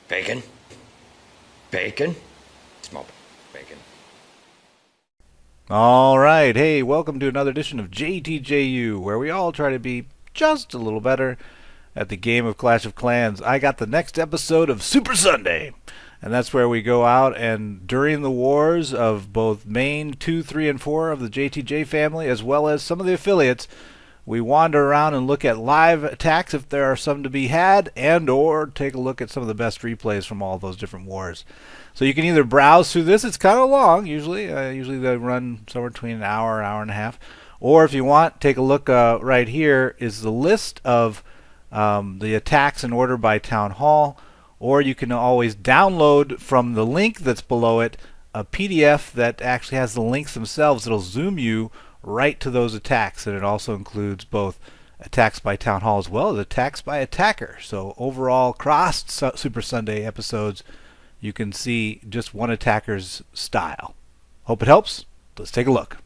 Bacon. Bacon. Small bacon. All right, hey, welcome to another edition of JTJU, where we all try to be just a little better at the game of Clash of Clans. I got the next episode of Super Sunday, and that's where we go out and during the wars of both main 2, 3, and 4 of the JTJ family, as well as some of the affiliates, we wander around and look at live attacks if there are some to be had, and or take a look at some of the best replays from all those different wars. So you can either browse through this. It's kind of long usually. Usually they run somewhere between an hour and a half. Or if you want, take a look right here is the list of the attacks in order by town hall. Or you can always download from the link that's below it a PDF that actually has the links themselves. It'll zoom you right to those attacks, and it also includes both attacks by town hall as well as attacks by attacker. So overall, cross Super Sunday episodes, you can see just one attacker's style. Hope it helps. Let's take a look.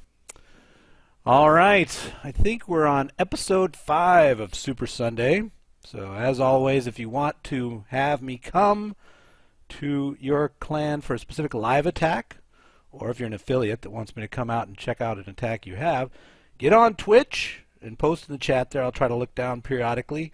All right, I think we're on episode 5 of Super Sunday. So as always, if you want to have me come to your clan for a specific live attack, or if you're an affiliate that wants me to come out and check out an attack you have, get on Twitch and post in the chat there. I'll try to look down periodically.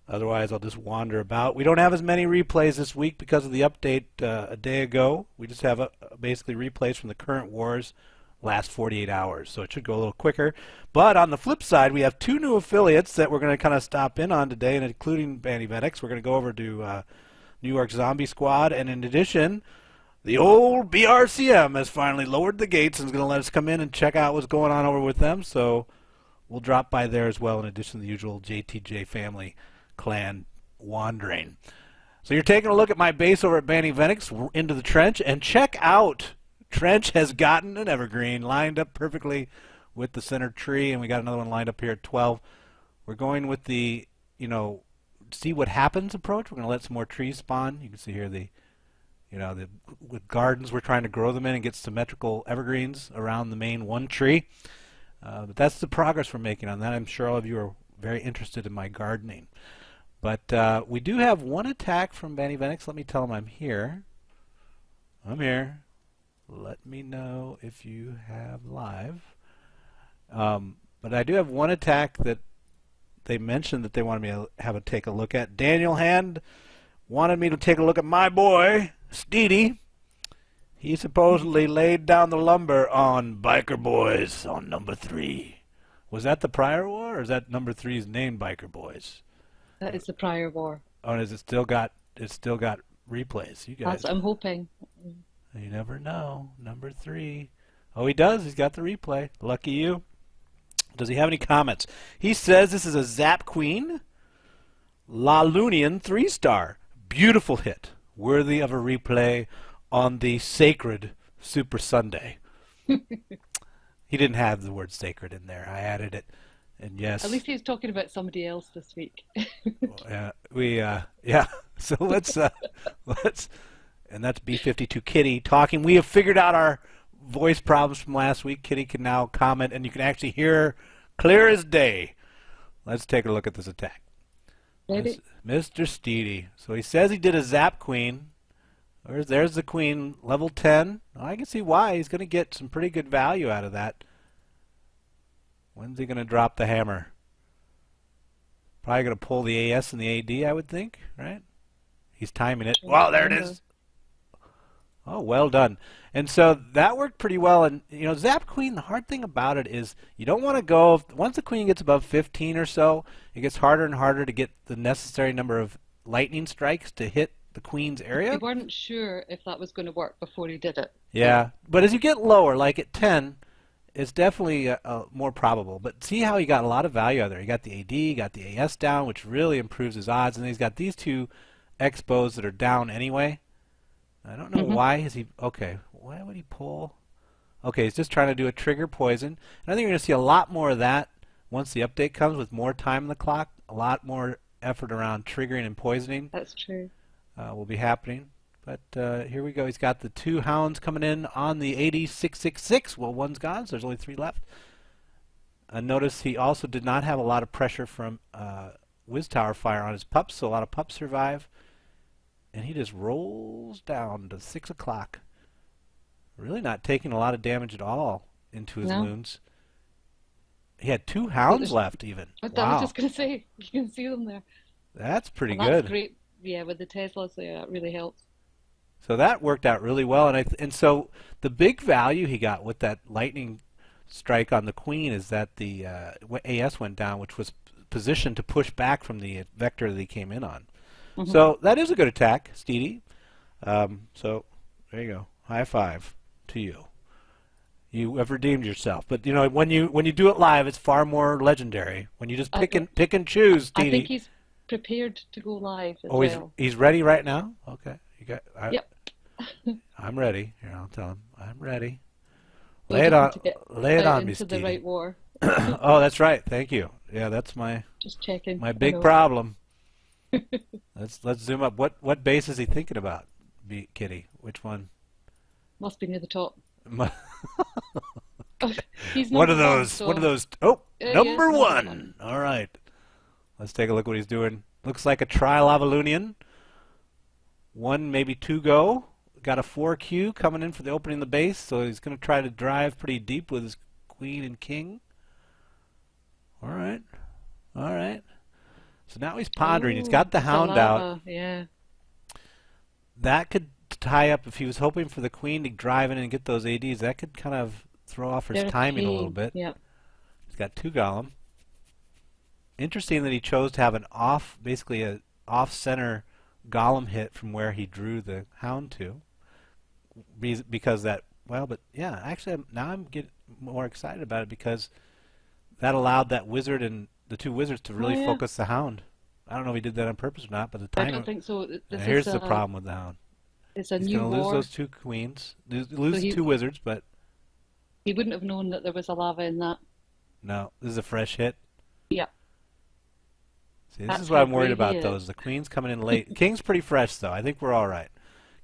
Otherwise, I'll just wander about. We don't have as many replays this week because of the update a day ago. We just have basically replays from the current wars last 48 hours, so it should go a little quicker. But on the flip side, we have 2 new affiliates that we're going to kind of stop in on today, and including Bandy-Venix. We're going to go over to New York Zombie Squad, and in addition, the old BRCM has finally lowered the gates and is going to let us come in and check out what's going on over with them. So we'll drop by there as well, in addition to the usual JTJ family clan wandering. So you're taking a look at my base over at Bandy-Venix into the trench, and check out, trench has gotten an evergreen lined up perfectly with the center tree, and we got another one lined up here at 12. We're going with the, see what happens approach. We're going to let some more trees spawn. You can see here with gardens, we're trying to grow them in and get symmetrical evergreens around the main one tree. But that's the progress we're making on that. I'm sure all of you are very interested in my gardening. But we do have one attack from Bandy-Venix. Let me tell them I'm here. I'm here. Let me know if you have live. But I do have one attack that they mentioned that they wanted me to take a look at. Daniel Hand wanted me to take a look at my boy, Stey. He supposedly laid down the lumber on Biker Boys on number 3. Was that the prior war, or is that number 3's name, Biker Boys? That is the prior war. Oh, and it's still got replays. You guys. That's what I'm hoping. You never know. Number 3. Oh, he does. He's got the replay. Lucky you. Does he have any comments? He says this is a Zap Queen Lavaloonion 3-star. Beautiful hit. Worthy of a replay on the sacred Super Sunday. He didn't have the word sacred in there. I added it. And yes. At least he's talking about somebody else this week. Yeah. So let's, and that's B52 Kitty talking. We have figured out our voice problems from last week. Kitty can now comment, and you can actually hear her clear as day. Let's take a look at this attack. Ready? Mr. Stey. So he says he did a Zap Queen. There's the Queen, level 10. I can see why. He's going to get some pretty good value out of that. When's he going to drop the hammer? Probably going to pull the AS and the AD, I would think, right? He's timing it. Wow, there it is. Oh, well done. And so that worked pretty well. And, Zap Queen, the hard thing about it is you don't want to go, once the Queen gets above 15 or so, it gets harder and harder to get the necessary number of lightning strikes to hit the Queen's area. We weren't sure if that was going to work before he did it. Yeah, but as you get lower, like at 10, it's definitely more probable. But see how he got a lot of value out of there. He got the AD, got the AS down, which really improves his odds. And then he's got these 2 Expos that are down anyway. I don't know why is he... Okay, why would he pull? Okay, he's just trying to do a trigger poison. And I think you're going to see a lot more of that once the update comes with more time on the clock. A lot more effort around triggering and poisoning. That's true. Will be happening. But here we go. He's got the 2 hounds coming in on the 8666. Well, one's gone, so there's only 3 left. Notice he also did not have a lot of pressure from Wiz Tower fire on his pups, so a lot of pups survive. and he just rolls down to 6 o'clock. Really not taking a lot of damage at all into his loons. He had 2 hounds left even. I Wow. was just going to say, you can see them there. That's pretty And good. that's great. Yeah, with the Teslas there, that really helps. So that worked out really well, and so the big value he got with that lightning strike on the queen is that the AS went down, which was positioned to push back from the vector that he came in on. Mm-hmm. So that is a good attack, Steedy. So there you go. High five to you. You have redeemed yourself. But you know, when you do it live, it's far more legendary. When you just pick and choose, Steedy. I think he's prepared to go live as well. He's ready right now. Okay, you got. Yep. I'm ready. Here, I'll tell him. I'm ready. Lay it on me, into Steedy. the right war. Oh, that's right. Thank you. Yeah, that's my Just checking. my big problem. Let's zoom up. What base is he thinking about, Kitty? Which one? Must be near the top. My- He's one of number one, those. so- One of those. Oh, Yeah, number yes, one. number one. All right. Let's take a look what he's doing. Looks like a tri-Lavaloonion. 1, maybe 2 go. Got a 4Q coming in for the opening of the base, so he's going to try to drive pretty deep with his queen and king. All right. All right. So now he's pondering. He's got the hound out. Yeah. That could tie up, if he was hoping for the queen to drive in and get those ADs, that could kind of throw off his They're timing a little keen. bit. Yeah. He's got 2 golem. Interesting that he chose to have an off, basically a off-center golem hit from where he drew the hound to. Because that, well, but yeah, actually now I'm getting more excited about it because that allowed that wizard and the 2 wizards to really focus the hound. I don't know if he did that on purpose or not, but the I timer. don't think so. Here's the problem with the hound. It's a He's new going to lose war. those 2 queens, lose he- 2 wizards, but He wouldn't have known that there was a lava in that. no, this is a fresh hit. Yeah. See, this That's is what how I'm worried great about, he though, is. is the queen's coming in late. King's pretty fresh, though. I think we're all right.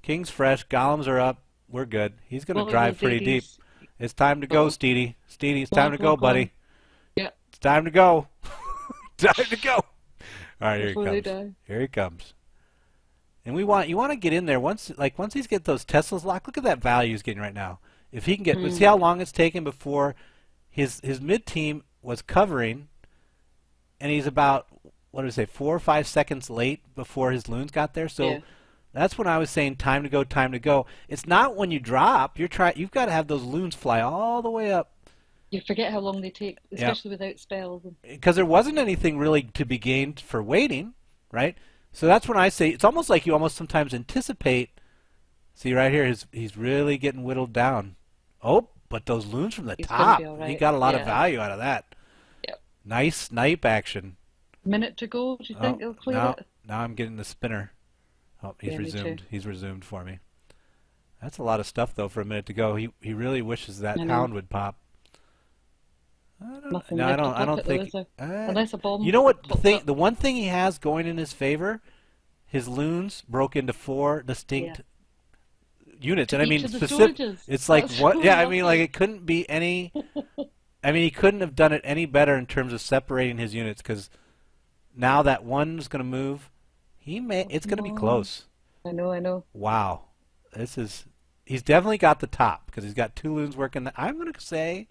King's fresh. Golems are up. We're good. He's going to Well, drive those pretty deep. ADs. It's time to go, Oh. Steedy. Steedy, it's Come time on, to come go, on, come on. buddy. Yeah. It's time to go. Time to go. All right, here Before they he die. comes. Here he comes. And you want to get in there once he's get those Teslas locked. Look at that value he's getting right now. If he can get, see how long it's taken before his mid team was covering, and he's about 4 or 5 seconds late before his loons got there. So that's when I was saying time to go, time to go. It's not when you drop. You've got to have those loons fly all the way up. You forget how long they take, especially without spells. Because there wasn't anything really to be gained for waiting, right? So that's when I say it's almost like you almost sometimes anticipate. See right here, he's really getting whittled down. Oh, but those loons from the He's top, gonna be all he right. got a lot of Yeah. value out of that. Yep. Nice snipe action. Minute to go. Do you think they'll clear now, it? now I'm getting the spinner. Oh, he's Yeah, me resumed. too. He's resumed for me. That's a lot of stuff though for a minute to go. He really wishes that I know. hound would pop. Nothing No, left to I pop don't it, though, think. is there? Unless a bomb. You know what? pops up. The one thing he has going in his favor, his loons broke into 4 distinct units, To and I each mean of the specific. storages. It's like That's what? so Yeah, I mean like lucky. it couldn't be any. I mean he couldn't have done it any better in terms of separating his units because now that one's going to move, it's going to be come on. close. I know. Wow, he's definitely got the top because he's got 2 loons working. I'm going to say.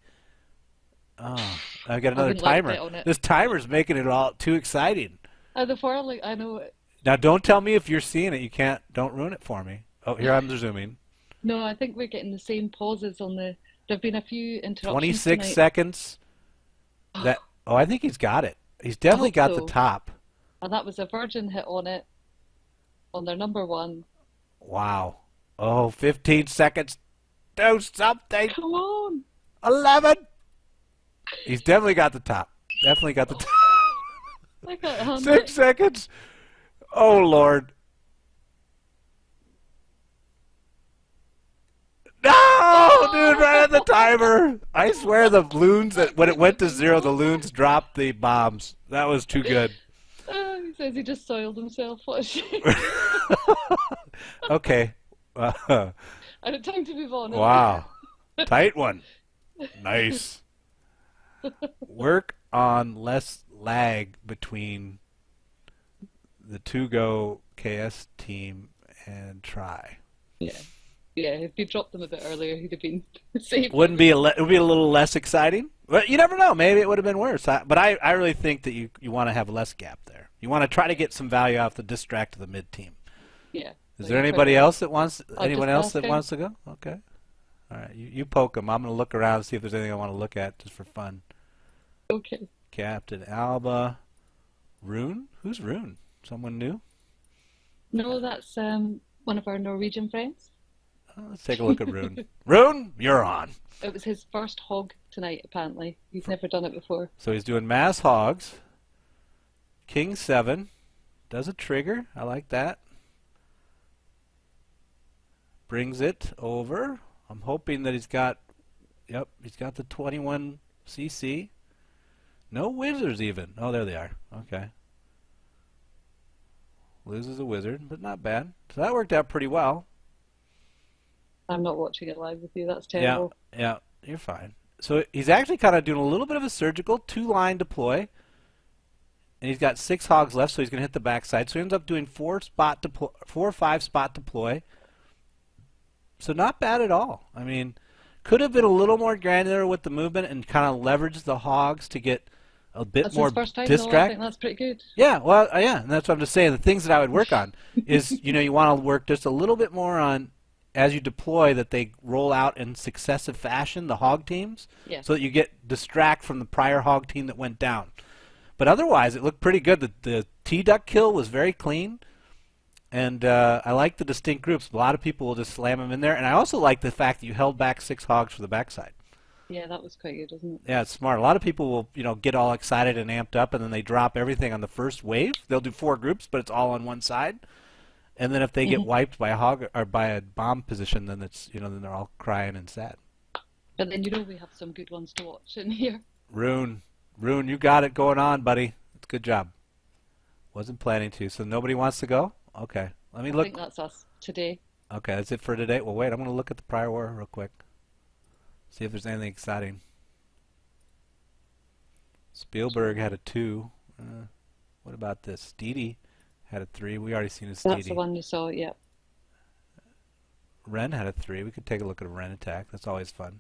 Oh, I've got another wouldn't like to timer. bet on it. This timer's making it all too exciting. The Farley, I know it. Now, don't tell me if you're seeing it. You can't. Don't ruin it for me. Oh, here I'm zooming. No, I think we're getting the same pauses on the. There've been a few interruptions 26 tonight. seconds. That. Oh, I think he's got it. He's definitely hope got so. the top. And that was a virgin hit on it, on their number 1. Wow. Oh, 15 seconds. Do something. Come on. 11. He's definitely got the top. Definitely got the top. I got 100. 6 seconds. Oh, Lord. No, dude, right at the timer. I swear the loons, when it went to 0, the loons dropped the bombs. That was too good. He says he just soiled himself. What a shame. Okay. I had time to move on. Wow. Tight one. Nice. Work on less lag between the 2-go KS team and try. Yeah. Yeah, if he dropped them a bit earlier, he'd have been safe. Wouldn't be it would be a little less exciting, but you never know. Maybe it would have been worse. But I really think that you want to have less gap there. You want to try to get some value off the distract of the mid team. Yeah. Is there anybody else that wants? Anyone else that him. wants to go? Okay. All right. You poke them. I'm gonna look around and see if there's anything I want to look at just for fun. Okay. Captain Alba, Rune. Who's Rune? Someone new? No, that's one of our Norwegian friends. Oh, let's take a look at Rune. Rune, you're on. It was his first hog tonight, apparently. He's never done it before. So he's doing mass hogs. King 7. Does a trigger. I like that. Brings it over. I'm hoping that he's got the 21 CC. No wizards even. Oh, there they are. Okay. Loses a wizard, but not bad. So that worked out pretty well. I'm not watching it live with you. That's terrible. Yeah, you're fine. So he's actually kind of doing a little bit of a surgical 2-line deploy. And he's got 6 hogs left, so he's going to hit the backside. So he ends up doing 4 or 5 spot deploy. So not bad at all. I mean, could have been a little more granular with the movement and kind of leverage the hogs to get a bit That's more his first time, distract. though. I think that's pretty good. Yeah, well, yeah, and that's what I'm just saying. The things that I would work on is, you want to work just a little bit more on, as you deploy, that they roll out in successive fashion, the hog teams, so that you get distract from the prior hog team that went down. But otherwise, it looked pretty good. The T-Duck kill was very clean, and I like the distinct groups. A lot of people will just slam them in there, and I also like the fact that you held back 6 hogs for the backside. Yeah, that was quite good, wasn't it? Yeah, it's smart. A lot of people will, get all excited and amped up, and then they drop everything on the first wave. They'll do 4 groups, but it's all on one side. And then if they get wiped by a hog or by a bomb position, then it's then they're all crying and sad. But then we have some good ones to watch in here. Rune, you got it going on, buddy. It's a good job. Wasn't planning to, so nobody wants to go? Okay. Let me look. I think that's us today. Okay, that's it for today. Well, wait, I'm going to look at the prior war real quick. See if there's anything exciting. Spielberg had a 2. What about this? Stey had a 3. We already seen a Stey. That's the one you saw, yeah. Ren had a 3. We could take a look at a Ren attack. That's always fun.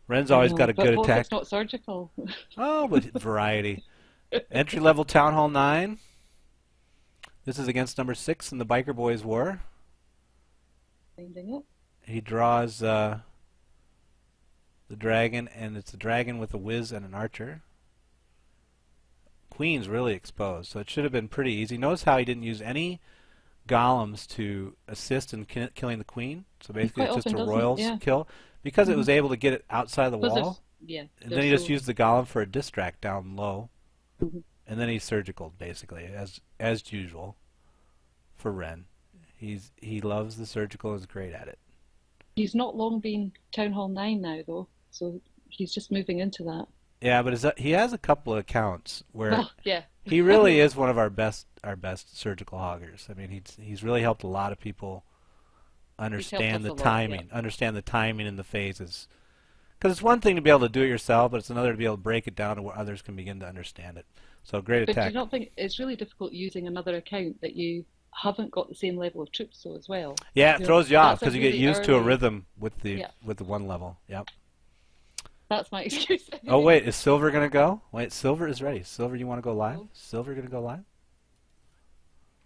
Ren's always got a good attack. It's not surgical. Oh, but variety. Entry level Town Hall 9. This is against number 6 in the Biker Boys War. Finding it. He draws the dragon, and it's a dragon with a whiz and an archer. Queen's really exposed, so it should have been pretty easy. Notice how he didn't use any golems to assist in killing the queen. So basically it's just a royal kill. Because it was able to get it outside the wall. Yeah. And then he just used the golem for a distract down low. And then he surgical basically, as usual, for Ren. He loves the surgical and is great at it. He's not long been Town Hall 9 now, though, so he's just moving into that. Yeah, but he has a couple of accounts where yeah. he really is one of our best surgical hoggers. I mean, he's really helped a lot of people understand the timing, understand the timing and the phases. Because it's one thing to be able to do it yourself, but it's another to be able to break it down to where others can begin to understand it. So great attack. But do you not think it's really difficult using another account that you haven't got the same level of troops so as well? Yeah, it throws you off because you get used to a rhythm with the one level. Yep. That's my excuse. Oh wait, is Silver gonna go? Wait, Silver is ready. Silver, you want to go live? Silver gonna go live?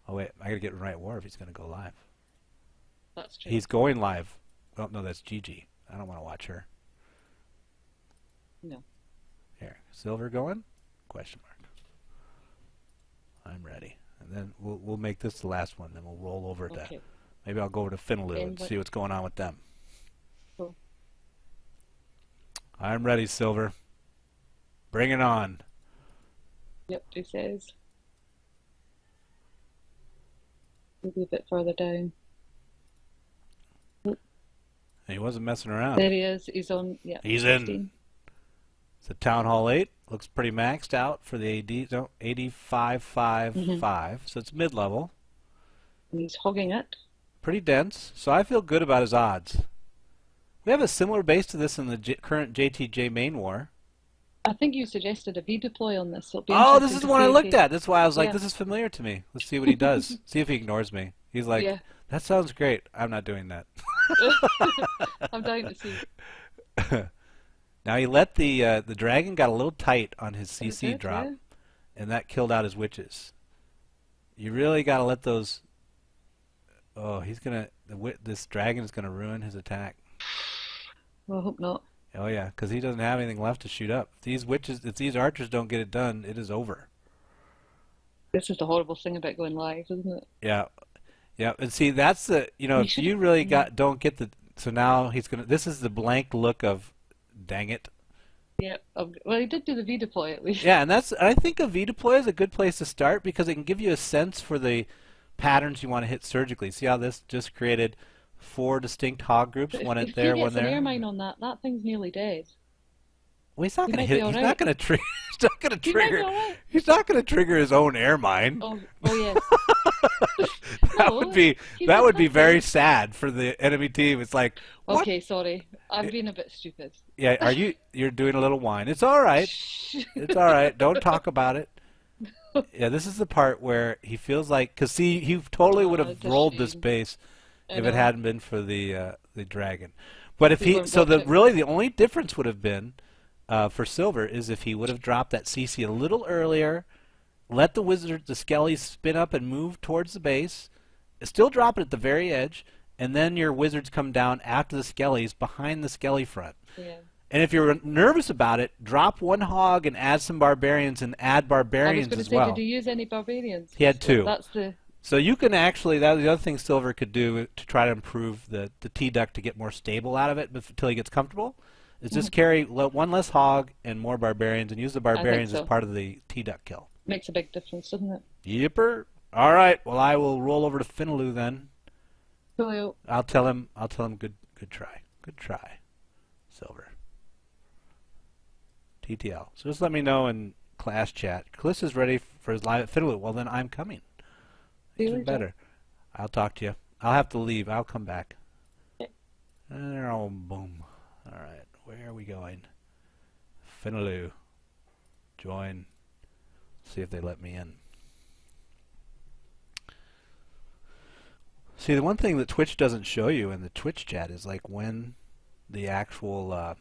Oh wait, I gotta get in right war if he's gonna go live. That's true. He's going live. Oh no, that's Gigi. I don't want to watch her. No. Here, Silver going? Question mark. I'm ready, and then we'll make this the last one. Then we'll roll over to. Maybe I'll go over to Finaloo and see what's going on with them. Cool. I'm ready, Silver. Bring it on. Yep, he says. Maybe a bit further down. And he wasn't messing around. There he is. He's on. Yeah. He's 16. in. It's a Town Hall 8. Looks pretty maxed out for the AD. No, 8555. So it's mid-level. And he's hogging it. Pretty dense. So I feel good about his odds. We have a similar base to this in the current JTJ main war. I think you suggested a V-deploy on this. Oh, this is the one I looked at. That's why I was like, this is familiar to me. Let's see what he does. See if he ignores me. He's like, That sounds great. I'm not doing that. I'm dying to see. Now he let the dragon got a little tight on his It CC did, drop, yeah. and that killed out his witches. You really got to let those. Oh, this dragon is gonna ruin his attack. Well, I hope not. Oh yeah, because he doesn't have anything left to shoot up. If these archers don't get it done, it is over. This is the horrible thing about going live, isn't it? Yeah, yeah, and see that's You if you shouldn't. really don't get the so now he's gonna this is the blank look of dang it. Yeah. Well, he did do the V deploy at least. Yeah, and I think a V deploy is a good place to start because it can give you a sense for the patterns you want to hit surgically. See how this just created 4 distinct hog groups, But one if there, he one gets an there. air mine on that, that thing's nearly dead. Well, he's not He going to might hit be it. all He's right. not going to trigger. He's not going to He might be trigger. all right. He's not going to trigger his own air mine. Oh, oh yes. That No, would be he's that would be attacking. very sad for the enemy team. It's like, what? Okay, sorry. I've been a bit stupid. Yeah, you're doing a little whine. It's all right. It's all right. Don't talk about it. Yeah, this is the part where he feels like, because see, he totally would have It's a rolled this shame. base I if it know. hadn't been for the dragon. But if We he, weren't so watching. the only difference would have been for Silver is if he would have dropped that CC a little earlier, let the skellies spin up and move towards the base, still drop it at the very edge, and then your wizards come down after the skellies behind the skelly front. Yeah. And if you're nervous about it, drop 1 hog and add some barbarians and add I was barbarians going to as say, well. did he use any barbarians? He had 2. That's the. So you can actually, that was the other thing Silver could do to try to improve the T-Duck to get more stable out of it until he gets comfortable, is just carry 1 less hog and more barbarians and use the barbarians so. as part of the T-Duck kill. Makes a big difference, doesn't it? Yipper. All right. Well, I will roll over to Finaloo then. Coolio. I'll tell him good try. Good try. Silver. TTL. So just let me know in class chat. Callista's ready for his live at Finaloo. Well, then I'm coming. Even better. I'll talk to you. I'll have to leave. I'll come back. Okay. Oh, boom. All right. Where are we going? Finaloo. Join. See if they let me in. See, the one thing that Twitch doesn't show you in the Twitch chat is like when the actual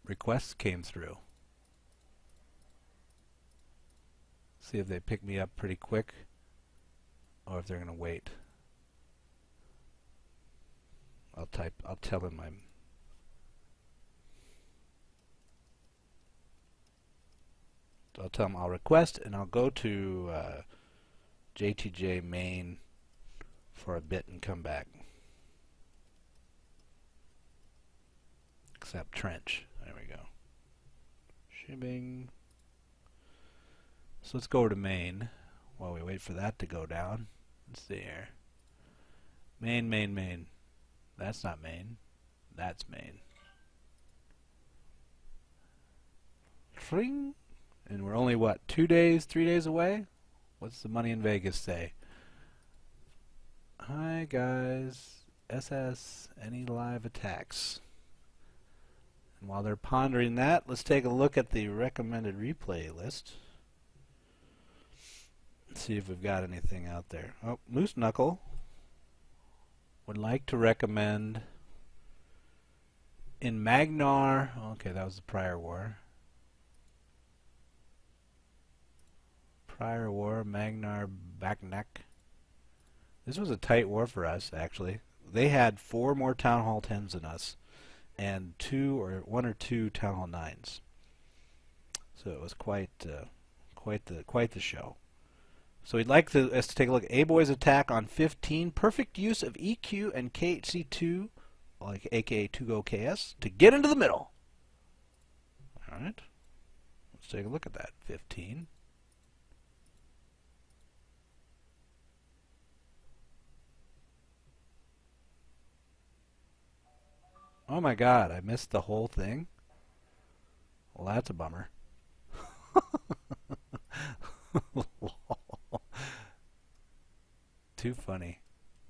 requests came through. See if they pick me up pretty quick or if they're going to wait. I'll tell them I'll tell them I'll request and I'll go to JTJ main for a bit and come back. Accept trench. There we go. Shipping. So let's go over to main while we wait for that to go down. Let's see here. Main. That's not main. That's main. Tring. And we're only, what, 2 days, 3 days away? What's the money in Vegas say? Hi, guys. SS, any live attacks? And while they're pondering that, let's take a look at the recommended replay list. Let's see if we've got anything out there. Oh, Moose Knuckle would like to recommend in Magnar. Okay, that was the prior war. Prior war, Magnar Baknak. This was a tight war for us, actually. They had 4 more Town Hall 10s than us, and 1 or 2 Town Hall 9s. So it was quite the show. So we'd like us to take a look at A-Boy's attack on 15. Perfect use of EQ and KHC2, like aka 2Go KS, to get into the middle. All right. Let's take a look at that. 15. Oh my god, I missed the whole thing? Well, that's a bummer. Too funny.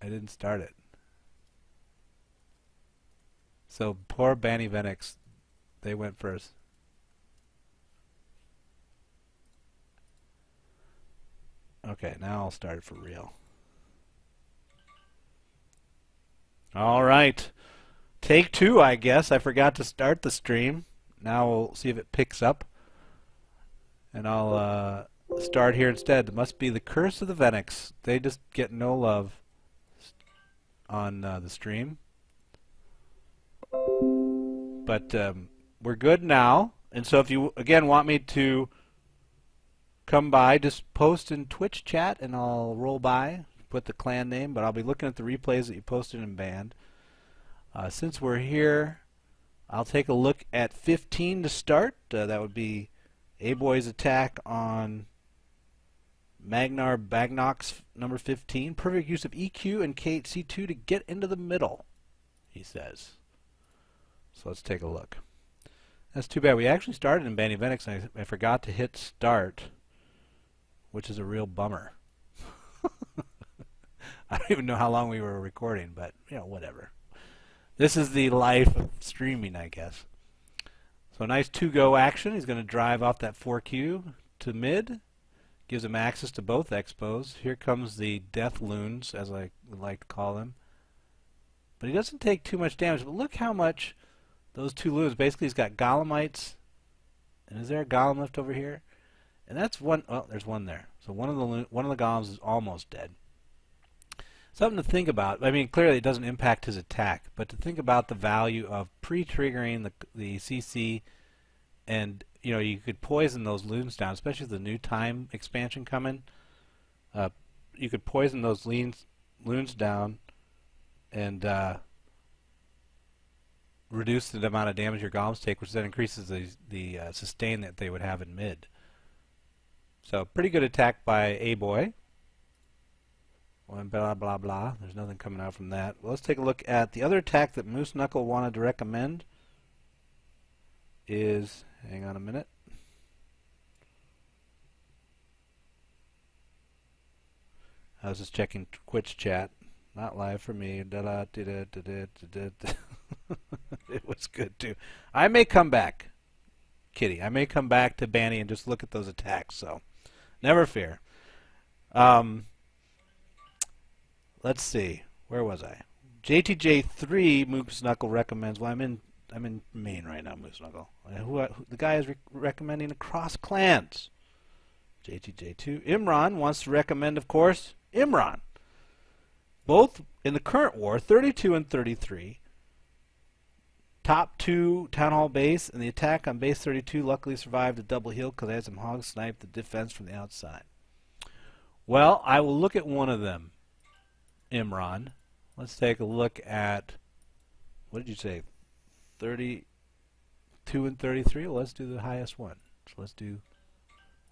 I didn't start it. So poor Banny Venix, they went first. Okay, now I'll start it for real. All right. Take two, I guess. I forgot to start the stream. Now we'll see if it picks up. And I'll start here instead. It must be the curse of the Venix. They just get no love on the stream. But we're good now. And so if you, again, want me to come by, just post in Twitch chat and I'll roll by, put the clan name, but I'll be looking at the replays that you posted in band. Since we're here, I'll take a look at 15 to start. That would be A-Boy's attack on Magnar Bagnox number 15. Perfect use of EQ and KHC2 to get into the middle, he says. So let's take a look. That's too bad. We actually started in Bandy Venix and I forgot to hit start, which is a real bummer. I don't even know how long we were recording, but, you know, whatever. This is the life of streaming, I guess. So nice 2-go action. He's going to drive off that 4Q to mid. Gives him access to both expos. Here comes the Death Loons, as I would like to call them. But he doesn't take too much damage. But look how much those two loons. Basically, he's got Golemites. And is there a Golem left over here? And that's one. Oh, there's one there. So one of the Golems is almost dead. Something to think about. I mean, clearly it doesn't impact his attack, but to think about the value of pre-triggering the CC, and you know, you could poison those loons down, especially with the new time expansion coming. You could poison those loons down and reduce the amount of damage your golems take, which then increases the sustain that they would have in mid. So pretty good attack by A-Boy. Blah, blah, blah. There's nothing coming out from that. Well, let's take a look at the other attack that Moose Knuckle wanted to recommend. Is, hang on a minute. I was just checking Twitch chat. Not live for me. It was good too. I may come back, Kitty. I may come back to Banny and just look at those attacks. So, never fear. Let's see. Where was I? JTJ3 Moose Knuckle recommends. Well, I'm in Maine right now, Moose Knuckle. The guy is recommending across clans. JTJ2. Imran wants to recommend, of course, Imran. Both in the current war, 32 and 33. Top 2 Town Hall base, and the attack on base 32 luckily survived a double heal because I had some hog snipe the defense from the outside. Well, I will look at one of them. Imran. Let's take a look at, what did you say, 32 and 33? Well, let's do the highest one. So let's do,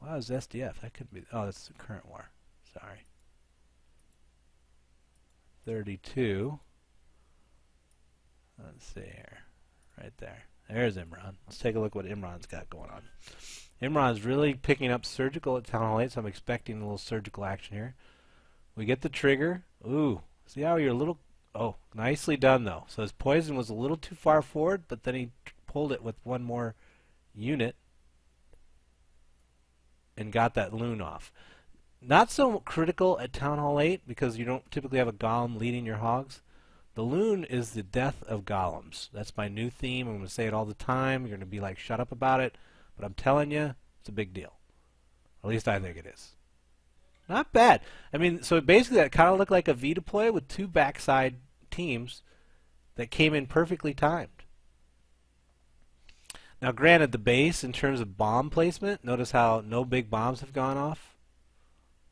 wow, it's SDF. That could be, oh, that's the current war. Sorry. 32. Let's see here. Right there. There's Imran. Let's take a look what Imran's got going on. Imran's really picking up surgical at Town Hall 8, so I'm expecting a little surgical action here. We get the trigger. Ooh, see how you're a little... Oh, nicely done, though. So his poison was a little too far forward, but then he pulled it with one more unit and got that loon off. Not so critical at Town Hall 8 because you don't typically have a golem leading your hogs. The loon is the death of golems. That's my new theme. I'm going to say it all the time. You're going to be like, shut up about it. But I'm telling you, it's a big deal. At least I think it is. Not bad. I mean, so basically that kind of looked like a V deploy with two backside teams that came in perfectly timed. Now, granted, the base, in terms of bomb placement, notice how no big bombs have gone off.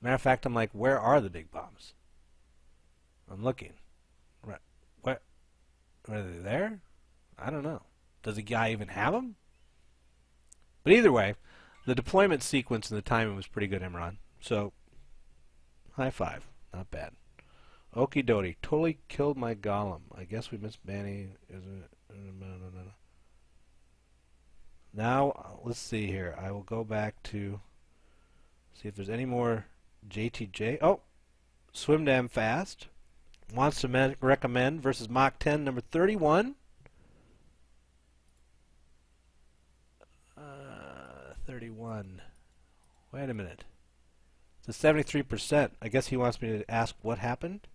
Matter of fact, I'm like, where are the big bombs? I'm looking. Right. What? Are they there? I don't know. Does the guy even have them? But either way, the deployment sequence and the timing was pretty good, Imran. So, high five. Not bad. Okie dokie. Totally killed my golem. I guess we missed Banny. Now, let's see here. I will go back to see if there's any more JTJ. Oh, Swim Damn Fast. Wants to recommend versus Mach 10, number 31. 31. Wait a minute. It's a 73%. I guess he wants me to ask what happened.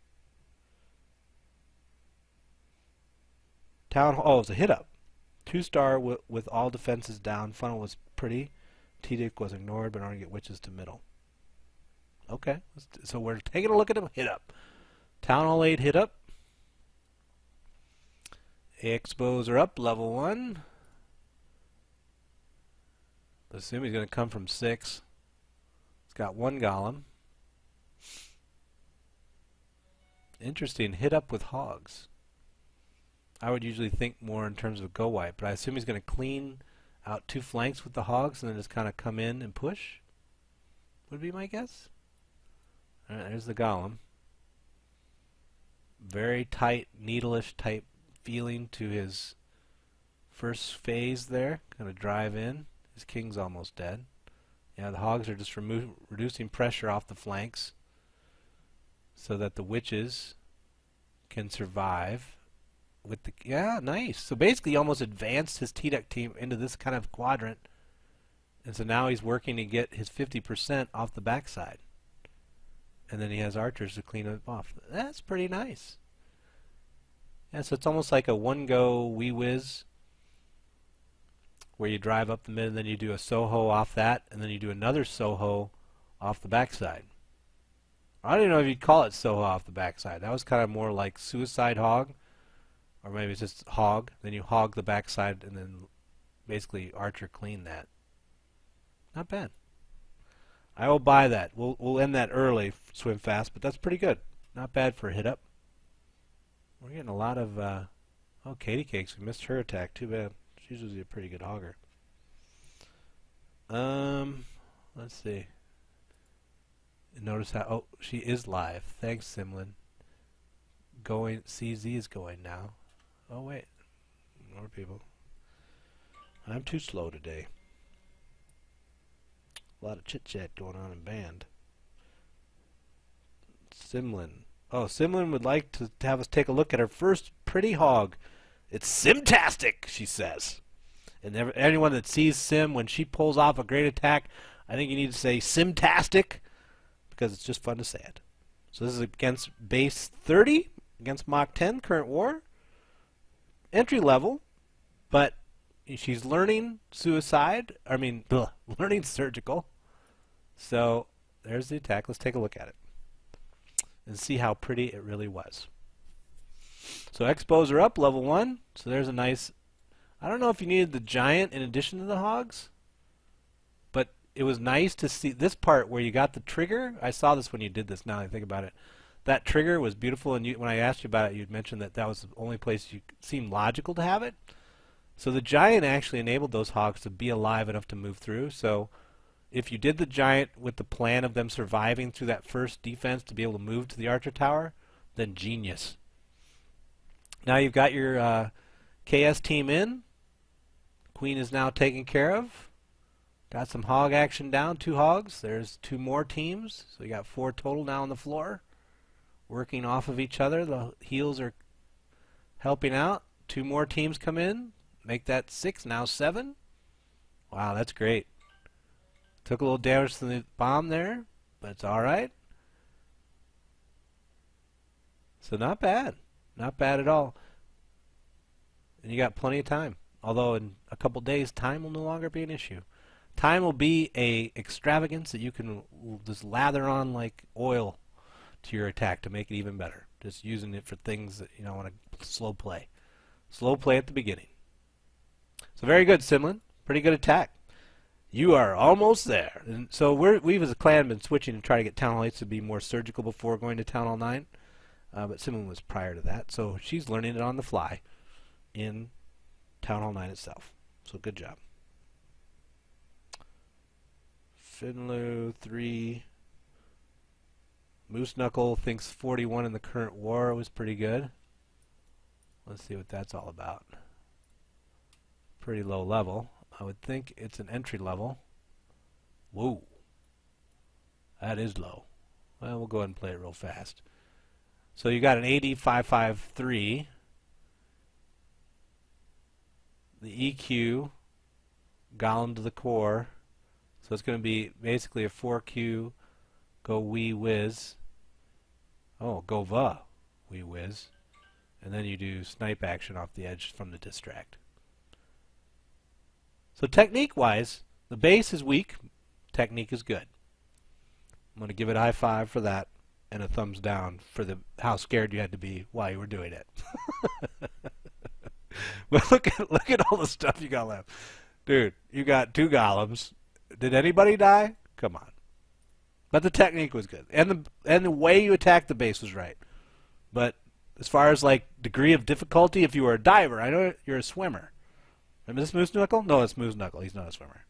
Oh, it's a hit up. 2-star with all defenses down. Funnel was pretty. T-Dick was ignored, but I want to get witches to middle. Okay, so we're taking a look at a hit up. Town Hall 8 hit up. Expos are up, level 1. Assume he's going to come from 6. It's got 1 golem. Interesting, hit up with hogs. I would usually think more in terms of GoWiWi, but I assume he's going to clean out 2 flanks with the hogs and then just kind of come in and push. Would be my guess. Alright, there's the golem. Very tight, needle-ish type feeling to his first phase there. Kind of drive in. His king's almost dead. Yeah, the hogs are just reducing pressure off the flanks so that the witches can survive. With the nice. So basically, he almost advanced his T-Deck team into this kind of quadrant, and so now he's working to get his 50% off the backside, and then he has archers to clean it off. That's pretty nice. Yeah, so it's almost like a one-go wee-whiz, where you drive up the mid, and then you do a Soho off that, and then you do another Soho off the backside. I don't even know if you'd call it Soho off the backside. That was kind of more like Suicide Hog. Or maybe it's just hog, then you hog the backside, and then basically archer clean that. Not bad. I will buy that. We'll end that early, swim fast, but that's pretty good. Not bad for a hit up. We're getting a lot of oh, Katie Cakes. We missed her attack. Too bad. She's usually a pretty good hogger. Let's see. Notice how she is live. Thanks, Simlin. CZ is going now. Oh wait, more people. I'm too slow today. A lot of chit chat going on in band. Simlin. Oh, Simlin would like to have us take a look at her first pretty hog. It's Simtastic, she says. And anyone that sees Sim when she pulls off a great attack, I think you need to say Simtastic, because it's just fun to say it. So this is against base 30, against Mach 10, current war. Entry level, but she's learning learning surgical. So there's the attack. Let's take a look at it and see how pretty it really was. So expos are up, level 1. So there's a nice, I don't know if you needed the giant in addition to the hogs, but it was nice to see this part where you got the trigger. I saw this when you did this, now that I think about it. That trigger was beautiful, and when I asked you about it, you'd mentioned that that was the only place you seemed logical to have it. So the giant actually enabled those hogs to be alive enough to move through. So if you did the giant with the plan of them surviving through that first defense to be able to move to the archer tower, then genius. Now you've got your KS team in. Queen is now taken care of. Got some hog action down, 2 hogs. There's 2 more teams, so you got 4 total now on the floor. Working off of each other. The heals are helping out. 2 more teams come in. Make that 6, now 7. Wow, that's great. Took a little damage to the bomb there, but it's alright. So not bad. Not bad at all. And you got plenty of time. Although in a couple days, time will no longer be an issue. Time will be a extravagance that you can just lather on like oil to your attack to make it even better. Just using it for things that you don't want to slow play. Slow play at the beginning. So very good, Simlin. Pretty good attack. You are almost there. And so we've as a clan been switching to try to get Town Hall 8 to be more surgical before going to Town Hall 9. But Simlin was prior to that. So she's learning it on the fly in Town Hall 9 itself. So good job. Finlu 3. Moose Knuckle thinks 41 in the current war was pretty good. Let's see what that's all about. Pretty low level. I would think it's an entry level. Whoa. That is low. Well, we'll go ahead and play it real fast. So you got an AD 553. The EQ, Golem to the core. So it's going to be basically a 4Q GoWiWi. Oh, GoWiWi. And then you do snipe action off the edge from the distract. So technique-wise, the base is weak. Technique is good. I'm going to give it a high five for that and a thumbs down for how scared you had to be while you were doing it. But look at all the stuff you got left. Dude, you got 2 golems. Did anybody die? Come on. But the technique was good. And the way you attacked the base was right. But as far as like degree of difficulty, if you were a diver, I know you're a swimmer. Remember this Moose Knuckle? No, it's Moose Knuckle. He's not a swimmer.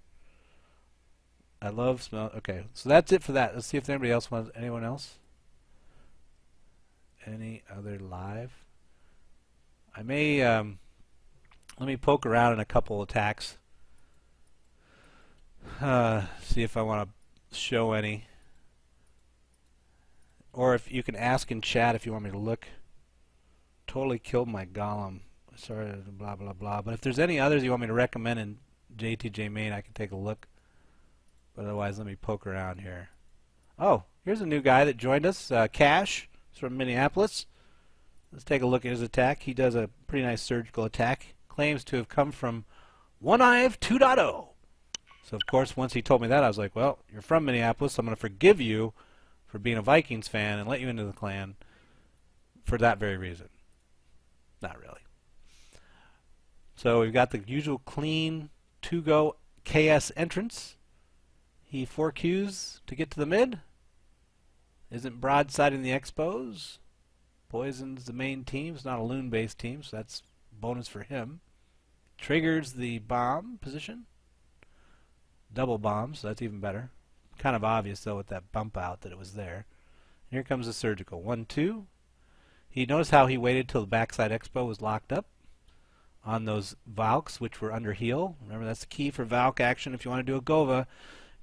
I love smell. Okay, so that's it for that. Let's see if anybody else wants. Anyone else? Any other live? I may let me poke around in a couple attacks. See if I want to show any. Or if you can ask in chat if you want me to look. Totally killed my golem. Sorry, blah blah blah. But if there's any others you want me to recommend in JTJ main, I can take a look. But otherwise, let me poke around here. Oh, here's a new guy that joined us, Cash. He's from Minneapolis. Let's take a look at his attack. He does a pretty nice surgical attack. Claims to have come from One Hive 2.0. So, of course, once he told me that, I was like, well, you're from Minneapolis, so I'm going to forgive you for being a Vikings fan and let you into the clan for that very reason. Not really. So we've got the usual clean 2-go KS entrance. He 4Qs to get to the mid. Isn't broadsiding the expos. Poisons the main team. It's not a loon-based team, so that's bonus for him. Triggers the bomb position. Double bombs, so that's even better. Kind of obvious, though, with that bump out that it was there. Here comes the surgical. 1-2. He noticed how he waited till the backside expo was locked up on those Valks, which were under heal. Remember, that's the key for Valk action. If you want to do a Gova,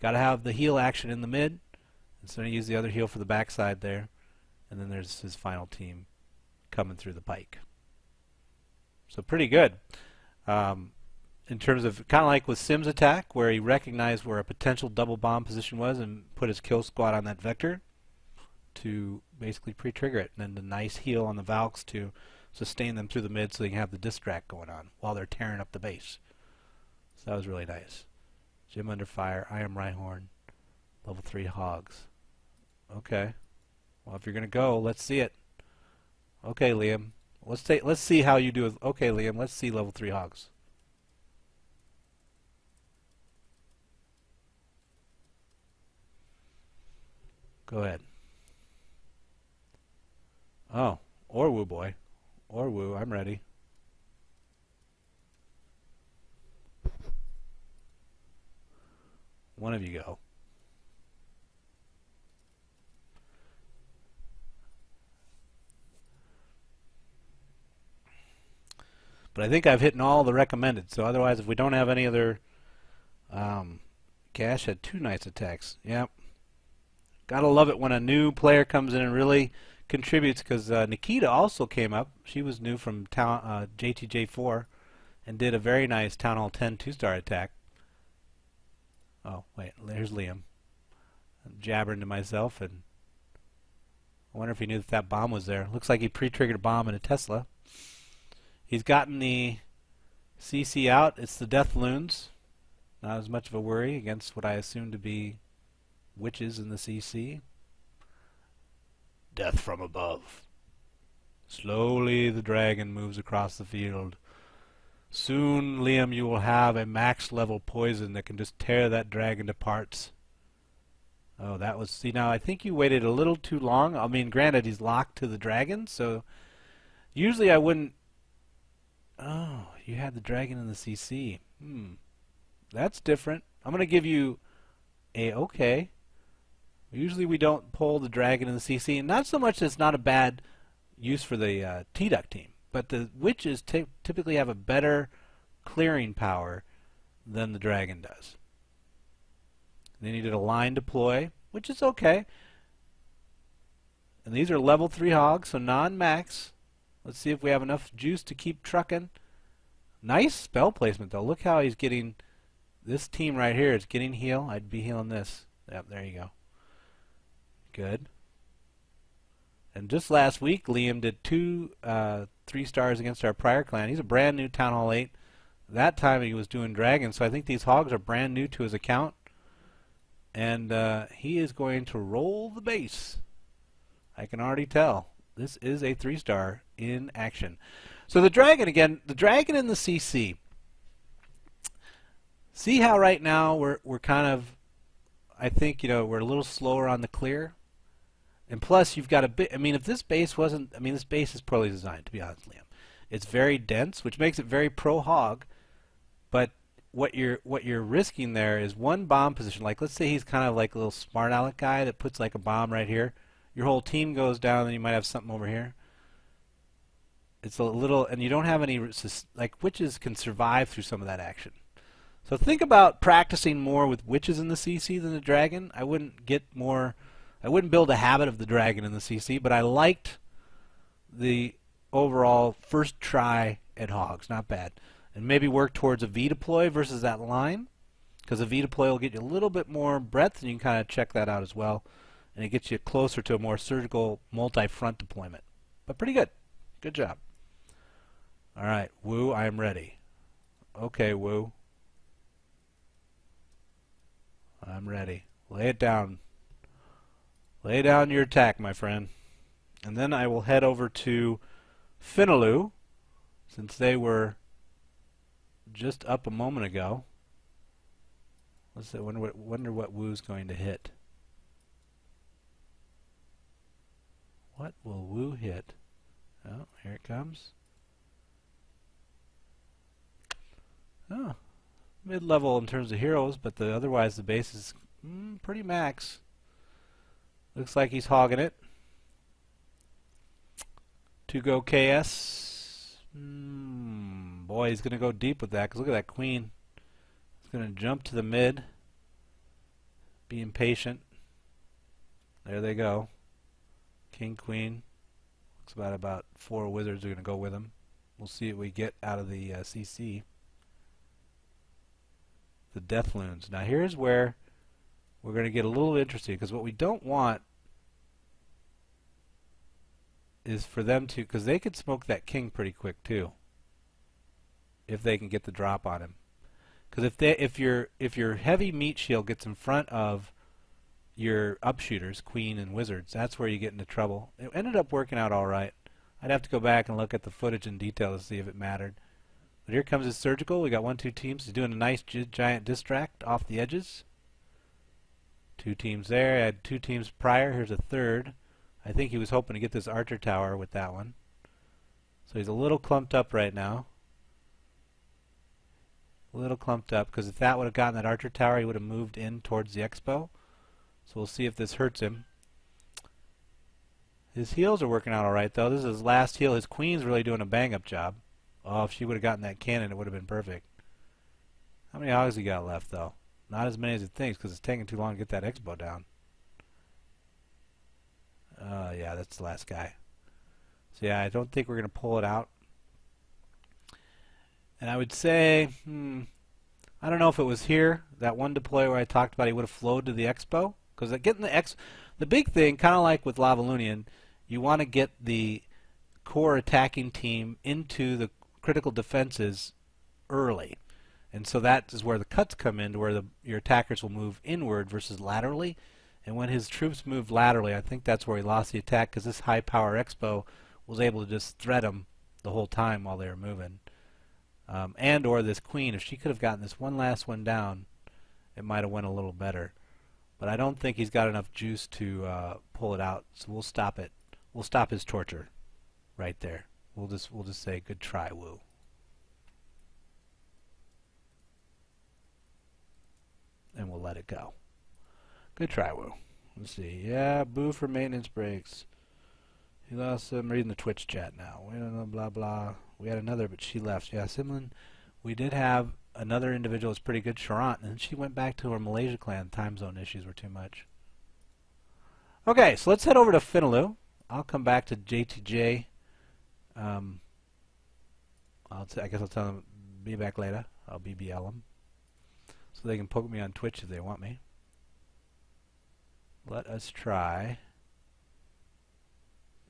got to have the heal action in the mid. And so he used the other heal for the backside there. And then there's his final team coming through the pike. So pretty good. In terms of, kind of like with Sim's attack, where he recognized where a potential double bomb position was and put his kill squad on that vector to basically pre-trigger it. And then the nice heal on the Valks to sustain them through the mid so they can have the distract going on while they're tearing up the base. So that was really nice. Jim under fire, I am Rhyhorn, level 3 hogs. Okay. Well, if you're gonna go, let's see it. Okay, Liam. Let's see how you do it. Okay, Liam. Let's see level 3 hogs. Go ahead. Oh, or woo boy, or woo. I'm ready. One of you go. But I think I've hit all the recommended. So otherwise, if we don't have any other, Cash had 2 nice attacks. Yep. Gotta love it when a new player comes in and really contributes. Because Nikita also came up. She was new from JTJ4 and did a very nice Town Hall 10 2-star attack. Oh wait, there's Liam. I'm jabbering to myself, and I wonder if he knew that bomb was there. Looks like he pre-triggered a bomb in a Tesla. He's gotten the CC out. It's the Death Loons. Not as much of a worry against what I assume to be witches in the CC. Death from above. Slowly the dragon moves across the field. Soon, Liam, you will have a max level poison that can just tear that dragon to parts. Oh, that was... See, now I think you waited a little too long. I mean, granted, he's locked to the dragon, so... Usually I wouldn't... Oh, you had the dragon in the CC. That's different. I'm going to give you a okay. Usually we don't pull the dragon in the CC. And not so much that it's not a bad use for the T-Duck team. But the witches typically have a better clearing power than the dragon does. They needed a line deploy, which is okay. And these are level 3 hogs, so non-max. Let's see if we have enough juice to keep trucking. Nice spell placement, though. Look how he's getting... This team right here is getting heal. I'd be healing this. Yep, there you go. Good. And just last week, Liam did 2 3 stars against our prior clan. He's a brand new Town Hall 8. That time he was doing dragons, so I think these hogs are brand new to his account. And he is going to roll the base. I can already tell. This is a 3-star in action. So the dragon again, the dragon in the CC. See how right now we're kind of, I think, we're a little slower on the clear. And plus you've got a bit, I mean, if this base wasn't, I mean, this base is poorly designed, to be honest, Liam. It's very dense, which makes it very pro-hog. But what you're risking there is one bomb position. Like, let's say he's kind of like a little smart aleck guy that puts like a bomb right here. Your whole team goes down, and you might have something over here. It's a little, and you don't have any, like, witches can survive through some of that action. So think about practicing more with witches in the CC than the dragon. I wouldn't build a habit of the dragon in the CC, but I liked the overall first try at hogs. Not bad. And maybe work towards a V deploy versus that line, because a V deploy will get you a little bit more breadth, and you can kind of check that out as well. And it gets you closer to a more surgical multi-front deployment. But pretty good. Good job. All right, Woo, I am ready. Okay, Woo. I'm ready. Lay it down. Lay down your attack, my friend. And then I will head over to Penta-Lava, since they were just up a moment ago. Let's see, wonder what Woo's going to hit. What will Woo hit? Oh, here it comes. Oh, mid-level in terms of heroes, but otherwise the base is pretty max. Looks like he's hogging it. To go KS. Boy, he's going to go deep with that, because look at that queen. He's going to jump to the mid. Be impatient. There they go. King, queen. Looks about 4 wizards are going to go with him. We'll see what we get out of the CC. The death loons. Now here's where we're going to get a little interesting, because what we don't want is for them to, because they could smoke that king pretty quick too, if they can get the drop on him. Because if your heavy meat shield gets in front of your upshooters, queen and wizards, that's where you get into trouble. It ended up working out all right. I'd have to go back and look at the footage in detail to see if it mattered. But here comes his surgical. We got 1-2 teams. He's doing a nice giant distract off the edges. 2 teams there. I had 2 teams prior. Here's a third. I think he was hoping to get this archer tower with that one. So he's a little clumped up right now. A little clumped up, because if that would have gotten that archer tower, he would have moved in towards the expo. So we'll see if this hurts him. His heals are working out alright, though. This is his last heal. His queen's really doing a bang-up job. Oh, if she would have gotten that cannon, it would have been perfect. How many hogs he got left, though? Not as many as it thinks, because it's taking too long to get that expo down. Yeah, that's the last guy. So yeah, I don't think we're going to pull it out. And I would say, I don't know if it was here, that one deploy where I talked about he would have flowed to the expo. Because getting the big thing, kind of like with Lavaloonion, you want to get the core attacking team into the critical defenses early. And so that is where the cuts come in, to where your attackers will move inward versus laterally. And when his troops moved laterally, I think that's where he lost the attack, because this high power expo was able to just thread him the whole time while they were moving. And or this queen, if she could have gotten this one last one down, it might have went a little better. But I don't think he's got enough juice to pull it out, so we'll stop it. We'll stop his torture right there. We'll just say good try, Woo. And we'll let it go. Good try, Woo. Let's see. Yeah, boo for maintenance breaks. He lost. I'm reading the Twitch chat now. We don't know, blah blah. We had another, but she left. Yeah, Simlin. We did have another individual that's pretty good, Sharant, and she went back to her Malaysia clan. Time zone issues were too much. Okay, so let's head over to Penta-Lava. I'll come back to JTJ. I guess I'll tell them, be back later. I'll BBL them. So they can poke me on Twitch if they want me. Let us try.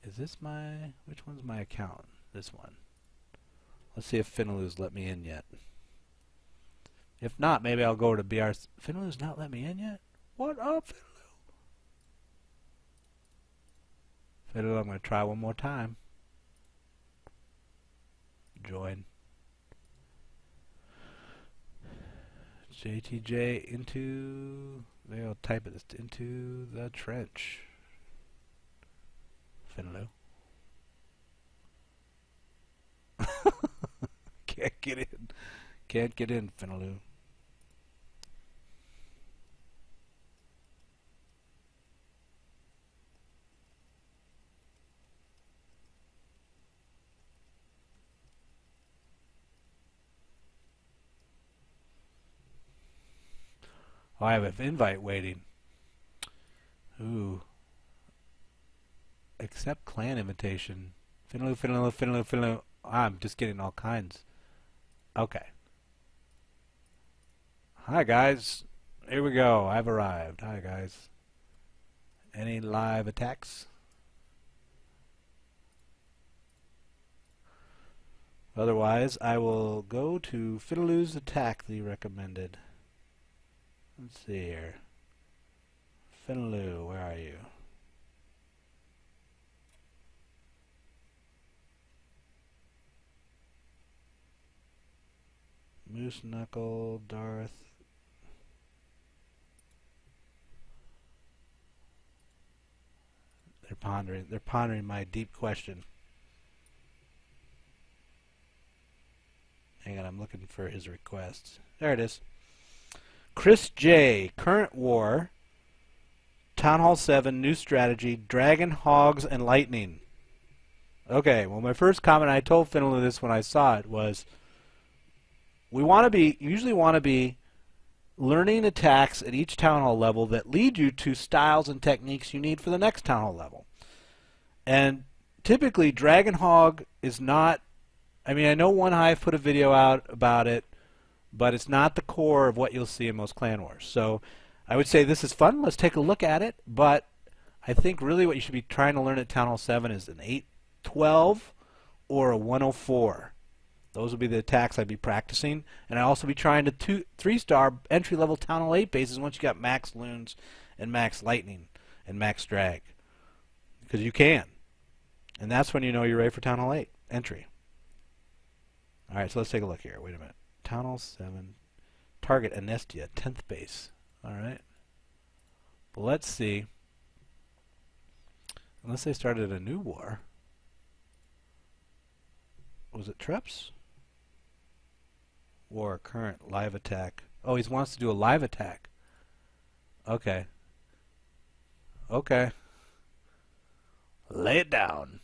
Is this my, which one's my account? This one. Let's see if Finaloo's let me in yet. If not, maybe I'll go over to BR. Finaloo's not let me in yet? What up, Finaloo? Finaloo, I'm going to try one more time. Join. JTJ into... Maybe I'll type it into the trench. Finaloo. Can't get in. Can't get in, Finaloo. Oh, I have an invite waiting. Ooh. Accept clan invitation. Finaloo, Finaloo, Finaloo, Finaloo. I'm just getting all kinds. Okay. Hi, guys. Here we go. I've arrived. Hi, guys. Any live attacks? Otherwise, I will go to Finaloo's attack that he recommended. Let's see here. Finaloo, where are you? Moose Knuckle, Darth. They're pondering my deep question. Hang on, I'm looking for his requests. There it is. Chris J. Current War. Town Hall 7. New strategy. Dragon, Hogs, and Lightning. Okay, well, my first comment, I told Finaloo this when I saw it, was we usually want to be learning attacks at each Town Hall level that lead you to styles and techniques you need for the next Town Hall level. And typically, Dragon Hog is not... I mean, I know One Hive put a video out about it, but it's not the core of what you'll see in most Clan Wars. So I would say this is fun. Let's take a look at it. But I think really what you should be trying to learn at Town Hall 7 is an 812 or a 104. Those would be the attacks I'd be practicing. And I'd also be trying to 3-star entry-level Town Hall 8 bases once you got max loons and max lightning and max drag. Because you can. And that's when you know you're ready for Town Hall 8 entry. Alright, so let's take a look here. Wait a minute. Town Hall 7. Target Anestia, 10th base. Alright. But let's see. Unless they started a new war. Was it Treps? War, current, live attack. Oh, he wants to do a live attack. Okay. Okay. Lay it down.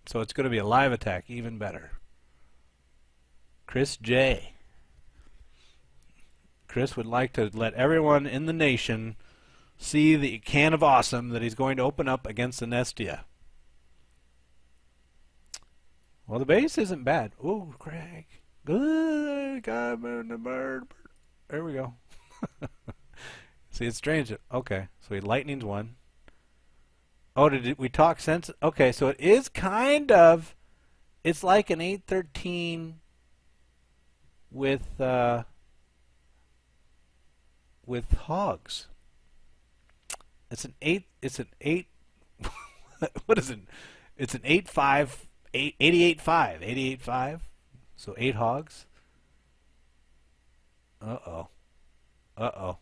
So it's going to be a live attack, even better. Chris J. Chris would like to let everyone in the nation see the can of awesome that he's going to open up against Anestia. Well, the base isn't bad. Ooh, Craig. Good. There we go. See, it's strange. Okay, so he lightnings one. Oh, did we talk sense? Okay, so it is kind of... It's like an 813 with hogs. It's an 8... what is it? It's an 8.5... 88.5. 88.5. So 8 hogs. Uh-oh. Uh-oh.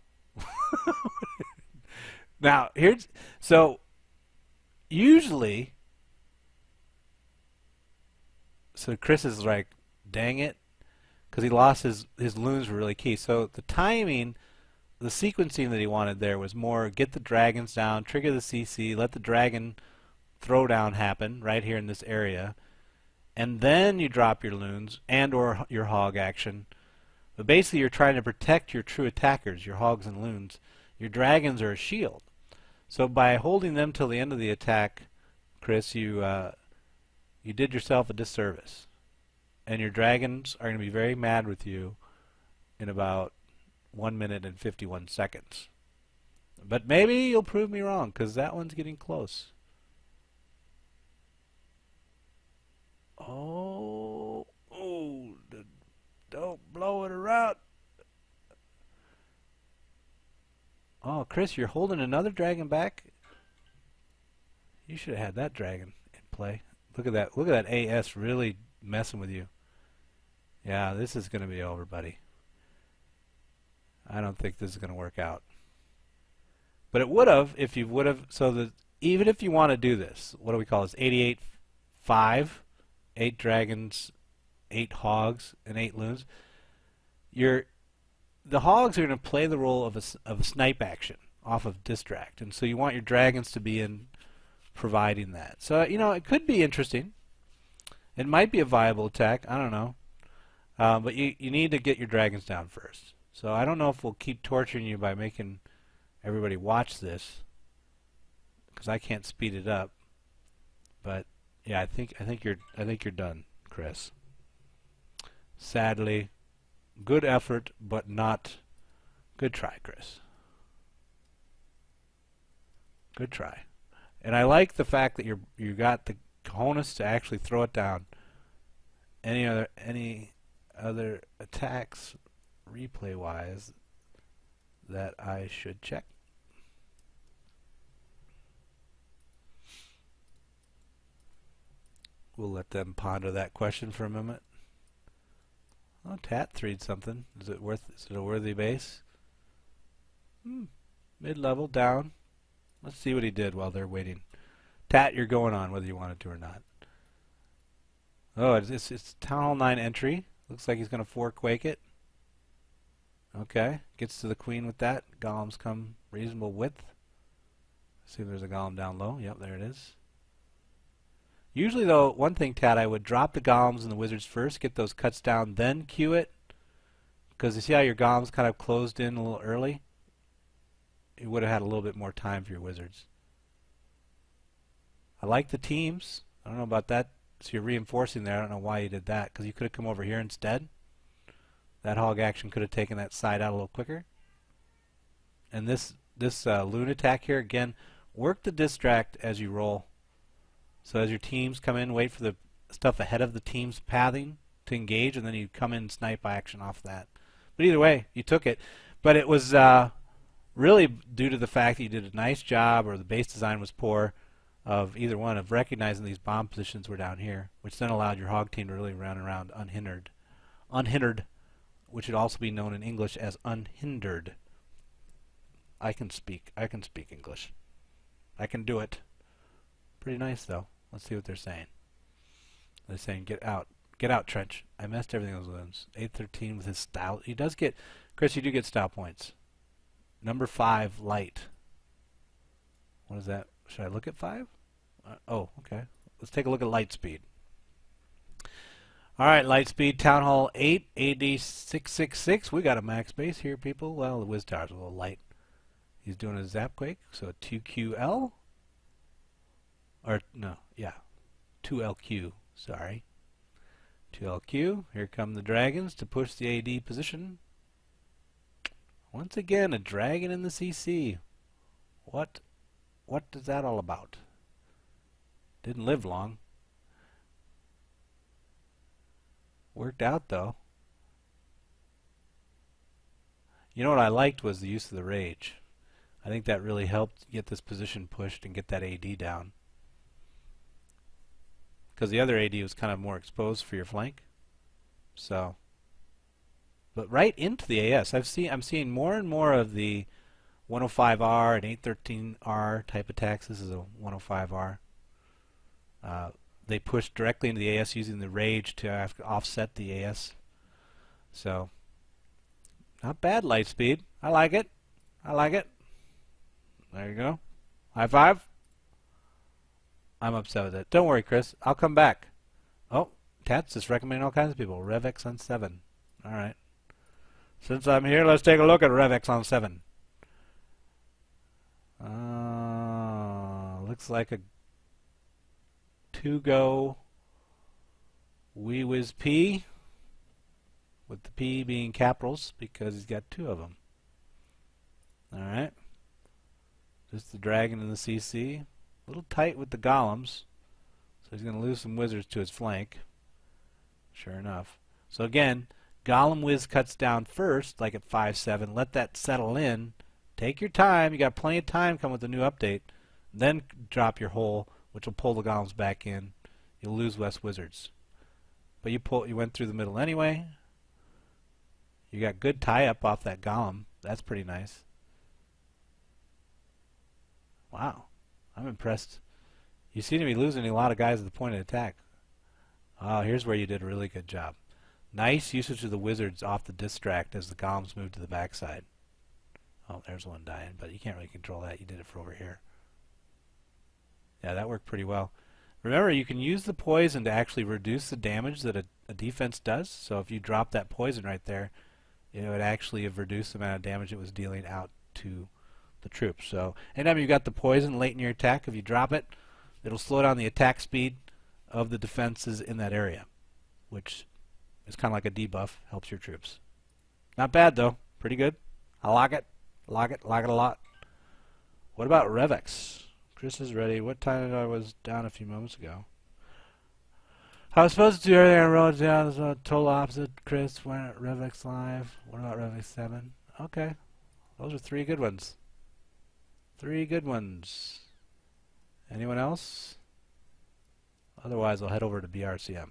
Now, here's... So, usually... So Chris is like, dang it. Because he lost his loons were really key. So the timing, the sequencing that he wanted there was more get the dragons down, trigger the CC, let the dragon throwdown happen right here in this area. And then you drop your loons and or your hog action. But basically you're trying to protect your true attackers, your hogs and loons. Your dragons are a shield. So by holding them till the end of the attack, Chris, you did yourself a disservice. And your dragons are going to be very mad with you in about 1 minute and 51 seconds. But maybe you'll prove me wrong, because that one's getting close. Oh, Chris, you're holding another dragon back? You should have had that dragon in play. Look at that. Look at that AS really messing with you. Yeah, this is going to be over, buddy. I don't think this is going to work out. But it would have if you would have. So that even if you want to do this, what do we call this? 88-5, 8 dragons, 8 hogs, and 8 loons. The hogs are going to play the role of a snipe action off of distract, and so you want your dragons to be in providing that. So it could be interesting. It might be a viable attack. I don't know, but you need to get your dragons down first. So I don't know if we'll keep torturing you by making everybody watch this, because I can't speed it up. But yeah, I think you're done, Chris. Sadly, good effort, but not good try, Chris. Good try. And I like the fact that you got the cojones to actually throw it down. Any other attacks replay wise that I should check? We'll let them ponder that question for a moment. Oh, Tat threed something. Is it a worthy base? Mid-level down. Let's see what he did while they're waiting. Tat, you're going on whether you wanted to or not. Oh, it's Town Hall 9 entry. Looks like he's going to 4-quake it. Okay, gets to the queen with that. Golems come reasonable width. See if there's a golem down low. Yep, there it is. Usually, though, one thing, Tat, I would drop the golems and the wizards first, get those cuts down, then queue it. Because you see how your golems kind of closed in a little early? You would have had a little bit more time for your wizards. I like the teams. I don't know about that. So you're reinforcing there. I don't know why you did that, because you could have come over here instead. That hog action could have taken that side out a little quicker. And this loon attack here, again, work the distract as you roll. So as your teams come in, wait for the stuff ahead of the team's pathing to engage, and then you come in and snipe action off that. But either way, you took it. But it was really due to the fact that you did a nice job, or the base design was poor, of either one, of recognizing these bomb positions were down here, which then allowed your hog team to really run around unhindered. Unhindered, which would also be known in English as unhindered. I can speak English. I can do it. Pretty nice, though. Let's see what they're saying. They're saying, get out. Get out, Trench. I messed everything with those. 813 with his style. He does get, Chris, you do get style points. Number 5, light. What is that? Should I look at 5? Oh, okay. Let's take a look at light speed. All right, light speed, Town Hall 8, AD 666. We got a max base here, people. Well, the Wiz Tower's a little light. He's doing a Zapquake, so 2QL. Or, no, yeah. 2LQ, sorry. 2LQ. Here come the dragons to push the AD position. Once again, a dragon in the CC. What is that all about? Didn't live long. Worked out, though. You know what I liked was the use of the rage. I think that really helped get this position pushed and get that AD down. Because the other AD was kind of more exposed for your flank. So, but right into the AS. I'm seeing more and more of the 105R and 813R type attacks. This is a 105R. They push directly into the AS using the rage to offset the AS. So, not bad, light speed. I like it. I like it. There you go. High five. I'm upset with it. Don't worry, Chris. I'll come back. Oh, Tat's just recommending all kinds of people. RevX on 7. All right. Since I'm here, let's take a look at RevX on 7. Looks like a 2-go GoWiWi, with the P being capitals because he's got 2 of them. All right. Just the dragon in the CC. A little tight with the golems, so he's going to lose some wizards to his flank. Sure enough. So again, golem whiz cuts down first, like at 5-7. Let that settle in. Take your time. You got plenty of time coming with the new update. Then drop your hole, which will pull the golems back in. You'll lose less wizards. But you went through the middle anyway. You got good tie-up off that golem. That's pretty nice. Wow. I'm impressed. You seem to be losing a lot of guys at the point of attack. Oh, here's where you did a really good job. Nice usage of the wizards off the distract as the golems move to the backside. Oh, there's one dying, but you can't really control that. You did it for over here. Yeah, that worked pretty well. Remember, you can use the poison to actually reduce the damage that a defense does. So if you drop that poison right there, it would actually have reduced the amount of damage it was dealing out to the troops. So anytime you got the poison late in your attack, if you drop it, it'll slow down the attack speed of the defenses in that area, which is kind of like a debuff, helps your troops. Not bad though, pretty good. I like it, like it, like it a lot. What about Revex? Chris is ready. What time I was down a few moments ago? I was supposed to do everything I wrote down. This was total opposite. Chris went at Revex Live. What about Revex 7? Okay. Those are 3 good ones. 3 good ones. Anyone else? Otherwise, I'll head over to BRCM.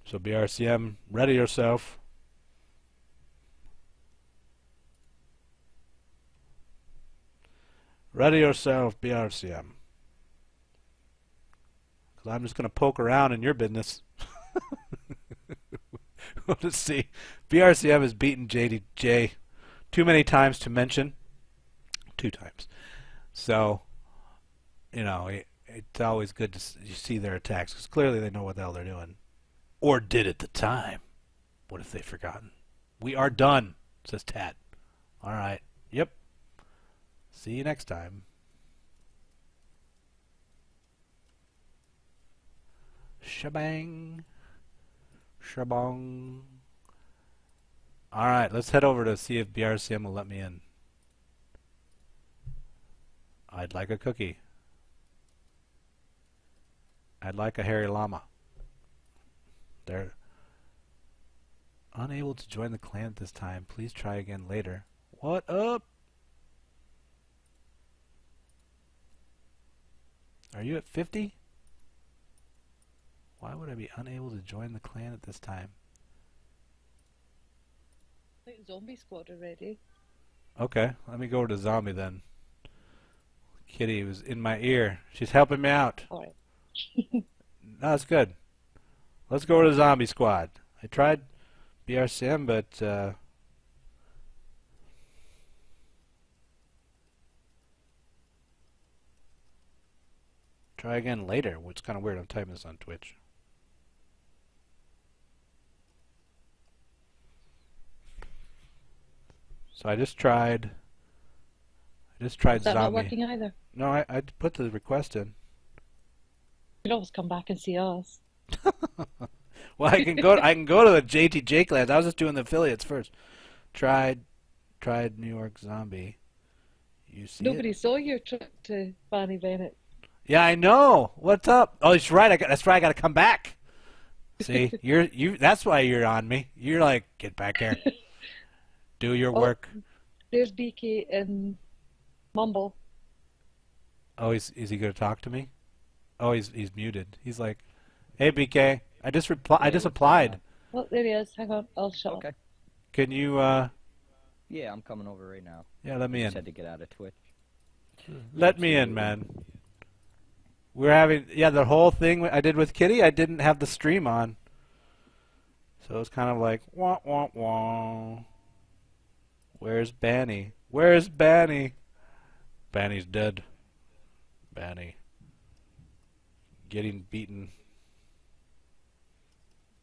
So BRCM, ready yourself. Ready yourself, BRCM. Because I'm just going to poke around in your business. Let's see. BRCM has beaten JTJ too many times to mention. 2 times. So, you know, it's always good to see their attacks, because clearly they know what the hell they're doing. Or did at the time. What if they've forgotten? We are done, says Tat. Alright. Yep. See you next time. Shabang. Shabong. Alright, let's head over to see if BRCM will let me in. I'd like a cookie. I'd like a hairy llama. They're unable to join the clan at this time. Please try again later. What up? Are you at 50? Why would I be unable to join the clan at this time? Like zombie squad already. Okay, let me go over to zombie then. Kitty was in my ear. She's helping me out. Alright. No, that's good. Let's go to the zombie squad. I tried BRCM, but try again later, which is kind of weird. I'm typing this on Twitch. So I just tried Is that zombie. not working either? No, I put the request in. You can always come back and see us. Well, I can go to the JTJ class. I was just doing the affiliates first. Tried New York Zombie. You see Nobody it? saw your trip to Fanny Bennett. Yeah, I know. What's up? Oh, that's right. That's right. I got to come back. See, you. That's why you're on me. You're like, get back here. Do your work. There's BK and Mumble. Oh, is he going to talk to me? Oh, he's muted. He's like, hey, BK. I just applied. Oh, there he is. Hang on. I'll shut up. Okay. Can you? Yeah, I'm coming over right now. Yeah, let me Just in. had to get out of Twitch. Let me in, man. We're having the whole thing I did with Kitty. I didn't have the stream on, so it's kind of like wah wah wah. Where's Banny? Where's Banny? Banny's dead. Banny. Getting beaten.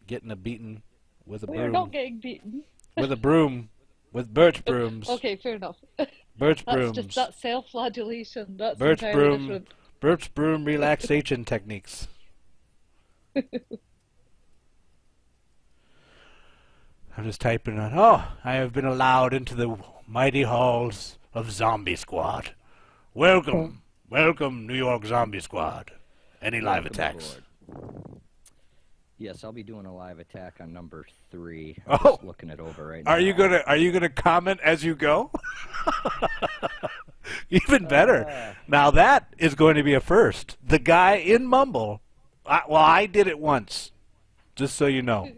Getting a beaten with a We're broom. not getting beaten. With a broom. With birch brooms. Okay, fair enough. Birch That's brooms. just that self-flagellation. That's Birch entirely broom. different. Birch broom relaxation techniques. I'm just typing on. Oh, I have been allowed into the mighty halls of Zombie Squad. Welcome, welcome, New York Zombie Squad. Any live Welcome attacks? aboard. Yes, I'll be doing a live attack on number 3. Oh. I'm just looking it over right now. Are you gonna comment as you go? Even better. Now that is going to be a first. The guy in Mumble. I did it once, just so you know.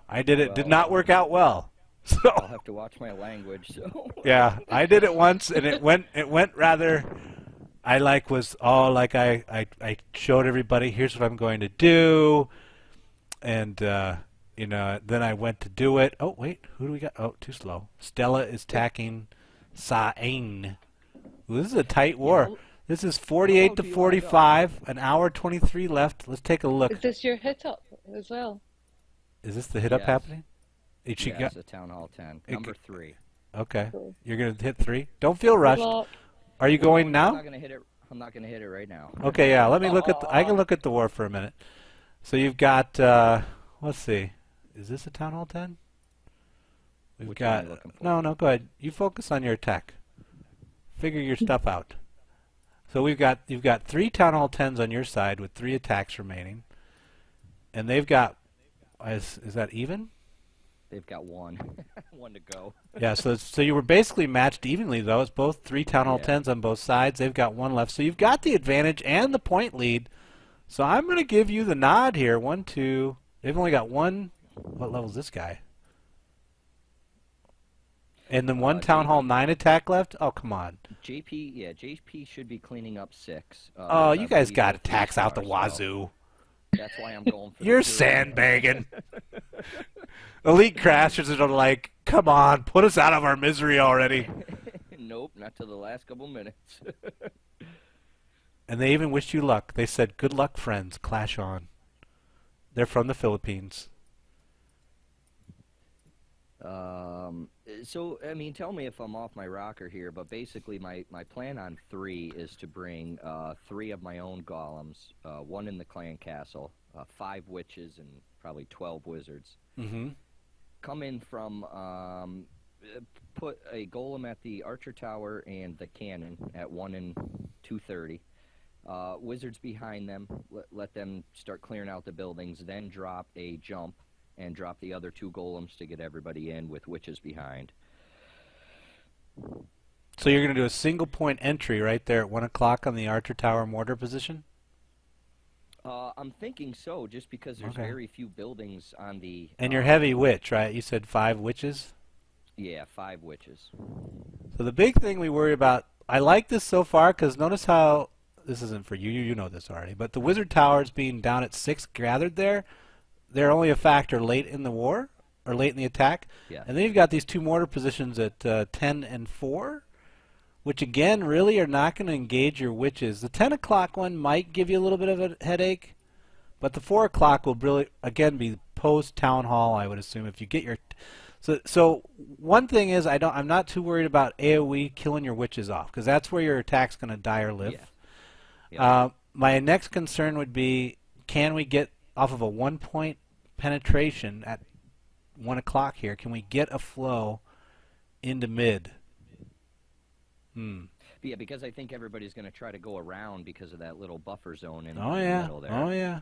I did it. Did not work out well. So I'll have to watch my language. So. yeah, I did it once, and it went rather. I showed everybody, here's what I'm going to do, and then I went to do it. Oh wait, who do we got? Oh, too slow. Stella is tacking Sain. This is a tight war. Yeah. This is 48 to 45, an hour 23 left. Let's take a look. Is this your hit up as well? Is this the hit up Yes. happening? Yes, a Town Hall 10. Number 3. Okay. Cool. You're going to hit 3? Don't feel Good rushed. luck. Are you going I'm now? not gonna hit it. I'm not gonna hit it right now. Okay, yeah. Let me look at. I can look at the war for a minute. So you've got. Let's see. Is this a Town Hall 10? We've Which one are got. you looking for? No, go ahead. You focus on your attack. Figure your stuff out. So you've got 3 Town Hall 10s on your side with 3 attacks remaining, and they've got. Is that even? They've got 1. 1 to go. Yeah, so you were basically matched evenly, though. It's both 3 Town Hall Yeah. 10s on both sides. They've got 1 left. So you've got the advantage and the point lead. So I'm going to give you the nod here. 1, 2. They've only got 1. What level is this guy? And then 1 Town Hall 9 attack left? Oh, come on. JP should be cleaning up 6. Oh, you I guys believe got they're attacks out the 3-star, so wazoo. That's why I'm going for You're the 2. sandbagging. Elite Crashers are like, come on, put us out of our misery already. Nope, not till the last couple minutes. And they even wished you luck. They said, good luck, friends. Clash on. They're from the Philippines. So, I mean, tell me if I'm off my rocker here, but basically my plan on 3 is to bring 3 of my own golems, 1 in the clan castle, 5 witches, and probably 12 wizards. Mm-hmm. Come in from, put a golem at the archer tower and the cannon at 1 and 230. Wizards behind them, let them start clearing out the buildings, then drop a jump and drop the other 2 golems to get everybody in with witches behind. So you're going to do a single point entry right there at 1 o'clock on the Archer Tower mortar position? I'm thinking so, just because there's very few buildings on the... And your heavy witch, right? You said 5 witches? Yeah, 5 witches. So the big thing we worry about, I like this so far because notice how, this isn't for you, you know this already, but the wizard towers being down at 6 gathered there, they're only a factor late in the war, or late in the attack. Yeah. And then you've got these 2 mortar positions at 10 and 4, which again really are not going to engage your witches. The 10 o'clock one might give you a little bit of a headache, but the 4 o'clock will really, again, be post-town hall, I would assume, if you get your... So one thing is I'm not too worried about AoE killing your witches off, because that's where your attack's going to die or live. Yeah. My next concern would be, can we get off of a 1-point penetration at 1 o'clock here? Can we get a flow into mid? Yeah, because I think everybody's going to try to go around because of that little buffer zone in Oh the yeah. middle there. Oh yeah.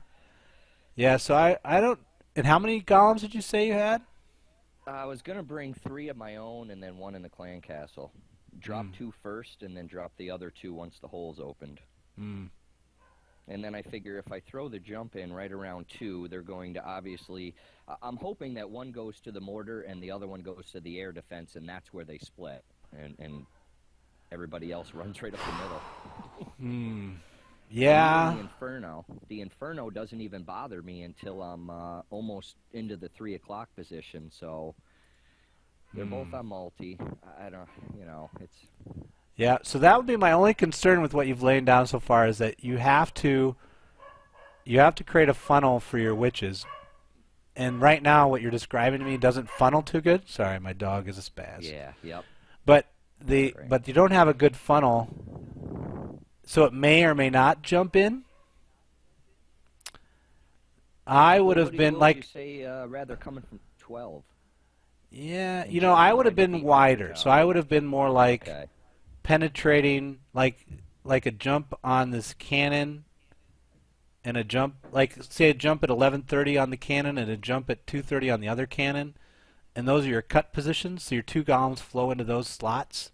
Yeah. So I don't. And how many golems did you say you had? I was going to bring 3 of my own and then 1 in the clan castle. Drop 2 first and then drop the other 2 once the hole's opened. And then I figure if I throw the jump in right around 2, they're going to obviously... I'm hoping that 1 goes to the mortar and the other one goes to the air defense, and that's where they split. And everybody else runs right up the middle. Yeah. And the Inferno doesn't even bother me until I'm almost into the 3 o'clock position, so they're both on multi. I don't, it's... Yeah, so that would be my only concern with what you've laid down so far, is that you have to create a funnel for your witches. And right now what you're describing to me doesn't funnel too good. Sorry, my dog is a spaz. Yeah, yep. But you don't have a good funnel, so it may or may not jump in. I would have been like... You say rather coming from 12. Yeah, I would have been wider. So I would have been more like... Okay. Penetrating like a jump on this cannon and a jump, like say a jump at 11:30 on the cannon and a jump at 2:30 on the other cannon, and those are your cut positions. So your 2 golems flow into those slots,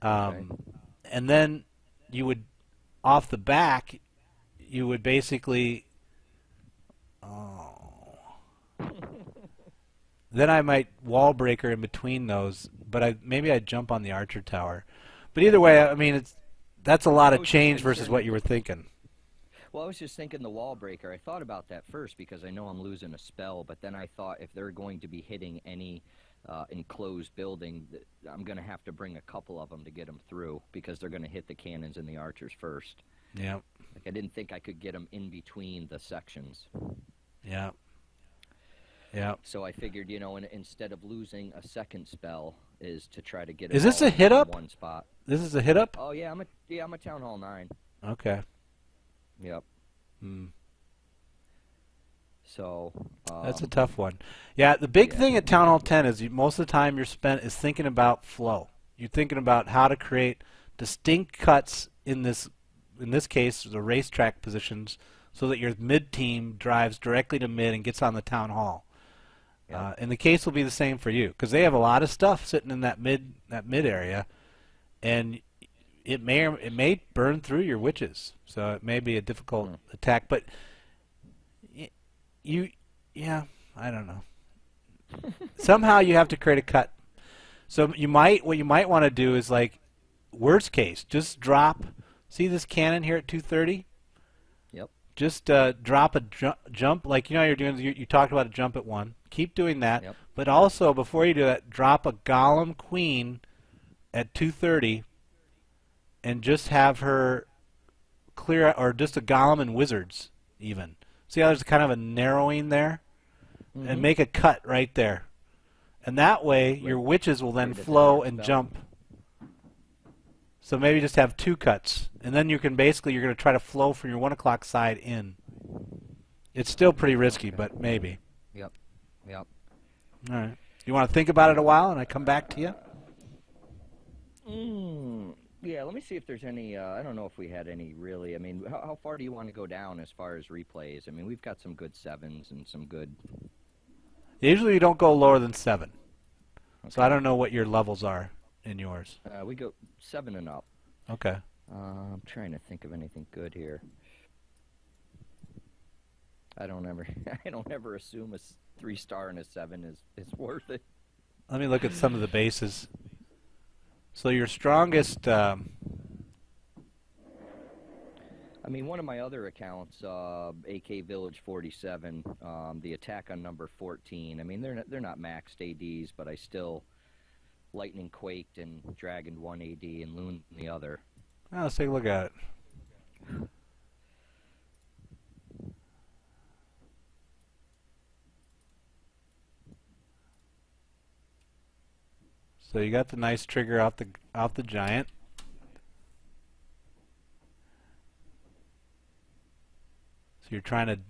Okay. and then you would, off the back, you would basically. Then I might wall breaker in between those, but maybe I'd jump on the archer tower. But either way, I mean, that's a lot of change versus what you were thinking. Well, I was just thinking the wall breaker. I thought about that first because I know I'm losing a spell, but then I thought if they're going to be hitting any enclosed building, I'm going to have to bring a couple of them to get them through because they're going to hit the cannons and the archers first. Yeah. Like I didn't think I could get them in between the sections. Yeah. Yeah. So I figured, you know, instead of losing a second spell, is to try to get. Is this a hit up? One spot. This is a hit up? Oh yeah, I'm a Town Hall 9. Okay. Yep. Hmm. So. That's a tough one. Yeah, the big thing at Town Hall 10 is most of the time you're spent is thinking about flow. You're thinking about how to create distinct cuts in this case, the racetrack positions, so that your mid team drives directly to mid and gets on the Town Hall. Yep. And the case will be the same for you because they have a lot of stuff sitting in that mid area, and it may burn through your witches, so it may be a difficult attack. But I don't know. Somehow you have to create a cut. So what you might want to do is, like, worst case, just drop. See this cannon here at 230? Yep. Just drop a jump, like you're doing. You talked about a jump at 1. Keep doing that, Yep. but also before you do that, drop a golem queen at 230, and just have her clear, or just a golem and wizards even. See how there's kind of a narrowing there, and make a cut right there, and that way your witches will then flow and jump. So maybe just have 2 cuts, and then you're going to try to flow from your 1 o'clock side in. It's still pretty risky, but maybe. Yep. Yep. All right. You want to think about it a while, and I come back to you? Yeah, let me see if there's any, I don't know if we had any really. I mean, how far do you want to go down as far as replays? I mean, we've got some good 7s and some good... Usually you don't go lower than 7. Okay. So I don't know what your levels are in yours. We go 7 and up. Okay. I'm trying to think of anything good here. I don't ever assume a 3-star and a 7 is worth it. Let me look at some of the bases. So your strongest... I mean, one of my other accounts, AK Village 47, the attack on number 14. I mean, they're not maxed ADs, but I still lightning quaked and dragoned 1 AD and looned the other. Well, let's take a look at it. So you got the nice trigger off the giant. So you're trying to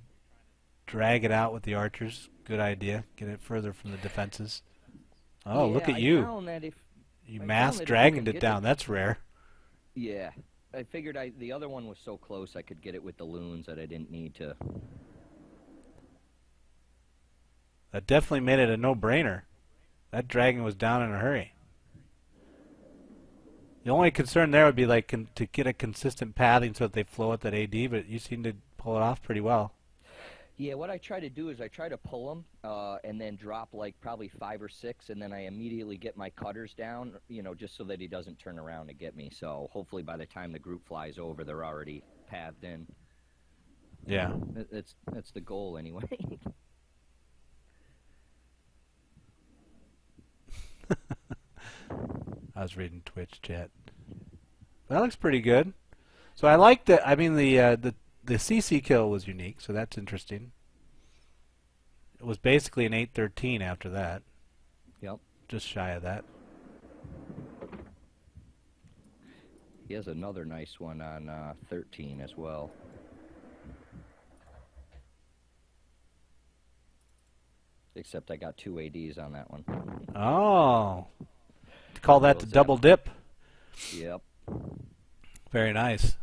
drag it out with the archers. Good idea. Get it further from the defenses. Oh, yeah, look at I you. found that You I mass found that if I dragoned could it get down. That's rare. Yeah. I figured the other one was so close I could get it with the loons that I didn't need to. That definitely made it a no-brainer. That dragon was down in a hurry. The only concern there would be like to get a consistent pathing so that they flow at that AD, but you seem to pull it off pretty well. Yeah, what I try to do is I try to pull them and then drop like probably 5 or 6, and then I immediately get my cutters down, you know, just so that he doesn't turn around to get me. So hopefully by the time the group flies over, they're already pathed in. Yeah. That's the goal anyway. I was reading Twitch chat. That looks pretty good. So I like that. I mean, the CC kill was unique, so that's interesting. It was basically an 8-13 after that. Yep. Just shy of that. He has another nice one on 13 as well. Except I got 2 ADs on that one. Oh. Call that the double dip. Yep. Very nice.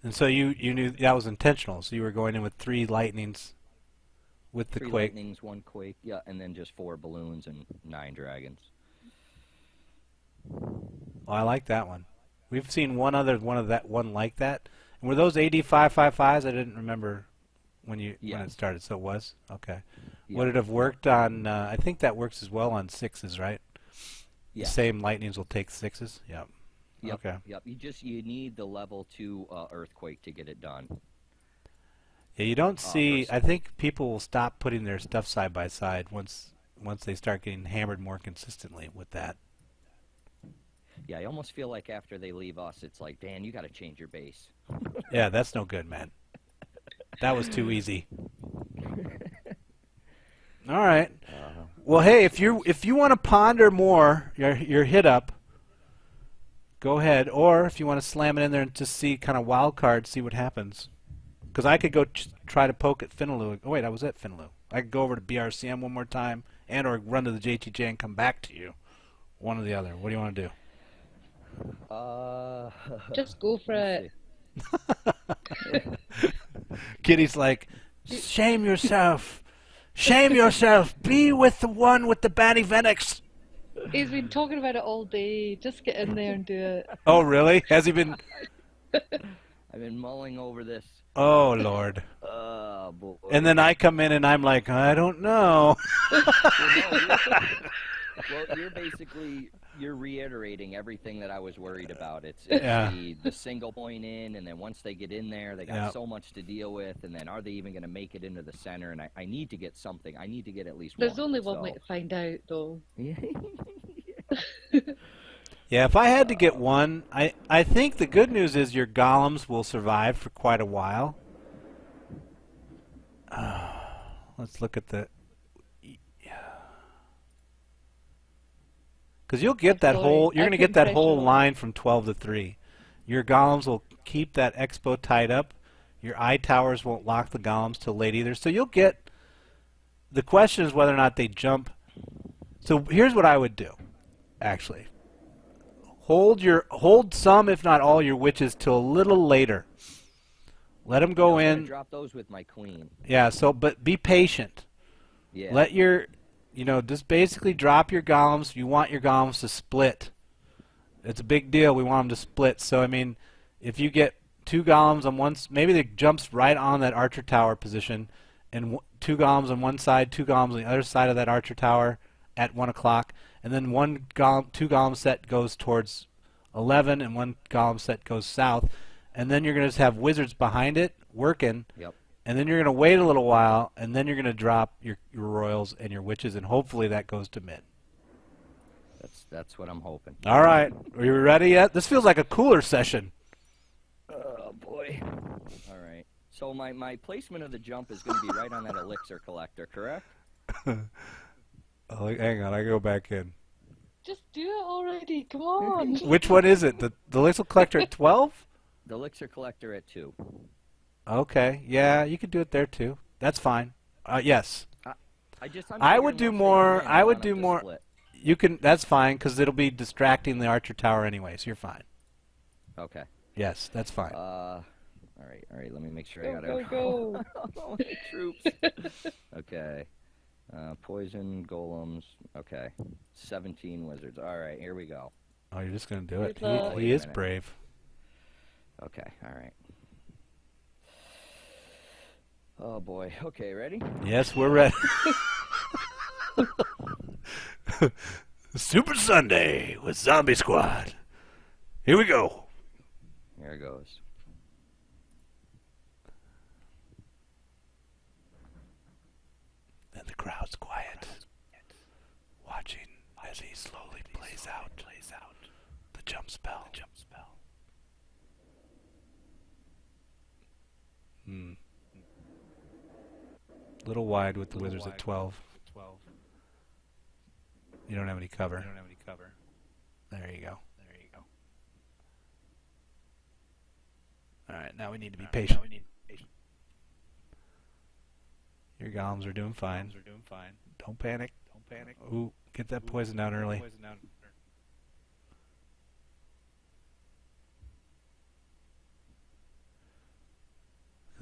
And so you knew that was intentional. So you were going in with 3 lightnings with the 3 quake. lightnings, 1 quake, yeah, and then just 4 balloons and 9 dragons. Oh, I like that one. We've seen one like that. And were those AD 555s? I didn't remember when it started. So it was okay. Yeah. Would it have worked on? I think that works as well on 6s, right? Yeah. The same lightnings will take 6s. Yep. Yep. Okay. Yep. You need the level 2 earthquake to get it done. Yeah, you don't see. I think people will stop putting their stuff side by side once they start getting hammered more consistently with that. Yeah, I almost feel like after they leave us, it's like, Dan, you got to change your base. Yeah, that's no good, man. That was too easy. All right. Well, hey, if you want to ponder more your hit up, go ahead. Or if you want to slam it in there and just see kind of wild card, see what happens. Because I could go try to poke at Penta-Lava. Oh wait, I was at Penta-Lava. I could go over to BRCM one more time, and or run to the JTJ and come back to you. One or the other. What do you want to do? Just go for it. Kitty's like, shame yourself. Shame yourself. Be with the one with the Banny Venix. He's been talking about it all day. Just get in there and do it. Oh, really? Has he been? I've been mulling over this. Oh, Lord. Oh, boy. And then I come in and I'm like, I don't know. Well, you're reiterating everything that I was worried about. It's the single point in, and then once they get in there, they got so much to deal with, and then are they even going to make it into the center? And I need to get something. I need to get at least one. There's only one way to find out, though. Yeah, if I had to get one, I think the good news is your golems will survive for quite a while. Let's look at the... Because you'll get that whole... You're going to get that whole line from 12 to 3. Your golems will keep that expo tied up. Your eye towers won't lock the golems till late either. So you'll get... The question is whether or not they jump... So here's what I would do, actually. Hold some, if not all, your witches till a little later. Let them go in. Drop those with my queen. Yeah. So, but be patient. Yeah. Let your, just basically drop your golems. You want your golems to split. It's a big deal. We want them to split. So, I mean, if you get 2 golems on one, maybe they jumps right on that archer tower position, and 2 golems on one side, 2 golems on the other side of that archer tower at 1 o'clock. And then 2 golem set goes towards 11, and 1 golem set goes south. And then you're going to just have wizards behind it working. Yep. And then you're going to wait a little while, and then you're going to drop your royals and your witches, and hopefully that goes to mid. That's what I'm hoping. All right. Are you ready yet? This feels like a cooler session. Oh, boy. All right. So my placement of the jump is going to be right on that elixir collector, correct? Oh, hang on, I go back in. Just do it already. Come on. Which one is it? The elixir collector at 12? The elixir collector at 2. Okay. Yeah, you could do it there too. That's fine. Yes. I would do more. I would do more. Split. You can. That's fine because it'll be distracting the archer tower anyway. So you're fine. Okay. Yes, that's fine. All right. Let me make sure I got Go. all the troops. Okay. Poison golems. Okay. 17 wizards. All right, here we go. Oh, you're just gonna do it. Wait He is brave. Okay. All right. Oh boy. Okay, ready? Yes, we're ready. Super Sunday with Zombie Squad. Here we go. Here it goes. And the crowd's quiet, watching as he slowly plays out the jump spell. Little wide with the wizards at 12. You don't have any cover. There you go. All right, now we need to be patient. Your golems are doing fine. Don't panic. Ooh, get that poison down early.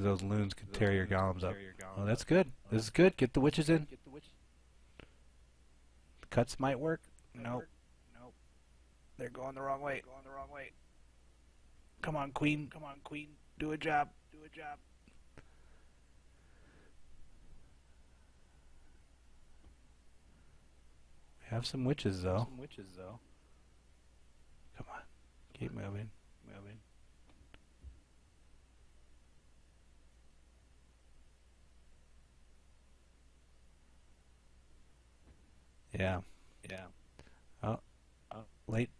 those loons could tear your golems up. Oh, that's good. This is good. Get the witches in. Cuts might work. Nope. They're going the wrong way. Come on, queen. Do a job. We have some witches, though. Come on. Keep moving. Yeah. Oh, late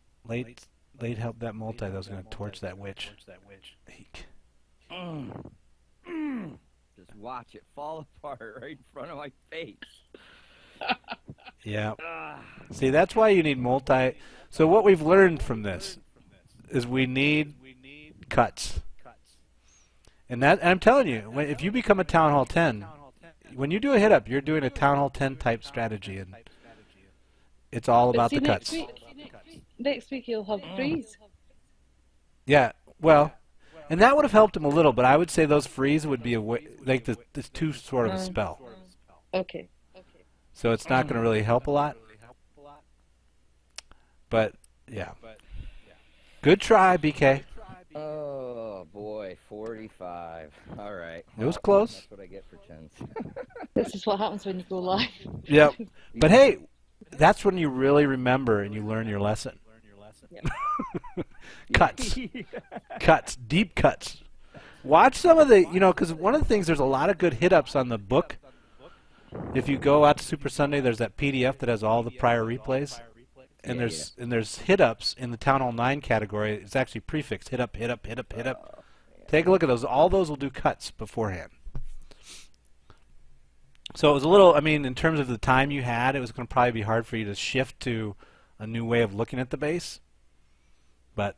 help that multi that was going to torch that witch. Eek. Just watch it fall apart right in front of my face. Yeah. See, that's why you need multi. So what we've learned from this is we need cuts. And I'm telling you, if you become a Town Hall 10, when you do a hit up, you're doing a Town Hall 10 type strategy, and it's all about the cuts. Next week you'll have freeze. Yeah, well, and that would have helped him a little, but I would say those freeze would be like the two sort of a spell. Okay. So it's not going to really help a lot. But yeah, good try, BK. Oh boy, 45. All right. It was close. That's what I get for 10s. This is what happens when you go live. Yep. But hey, that's when you really remember and you learn your lesson. Yeah. Cuts, deep cuts. Watch some of the, because one of the things, there's a lot of good hit-ups on the book. If you go out to Super Sunday, there's that PDF that has all the prior replays. And there's hit-ups in the Town Hall 9 category. It's actually prefixed hit-up. Take a look at those. All those will do cuts beforehand. So it was a little, in terms of the time you had, it was going to probably be hard for you to shift to a new way of looking at the base. But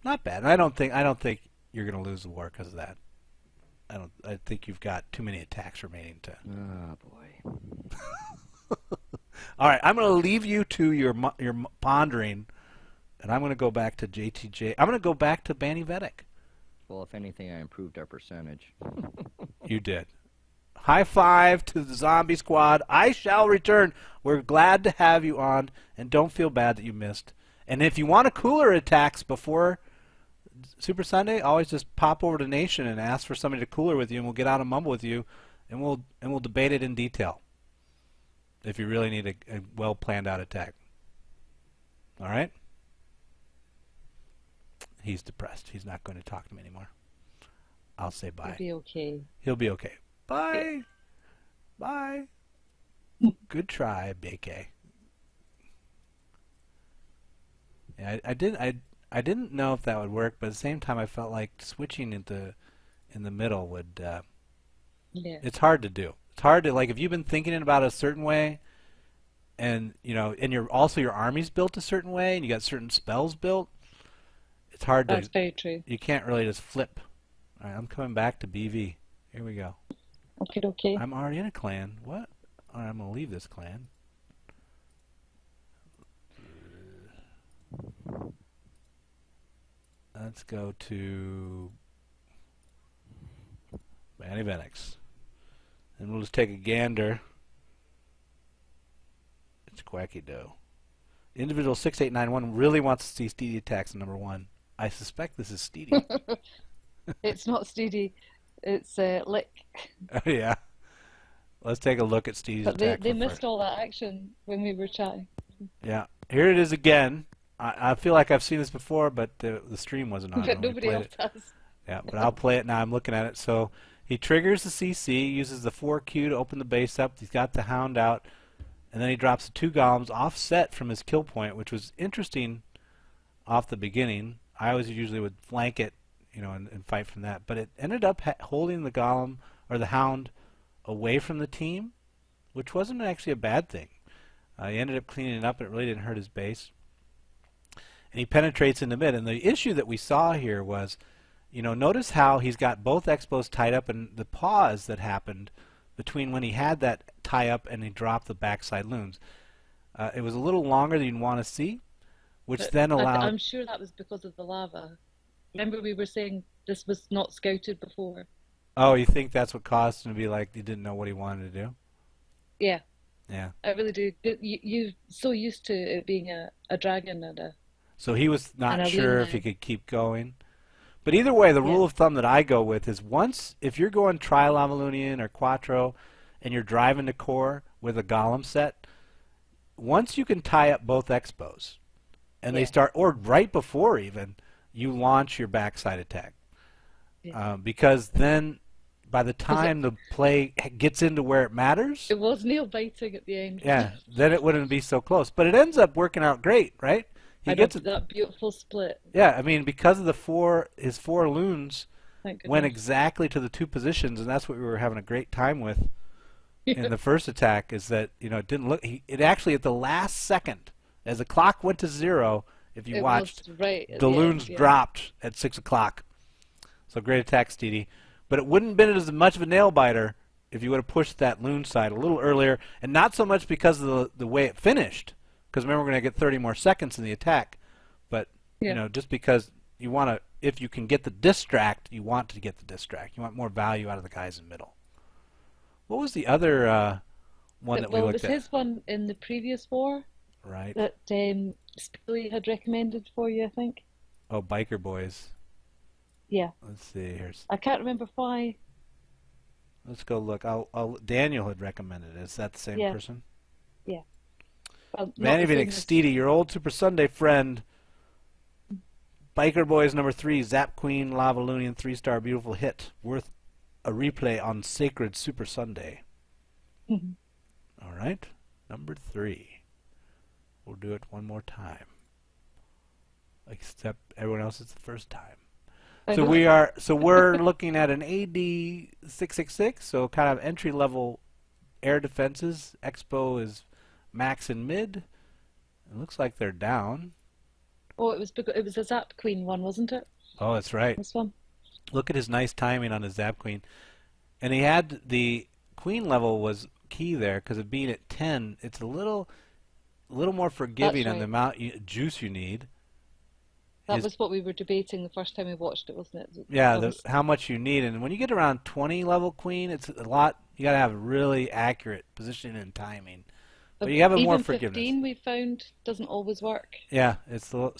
not bad. And I don't think you're going to lose the war because of that. I think you've got too many attacks remaining to. Oh boy. All right, I'm going to leave you to your pondering, and I'm going to go back to JTJ. I'm going to go back to Bani Vedic. Well, if anything, I improved our percentage. You did. High five to the zombie squad. I shall return. We're glad to have you on, and don't feel bad that you missed. And if you want a cooler attacks before Super Sunday, always just pop over to Nation and ask for somebody to cooler with you, and we'll get out and mumble with you, and we'll debate it in detail. If you really need a well planned out attack. All right? He's depressed. He's not going to talk to me anymore. I'll say bye. He'll be okay. He'll be okay. Bye. Bye. Good try, BK. Yeah, I didn't know if that would work, but at the same time I felt like switching in the middle would Yeah. It's hard to do. It's hard to, like, if you've been thinking about it a certain way, and and your army's built a certain way, and you got certain spells built. It's hard to. That's very true. You can't really just flip. All right, I'm coming back to BV. Here we go. Okay. I'm already in a clan. What? All right, I'm gonna leave this clan. Let's go to Bani Venix. And we'll just take a gander. It's Quacky Doe. Individual 6891 really wants to see Steedy attacks on number 1. I suspect this is Steedy. It's not Steedy. It's Lick. Oh, yeah. Let's take a look at Steedy's But attack. they missed all that action when we were chatting. Yeah. Here it is again. I feel like I've seen this before, but the stream wasn't on. But nobody else has. Yeah, but I'll play it now. I'm looking at it. So he triggers the CC, uses the 4Q to open the base up. He's got the Hound out, and then he drops the 2 golems offset from his kill point, which was interesting off the beginning. I always usually would flank it, and fight from that. But it ended up holding the golem or the Hound away from the team, which wasn't actually a bad thing. He ended up cleaning it up, and it really didn't hurt his base. And he penetrates in the mid. And the issue that we saw here was, notice how he's got both expos tied up, and the pause that happened between when he had that tie up and he dropped the backside loons. It was a little longer than you'd want to see, which But then allowed... I'm sure that was because of the lava. Remember we were saying this was not scouted before? Oh, you think that's what caused him to be like he didn't know what he wanted to do? Yeah, Yeah. I really do. You're so used to it being a dragon So he was and not a sure if he loon. could keep going. But either way, the Yeah, rule of thumb that I go with is once, if you're going tri-Lavaloonion or Quattro and you're driving to core with a golem set, once you can tie up both expos and they yeah, start, or right before even, you launch your backside attack. yeah. Because then by the Because time the play gets into where it matters, it was nail biting at the end, wasn't yeah, then it wouldn't be so close. But it ends up working out great, right? He I know gets it. that beautiful split. Yeah, I mean, because of his four loons Thank went goodness. exactly to the two positions, and that's what we were having a great time with in the first attack. Is that it didn't look. It actually at the last second, as the clock went to zero, if you It watched, was right at the the loons end, yeah. dropped at 6 o'clock. So great attack, Steedy. But it wouldn't have been as much of a nail biter if you would have pushed that loon side a little earlier, and not so much because of the way it finished. Because remember, we're going to get 30 more seconds in the attack. But Yeah. just because you want to, if you can get the distract, you want to get the distract. You want more value out of the guys in the middle. What was the other one that we Well, it looked was at? his one in the previous war Right. that Stey had recommended for you, I think. Oh, Biker Boys. Yeah. Let's see. I can't remember why. Let's go look. Daniel had recommended it. Is that the same Yeah. person? Yeah. Well, not the Vanity same as, Steedy, your old Super Sunday friend. Biker Boys number 3, Zap Queen, Lavaloonion, 3-star beautiful hit. Worth a replay on Sacred Super Sunday. All right. Number 3. We'll do it one more time. Except everyone else, it's the first time. I So know. we're looking at an AD 666, so kind of entry level air defenses. Expo is max and mid. It looks like they're down. Oh, it was a Zap Queen one, wasn't it? Oh, that's right. This one. Look at his nice timing on his Zap Queen. And he had the Queen level was key there because of being at 10, it's a little more forgiving That's on the right. amount juice you need. That His was what we were debating the first time we watched it, wasn't it? Yeah, That was, how much you need, and when you get around 20 level Queen, it's a lot. You gotta have really accurate positioning and timing, but you have a more even forgiveness. 15 we found doesn't always work. Yeah, so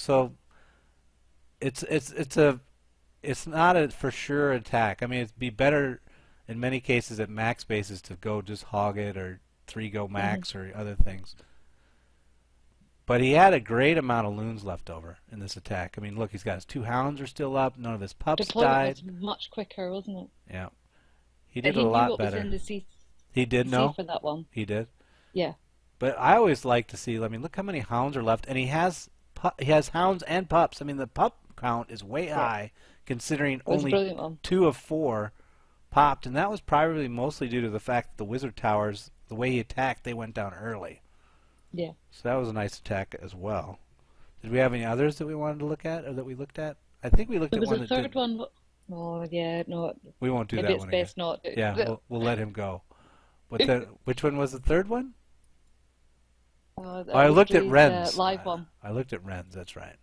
it's not a for sure attack. I mean, it'd be better in many cases at max bases to go just hog it or 3 go max or other things. But he had a great amount of loons left over in this attack. I mean, look, he's got his 2 hounds are still up. None of his pups Deployment died. was much quicker, wasn't it? Yeah, he And did a he knew lot what was better. in the C He did C know. for that one. He did. Yeah. But I always like to see. I mean, look how many hounds are left, and he has hounds and pups. I mean, the pup count is way Yeah. high, considering It was a only brilliant one. 2 of 4 popped, and that was probably mostly due to the fact that the wizard towers, the way he attacked, they went down early. Yeah. So that was a nice attack as well. Did we have any others that we wanted to look at, or that we looked at? I think we looked There at was one a that third did. one. Oh, yeah, no, We won't do maybe that it's one again. best not to. Yeah, we'll let him go. Which one was the third one? That Oh, I was looked at Dre's, Ren's. live one. I looked at Ren's. That's right.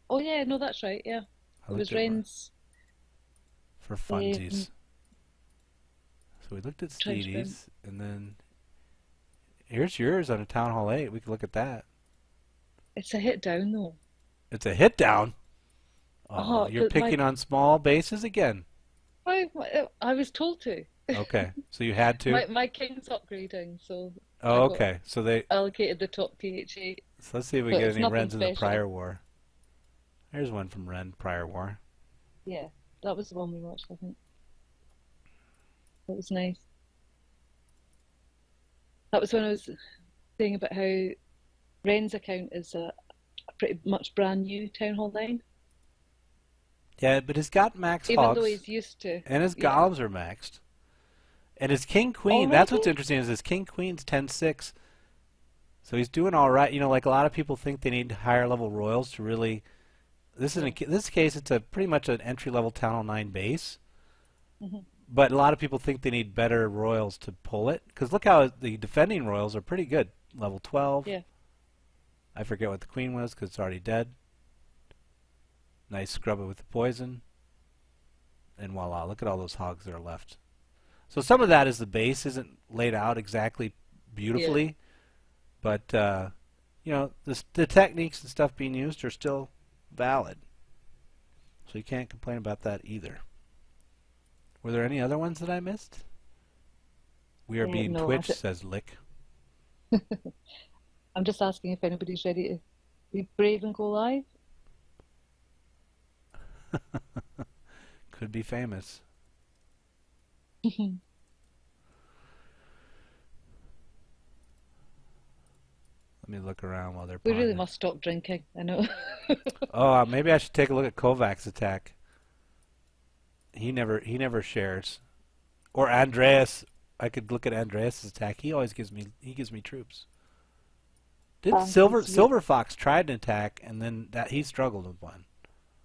Oh, yeah, no, that's right, yeah. I It looked was at Ren Ren's. for funsies. So we looked at Trying to Steedy's, and then here's yours on a Town Hall 8. We could look at that. It's a hit down, though. It's a hit down. Oh, Oh, you're but my- picking on small bases again. I was told to. Okay, so you had to. My king's upgrading, so Oh, I got okay. So they. allocated the top TH8. So let's see if we But get it's any nothing Rens in the special. prior war. Here's one from Ren prior war. Yeah, that was the one we watched, I think. That was nice. That was when I was saying about how Ren's account is a pretty much brand new Town Hall 9, Yeah, but he's got max even hogs, though he's used to. and his Yeah. golems are maxed. And his king queen, that's what's Already? interesting, is his king queen's 10-6. So he's doing all right. Like a lot of people think they need higher level royals to really. This case, it's a pretty much an entry level Town Hall 9 base. Mhm. But a lot of people think they need better royals to pull it. Because look how the defending royals are pretty good. Level 12. Yeah. I forget what the queen was because it's already dead. Nice scrub it with the poison. and voila, look at all those hogs that are left. So some of that is the base isn't laid out exactly beautifully, but you know, the techniques and stuff being used are still valid. So you can't complain about that either. Were there any other ones that I missed? We are being no, twitched, says Lick. I'm just asking if anybody's ready to be brave and go live. Could be famous. Let me look around while they're We really pondering. must stop drinking. I know. Oh, maybe I should take a look at Kovac's attack. He never shares. Or Andreas. I could look at Andreas' attack. He always gives me troops. Didn't Silver Fox tried an attack and then he struggled with one.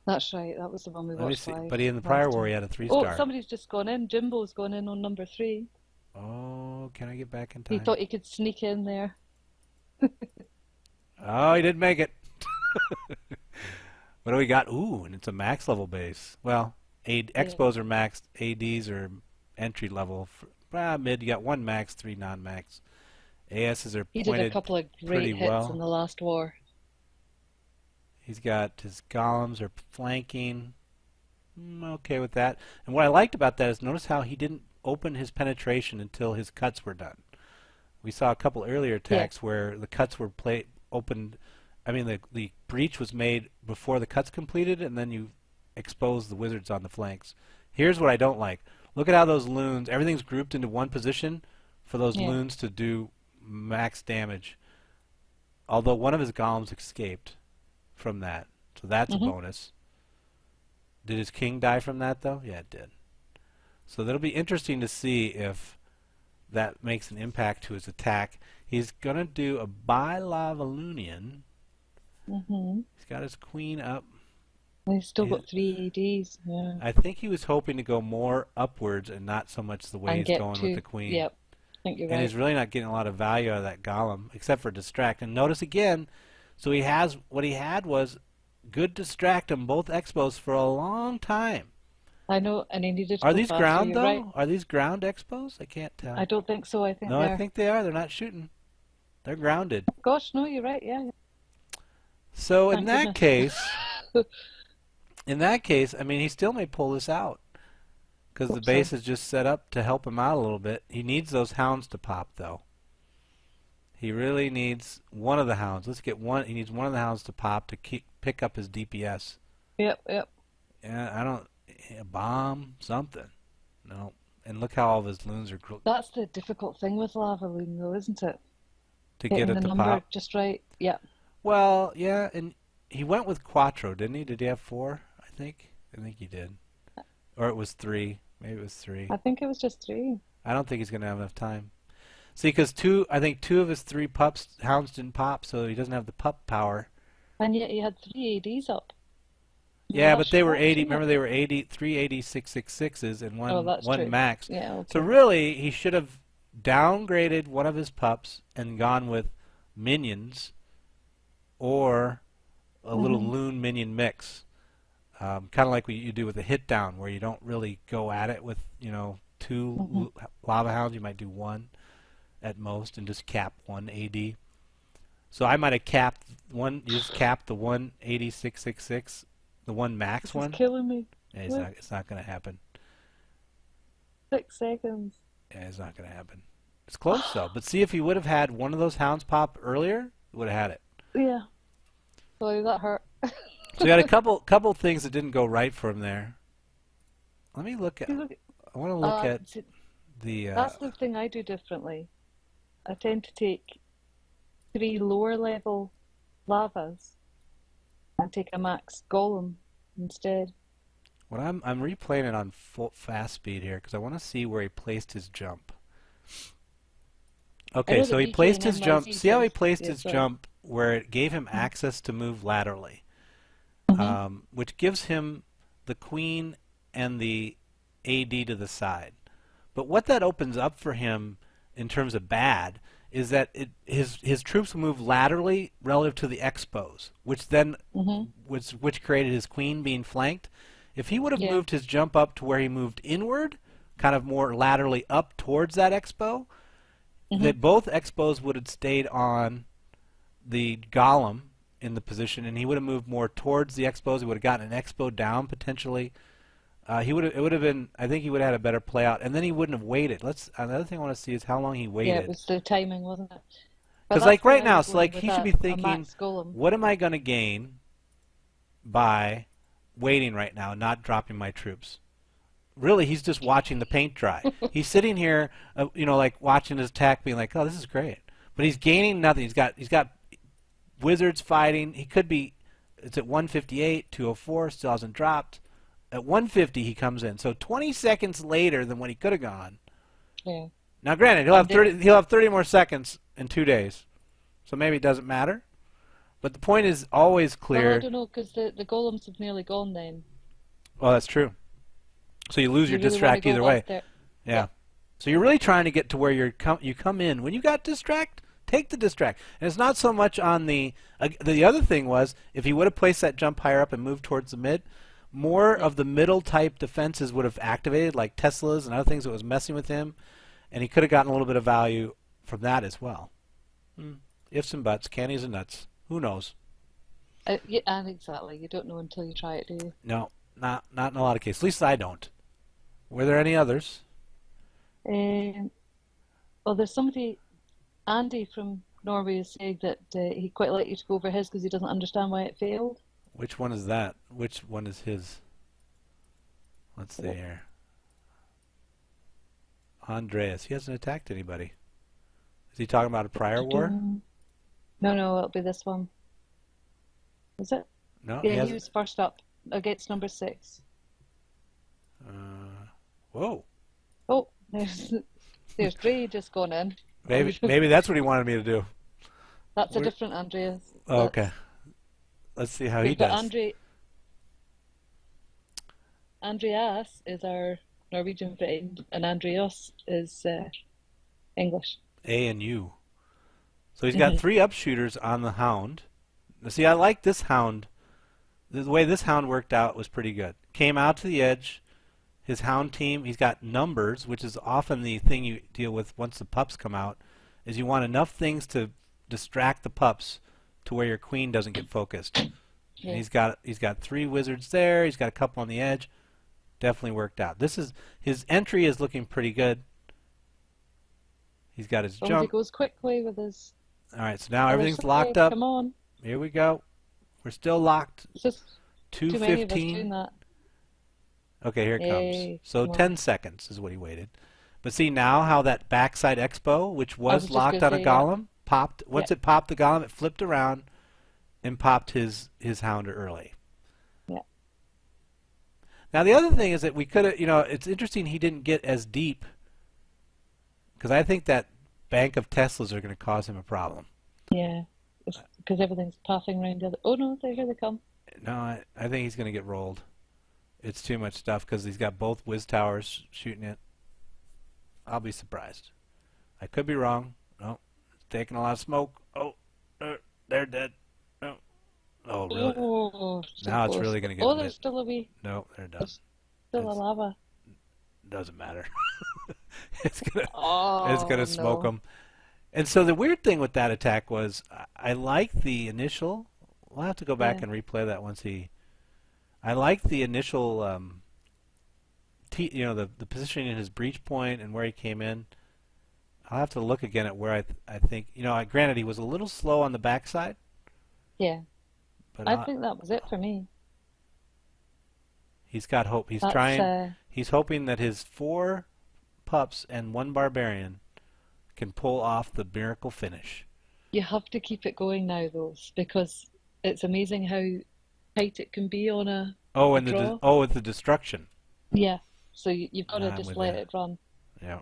That's right. That was the one we Let me watched see. live But in the last prior time. war he had a 3-star. Oh, somebody's just gone in. Jimbo's gone in on number 3. Oh, can I get back in He time? thought he could sneak in there. Oh, he didn't make it. What do we got? Ooh, and it's a max level base. Well, Expos are maxed. ADs are entry level. Mid, you got 1 max, 3 non-max. ASs are He did a pointed couple of pretty great hits well. in the last war. He's got his golems are flanking. Okay with that. And what I liked about that is notice how he didn't open his penetration until his cuts were done. We saw a couple earlier attacks where the cuts were opened. I mean, the breach was made before the cuts completed, and then you expose the wizards on the flanks. Here's what I don't like. Look at how those loons, everything's grouped into one position for those loons to do max damage. Although one of his golems escaped from that. So that's a bonus. Did his king die from that, though? Yeah, it did. So that'll be interesting to see if that makes an impact to his attack. He's going to do a by Lavaloonion. He's got his queen up. He's still got 3 ADs. Yeah. I think he was hoping to go more upwards and not so much the way And he's get going 2. with the queen. Yep. I think you're And right. he's really not getting a lot of value out of that golem, except for distract. And notice again, so he has, what he had was good distract on both expos for a long time. I know, and he needed to Are go these faster, ground, you're though? right. Are these ground expos? I can't tell. I don't think so. I think No, they're... I think they are. They're not shooting. They're grounded. Gosh, no, you're right. Yeah. So Thank in that case, I mean, he still may pull this out because the base is just set up to help him out a little bit. He needs those hounds to pop, though. He really needs one of the hounds. Let's get one. He needs one of the hounds to pop to pick up his DPS. Yep. Yeah, a bomb, something. No. And look how all of his loons are That's the difficult thing with Lavaloon, though, isn't it? to Getting get it the to number pop. just right. Yeah. Well, yeah, and he went with Quattro, didn't he? Did he have 4? I think he did. Or it was 3. Maybe it was 3. I think it was just 3. I don't think he's going to have enough time. See, because I think 2 of his 3 hounds didn't pop, so he doesn't have the pup power. And yet he had 3 ADs up. Yeah, but they were 80. 80. Remember, they were 3 666s and that's one true. max. Yeah. Okay. So really, he should have downgraded one of his pups and gone with minions or a little loon minion mix. Kind of like what you do with a hit down, where you don't really go at it with 2 lava hounds. You might do 1 at most and just cap 1 AD. So I might have capped one. You just capped the 1 666, the 1 max This one. is killing me. Yeah, it's not going to happen. 6 seconds. Yeah, it's not going to happen. It's close though. But see, if he would have had one of those hounds pop earlier, he would have had it. Yeah. Sorry, that hurt. So you got a couple things that didn't go right for him there. Let me look at. I want to look at the. That's the thing I do differently. I tend to take 3 lower level lavas and take a max golem instead. What I'm replaying it on fast speed here because I want to see where he placed his jump. Okay, so he placed his jump. See how he placed his jump where it gave him access to move laterally, which gives him the queen and the AD to the side. But what that opens up for him in terms of bad is that his troops will move laterally relative to the expos, which then which created his queen being flanked. If he would have Yeah. moved his jump up to where he moved inward, kind of more laterally up towards that expo, that both expos would have stayed on the golem in the position, and he would have moved more towards the expos. He would have gotten an expo down potentially. It would have been. I think he would have had a better play out, and then he wouldn't have waited. Another thing I want to see is how long he waited. Yeah, it was the timing, wasn't it? But Because that's like where right I now, was so going like with he should be a thinking, max golem. what am I going to gain by waiting right now, and not dropping my troops? Really, he's just watching the paint dry. He's sitting here, like watching his attack, being like, "Oh, this is great," but he's gaining nothing. He's got wizards fighting. He could be. It's at 158, 204, still hasn't dropped. At 150, he comes in. So 20 seconds later than when he could have gone. Yeah. Now, granted, he'll have 30 more seconds in 2 days, so maybe it doesn't matter. But the point is always clear. Well, I don't know, because the golems have nearly gone then. Well, that's true. So you lose your really distract wanna go either way. left there. Yeah. So you're really trying to get to where you come in. When you got distract, take the distract. And it's not so much on the other thing was, if he would have placed that jump higher up and moved towards the mid, more of the middle type defenses would have activated, like Teslas and other things that was messing with him, and he could have gotten a little bit of value from that as well. Ifs and buts, candies and nuts. Who knows? Yeah, and exactly. You don't know until you try it, do you? No, not in a lot of cases. At least I don't. Were there any others? Well, there's somebody, Andy from Norway, is saying that he'd quite like you to go over his because he doesn't understand why it failed. Which one is that? Which one is his? Let's see here. Andreas. He hasn't attacked anybody. Is he talking about a prior war? No, it'll be this one. Is it? No, he Yeah, he hasn't. was first up against number 6. Whoa. Oh, there's Dre just gone in. Maybe that's what he wanted me to do. That's a different Andreas. Oh, okay. Let's see how he We've got does. Andreas is our Norwegian friend, and Andreas is English. A and U. So he's got 3 upshooters on the hound. Now, see, I like this hound. The way this hound worked out was pretty good. Came out to the edge. His hound team, he's got numbers, which is often the thing you deal with once the pups come out, is you want enough things to distract the pups to where your queen doesn't get focused. Yeah. And he's got 3 wizards there. He's got a couple on the edge. Definitely worked out. His entry is looking pretty good. He's got his As long as he jump. goes quickly with his. All right, so now other everything's side. locked up. Come on. Here we go. We're still locked. It's just too many of us 2:15. doing that. Okay, here it Hey, comes. So come on. 10 seconds is what he waited. But see now how that backside expo, which was was just locked gonna on a say, yeah. golem, popped. Once Yeah. it popped the golem, it flipped around and popped his hounder early. Yeah. Now the other thing is that we could have, it's interesting he didn't get as deep, because I think that bank of Teslas are going to cause him a problem. Yeah. Because everything's pathing around the other. Oh no, here they come. No, I think he's going to get rolled. It's too much stuff because he's got both whiz towers shooting it. I'll be surprised. I could be wrong. No, it's taking a lot of smoke. Oh, they're dead. Oh, really? Oh, so Now it's close. really going to get Oh, lit. there's still a wee. No, they're done. There's still a It's- lava. Doesn't matter. it's gonna Oh, smoke no. them. And so the weird thing with that attack was I like the initial. We'll have to go back Yeah. and replay that once he. I like the initial. The positioning in his breach point and where he came in. I'll have to look again at where I think granted he was a little slow on the backside, Yeah. but I think that was it for me. he's got hope. He's That's, trying. He's hoping that his 4 pups and 1 barbarian can pull off the miracle finish. You have to keep it going now, though, because it's amazing how tight it can be on a Oh, a and draw. with the destruction. Yeah. So you've got to I'm just with let you. it run. Yeah,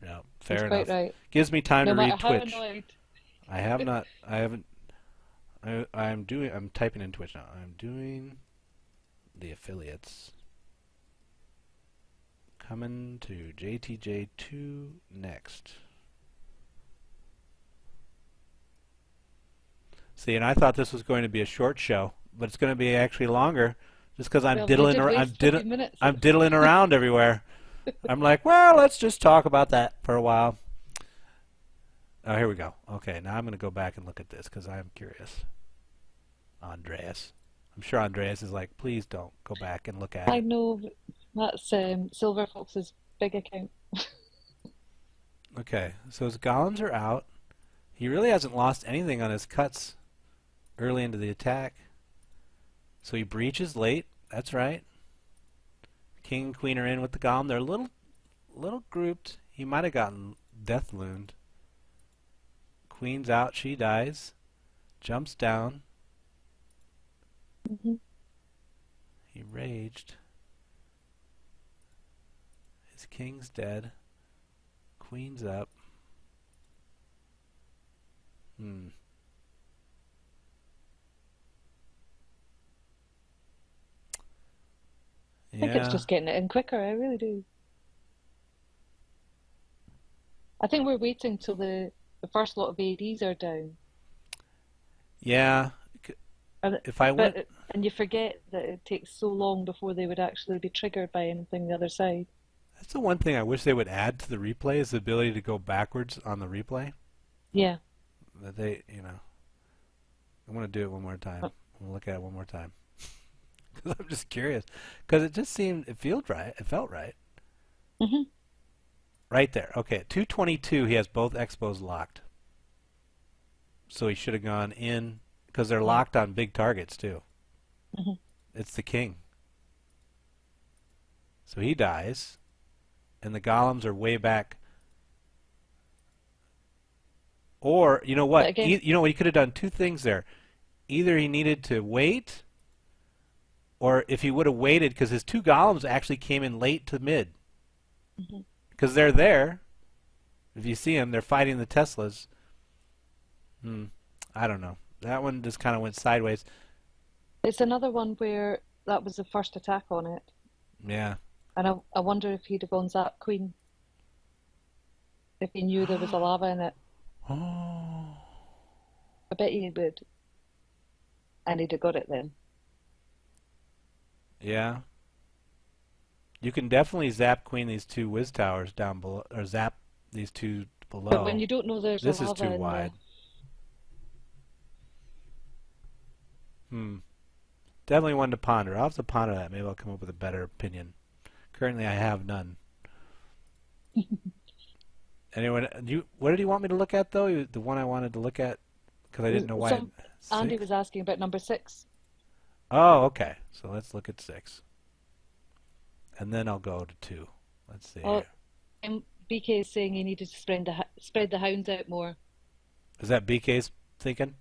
He's fair quite enough. right. Gives me time No to matter read how Twitch. annoyed. I have not. I haven't. I'm typing in Twitch now. I'm doing the affiliates. Coming to JTJ2 next. See, and I thought this was going to be a short show, but it's going to be actually longer just because I'm Well, you diddling, did waste 50 minutes. I'm diddling around everywhere. I'm like, well, let's just talk about that for a while. Oh, here we go. Okay, now I'm going to go back and look at this because I'm curious. Andreas. I'm sure Andreas is like, please don't go back and look at I it. know that's Silver Fox's big account. Okay, so his golems are out. He really hasn't lost anything on his cuts early into the attack. So he breaches late. That's right. King and queen are in with the golem. They're a little grouped. He might have gotten death looned. Queen's out. She dies. Jumps down. Hmm. He raged. His king's dead. Queen's up. I think it's Yeah. just getting it in quicker. I really do. I think we're waiting till the first lot of ADs are down. Yeah. And, If I went... and you forget that it takes so long before they would actually be triggered by anything the other side. That's the one thing I wish they would add to the replay is the ability to go backwards on the replay. Yeah. That they, I'm going to do it one more time. I'm going to look at it one more time. Because I'm just curious. Because it just seemed, it felt right. It felt right. Hmm. Right there. Okay, at 222, he has both expos locked. So he should have gone in, because they're locked on big targets, too. Hmm. It's the king. So he dies. And the golems are way back. Or, you know what? Again, He could have done two things there. Either he needed to wait, or if he would have waited, because his two golems actually came in late to mid. Because they're there. If you see them, they're fighting the Teslas. I don't know. That one just kind of went sideways. it's another one where that was the first attack on it. Yeah. And I wonder if he'd have gone Zap Queen if he knew there was a lava in it. Oh. I bet he would. And he'd have got it then. Yeah. You can definitely zap queen these two whiz towers down below, or zap these two below. But when you don't know there's This a is lava too in wide. Definitely one to ponder. I'll have to ponder that. Maybe I'll come up with a better opinion. Currently, I have none. Anyone? What did you want me to look at though? The one I wanted to look at because I didn't know why. Andy was asking about number 6. Oh, okay. So let's look at 6, and then I'll go to 2. Let's see. Oh, BK is saying he needed to spread the hounds out more. Is that BK's thinking?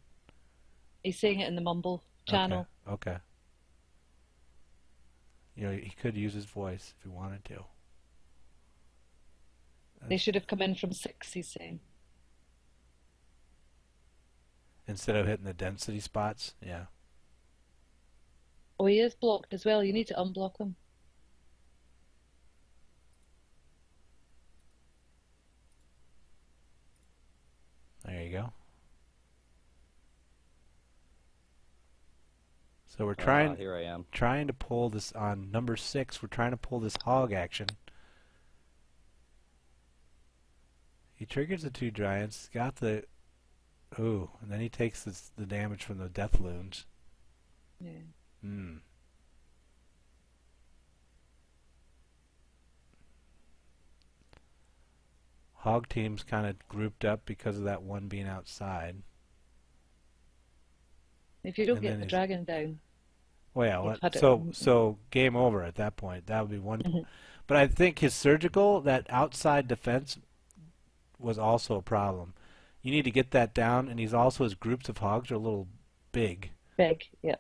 He's saying it in the mumble channel. Okay. He could use his voice if he wanted to. They should have come in from 6, he's saying. Instead of hitting the density spots, yeah. Oh, he is blocked as well. You need to unblock him. There you go. So we're trying. Here I am. Trying to pull this on number 6. We're trying to pull this hog action. He triggers the 2 giants. Got the. Ooh, and then he takes the damage from the death loons. Yeah. Hog team's kind of grouped up because of that one being outside. If you don't get the dragon down. Well, yeah. So game over at that point. That would be one. But I think his surgical, that outside defense, was also a problem. You need to get that down, and his groups of hogs are a little big. Big, yeah.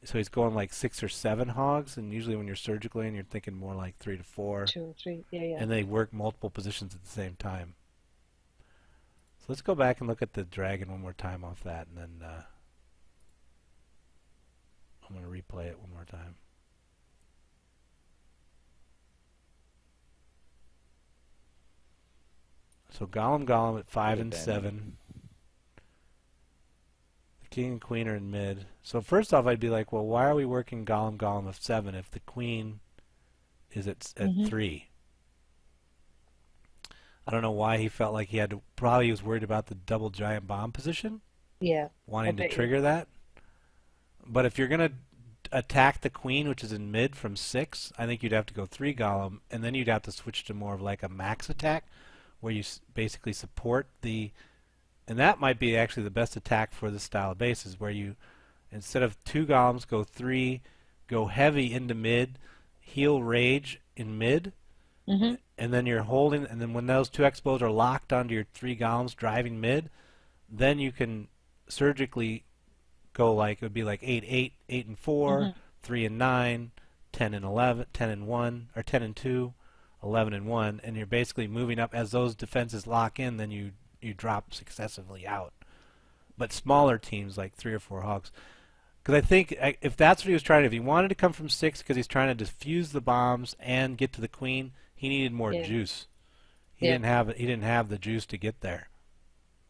So he's going like 6 or 7 hogs, and usually when you're surgical in, you're thinking more like 3 to 4. 2 or 3, yeah. And they work multiple positions at the same time. So let's go back and look at the dragon one more time off that, and then I'm going to replay it one more time. So Golem at 5 and 7. The King and queen are in mid. So first off, I'd be like, well, why are we working golem, golem of 7 if the queen is at 3? I don't know why he felt like he had to. Probably he was worried about the double giant bomb position. Yeah. Wanting to trigger that. But if you're going to attack the queen, which is in mid from 6, I think you'd have to go 3 golem, and then you'd have to switch to more of like a max attack, where you basically support the. And that might be actually the best attack for this style of bases, where you, instead of 2 golems, go 3, go heavy into mid, heal rage in mid, and then you're holding, and then when those 2 expos are locked onto your 3 golems driving mid, then you can surgically go like, it would be like 8, 8, 8 and 4, 3 and 9, 10 and 11, 10 and 1, or 10 and 2, 11 and 1, and you're basically moving up as those defenses lock in, then you drop successively out. But smaller teams like 3 or 4 hogs, because I think if that's what he was trying to, if he wanted to come from 6 because he's trying to defuse the bombs and get to the queen, he needed more juice. He didn't have it. He didn't have the juice to get there.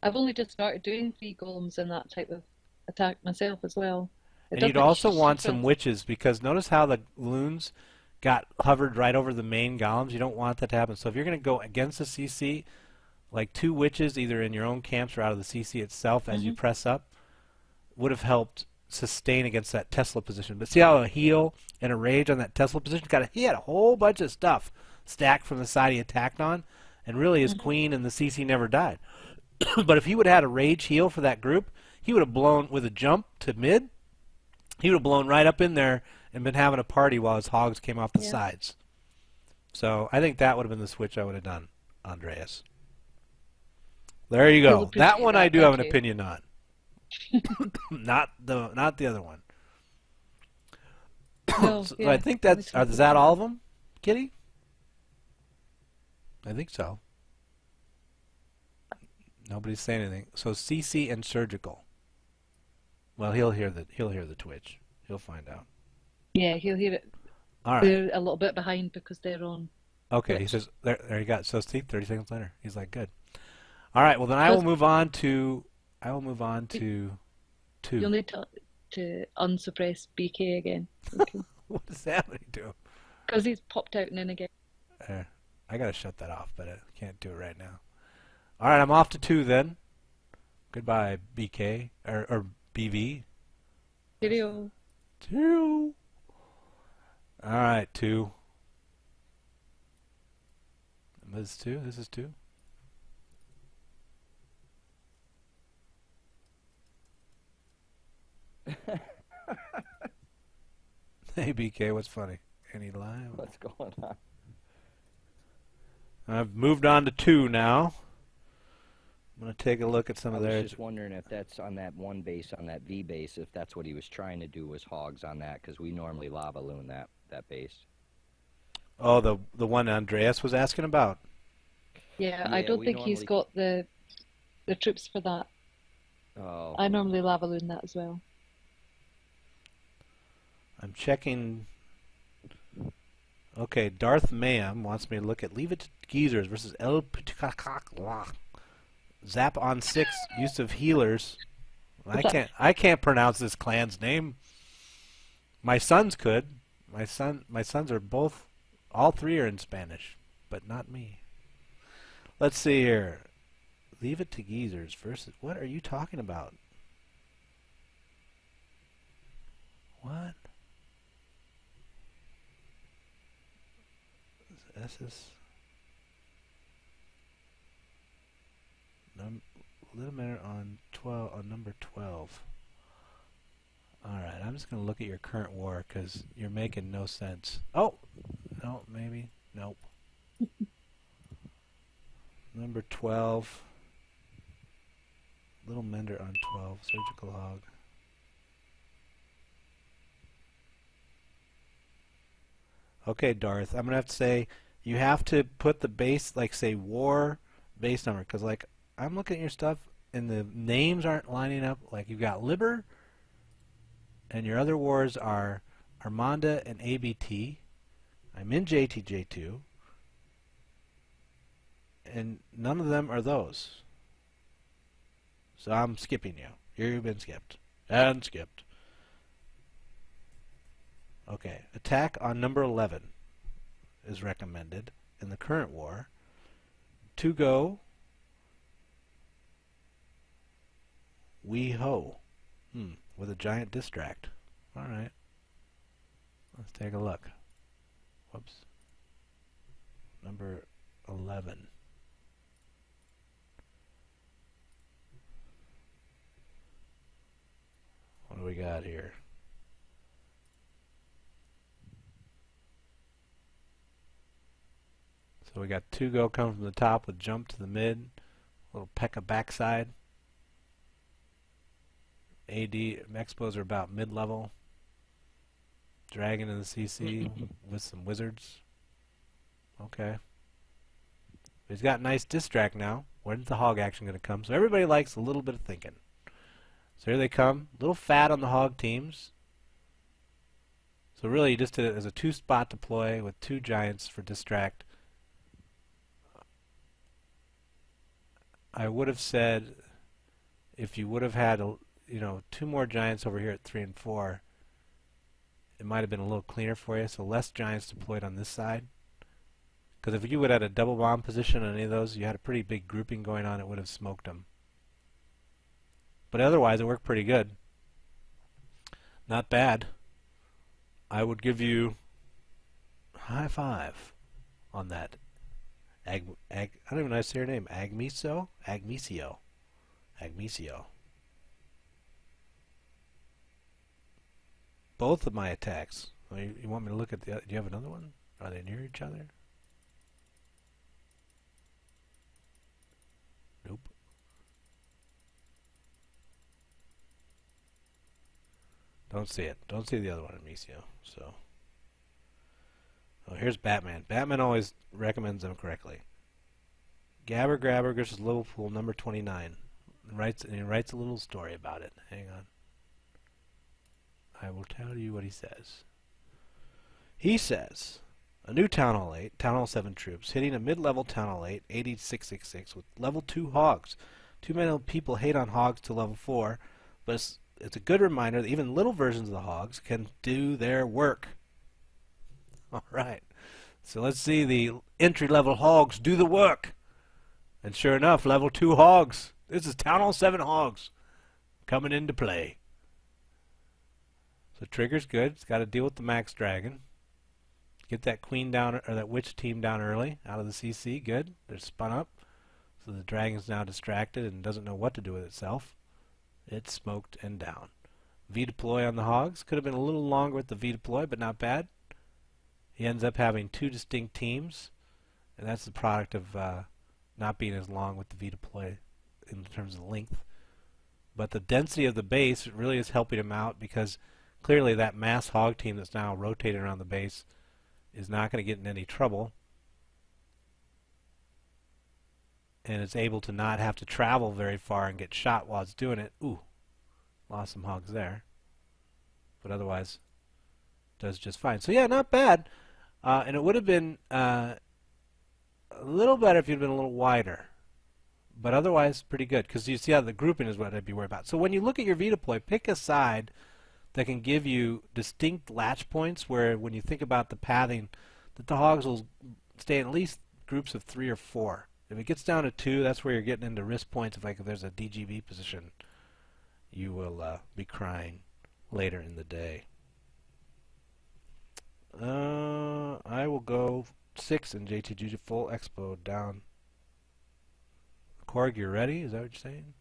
I've only just started doing 3 golems in that type of attack myself as well. And you'd also want some witches, because notice how the loons got hovered right over the main golems. You don't want that to happen. So if you're going to go against the CC, like 2 witches either in your own camps or out of the CC itself as you press up, would have helped sustain against that Tesla position. But see how a heal and a rage on that Tesla position? He had a whole bunch of stuff stacked from the side he attacked on, and really his queen and the CC never died. But if he would have had a rage heal for that group, he would have blown with a jump to mid. He would have blown right up in there and been having a party while his hogs came off the sides. So I think that would have been the switch I would have done, Andreas. There you go. That one I do have an opinion on. Not the other one. No, so I think that's is that all of them, Kitty? I think so. Nobody's saying anything. So CC and surgical. Well, he'll hear the twitch. He'll find out. Yeah, he'll hear it. All right. They're a little bit behind because they're on. Okay, he says there you go. So see, 30 seconds later, he's like, good. All right. Well, then I will move on to 2. You'll need to unsuppress BK again. Okay. What does that mean to him? Because he's popped out and in again. I gotta shut that off, but I can't do it right now. All right, I'm off to 2 then. Goodbye, BK or BV. Cheerio. 2. All right, 2. This is 2. This is 2. Hey BK, what's funny? Any lie? What's going on? I've moved on to 2 now. I'm gonna take a look at some of theirs. I was just wondering if that's on that one base, on that V base, if that's what he was trying to do was hogs on that, because we normally Lavaloon that base. Oh, the one Andreas was asking about. Yeah, I don't think he's got the troops for that. Oh. I normally Lavaloon that as well. I'm checking. Okay, Darth Mayhem wants me to look at Leave It to Geezers versus El Piticacacla. Zap on 6, use of healers. I can't pronounce this clan's name. My sons could. My sons are both, all 3 are in Spanish, but not me. Let's see here. Leave It to Geezers versus, what are you talking about? What? This is limiter on number 12. All right, I'm just gonna look at your current war because you're making no sense. Oh, no, maybe nope. Number 12. Little Mender on 12. Surgical Hog. Okay, Darth. I'm gonna have to say you have to put the base, like say war base number, because like I'm looking at your stuff and the names aren't lining up. Like you've got Liber, and your other wars are Armanda and ABT. I'm in JTJU, and none of them are those. So I'm skipping you. You've been skipped. And skipped. Okay, attack on number 11 is recommended in the current war. To go, wee-ho, with a giant distract. All right, let's take a look. Whoops. Number 11. What do we got here? So we got 2 go coming from the top with jump to the mid, little P.E.K.K.A backside. AD expos are about mid-level. Dragon in the CC with some wizards. Okay. He's got nice distract now. When's the hog action going to come? So everybody likes a little bit of thinking. So here they come. A little fat on the hog teams. So really you just did it as a 2-spot deploy with 2 giants for distract. I would have said if you would have had 2 more giants over here at 3 and 4, it might have been a little cleaner for you. So less giants deployed on this side. Because if you would have had a double bomb position on any of those, you had a pretty big grouping going on, it would have smoked them. But otherwise, it worked pretty good. Not bad. I would give you high 5 on that. I don't even know how to say her name. Agmiso? Agmisio. Both of my attacks. You want me to look at the other? Do you have another one? Are they near each other? Nope. Don't see it. Don't see the other one, Amicio. So, here's Batman. Batman always recommends them correctly. Gabber Grabber versus Liverpool, number 29. And he writes a little story about it. Hang on. I will tell you what he says. He says, a new Town Hall 8, Town Hall 7 troops, hitting a mid-level Town Hall 8, 8666, with level 2 hogs. Too many people hate on hogs to level 4, but it's a good reminder that even little versions of the hogs can do their work. Alright, so let's see the entry-level hogs do the work. And sure enough, level 2 hogs. This is Town Hall 7 hogs coming into play. So trigger's good. It's got to deal with the max dragon. Get that queen down, or that witch team down early out of the CC. Good. They're spun up. So the dragon's now distracted and doesn't know what to do with itself. It's smoked and down. V-deploy on the hogs. Could have been a little longer with the V-deploy, but not bad. He ends up having 2 distinct teams, and that's the product of not being as long with the V-deploy in terms of length. But the density of the base really is helping him out, because clearly that mass hog team that's now rotating around the base is not going to get in any trouble, and it's able to not have to travel very far and get shot while it's doing it. Ooh, lost some hogs there, but otherwise does just fine. So yeah, not bad. And it would have been a little better if you'd been a little wider, but otherwise pretty good, because you see how the grouping is what I'd be worried about. So when you look at your V-deploy, pick a side that can give you distinct latch points, where when you think about the pathing, that the hogs will stay in at least groups of 3 or 4. If it gets down to 2, that's where you're getting into risk points. If there's a DGV position, you will be crying later in the day. I will go 6 in JTJU, full expo down. Korg, you're ready? Is that what you're saying?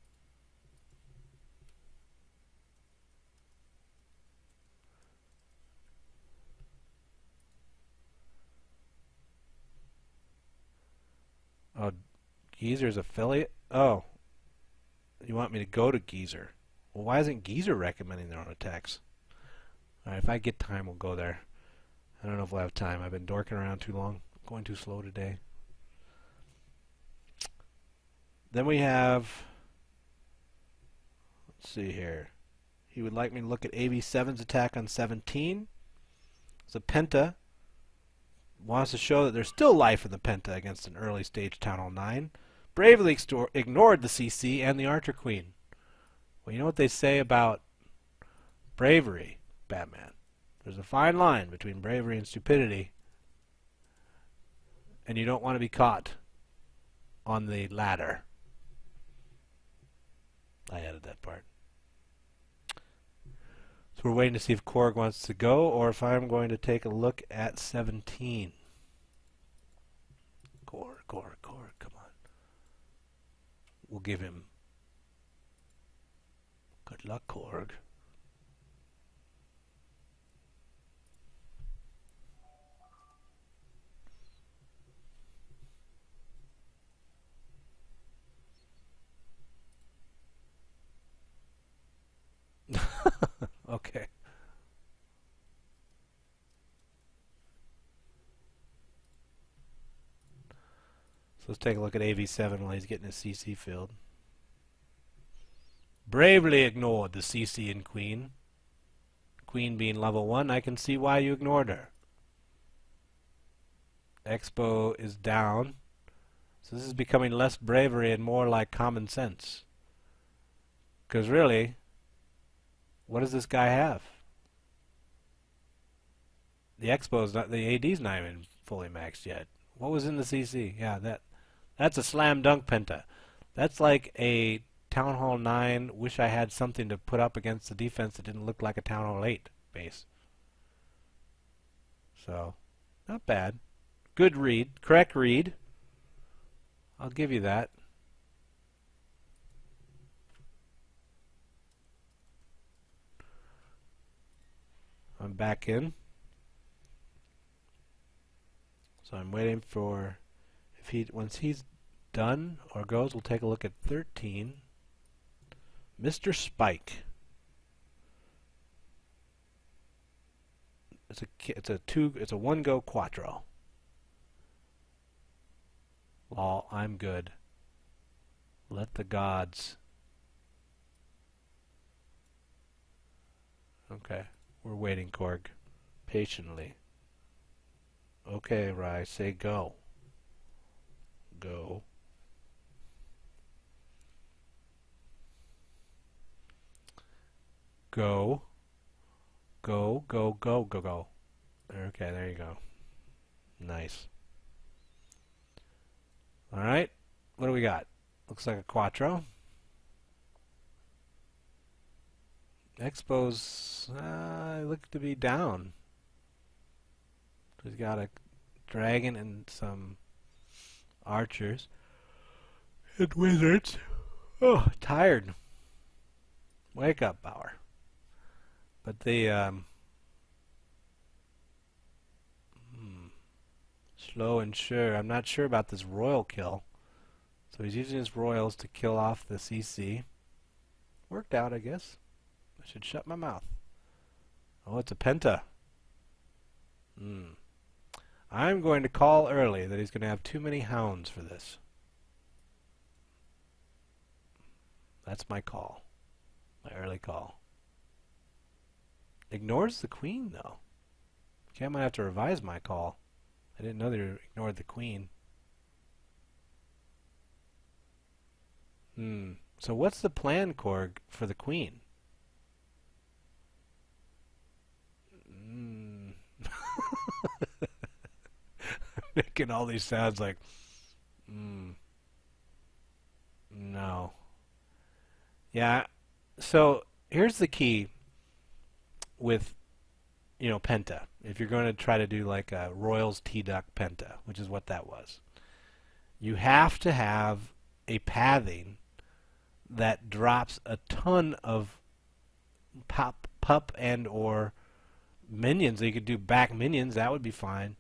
Oh, Geezer's affiliate? Oh. You want me to go to Geezer. Well, why isn't Geezer recommending their own attacks? Alright, if I get time, we'll go there. I don't know if we'll have time. I've been dorking around too long. Going too slow today. Then we have... Let's see here. He would like me to look at AV7's attack on 17. It's a Penta. Wants to show that there's still life in the Penta against an early stage Town Hall 9. Bravely ignored the CC and the Archer Queen. Well, you know what they say about Bravery, Batman. There's a fine line between bravery and stupidity, and you don't want to be caught on the latter. I added that part. So we're waiting to see if Korg wants to go or if I'm going to take a look at 17. Korg, come on. We'll give him good luck, Korg. Okay. So let's take a look at AV7 while he's getting his CC filled. Bravely ignored the CC and Queen. Queen being level 1, I can see why you ignored her. Expo is down. So this is becoming less bravery and more like common sense. Because really, what does this guy have? The Expo's not, the AD's not even fully maxed yet. What was in the CC? Yeah, that's a slam dunk Penta. That's like a Town Hall 9, wish I had something to put up against the defense that didn't look like a Town Hall 8 base. So, not bad. Good read. Correct read. I'll give you that. I'm back in. So I'm waiting for, once he's done or goes, we'll take a look at 13. Mr. Spike. It's a one go quattro. Lol, I'm good. Let the gods. Okay, we're waiting, Korg, patiently. Okay, Rai, say go. Go. Go. Go, go, go, go, go. Okay, there you go. Nice. Alright, what do we got? Looks like a quattro. Expos look to be down. He's got a dragon and some archers and wizards. Oh, tired. Wake up, Bauer. But the slow and sure. I'm not sure about this royal kill. So he's using his royals to kill off the CC. Worked out, I guess. I should shut my mouth. Oh, it's a Penta. I'm going to call early that he's going to have too many hounds for this. That's my call. My early call. Ignores the queen, though. Okay, I might have to revise my call. I didn't know they ignored the queen. So what's the plan, Korg, for the queen? Making all these sounds like, no. Yeah, so here's the key with, Penta. If you're going to try to do like a Royals T-Duck Penta, which is what that was, you have to have a pathing that drops a ton of pup and or minions. You could do back minions, that would be fine,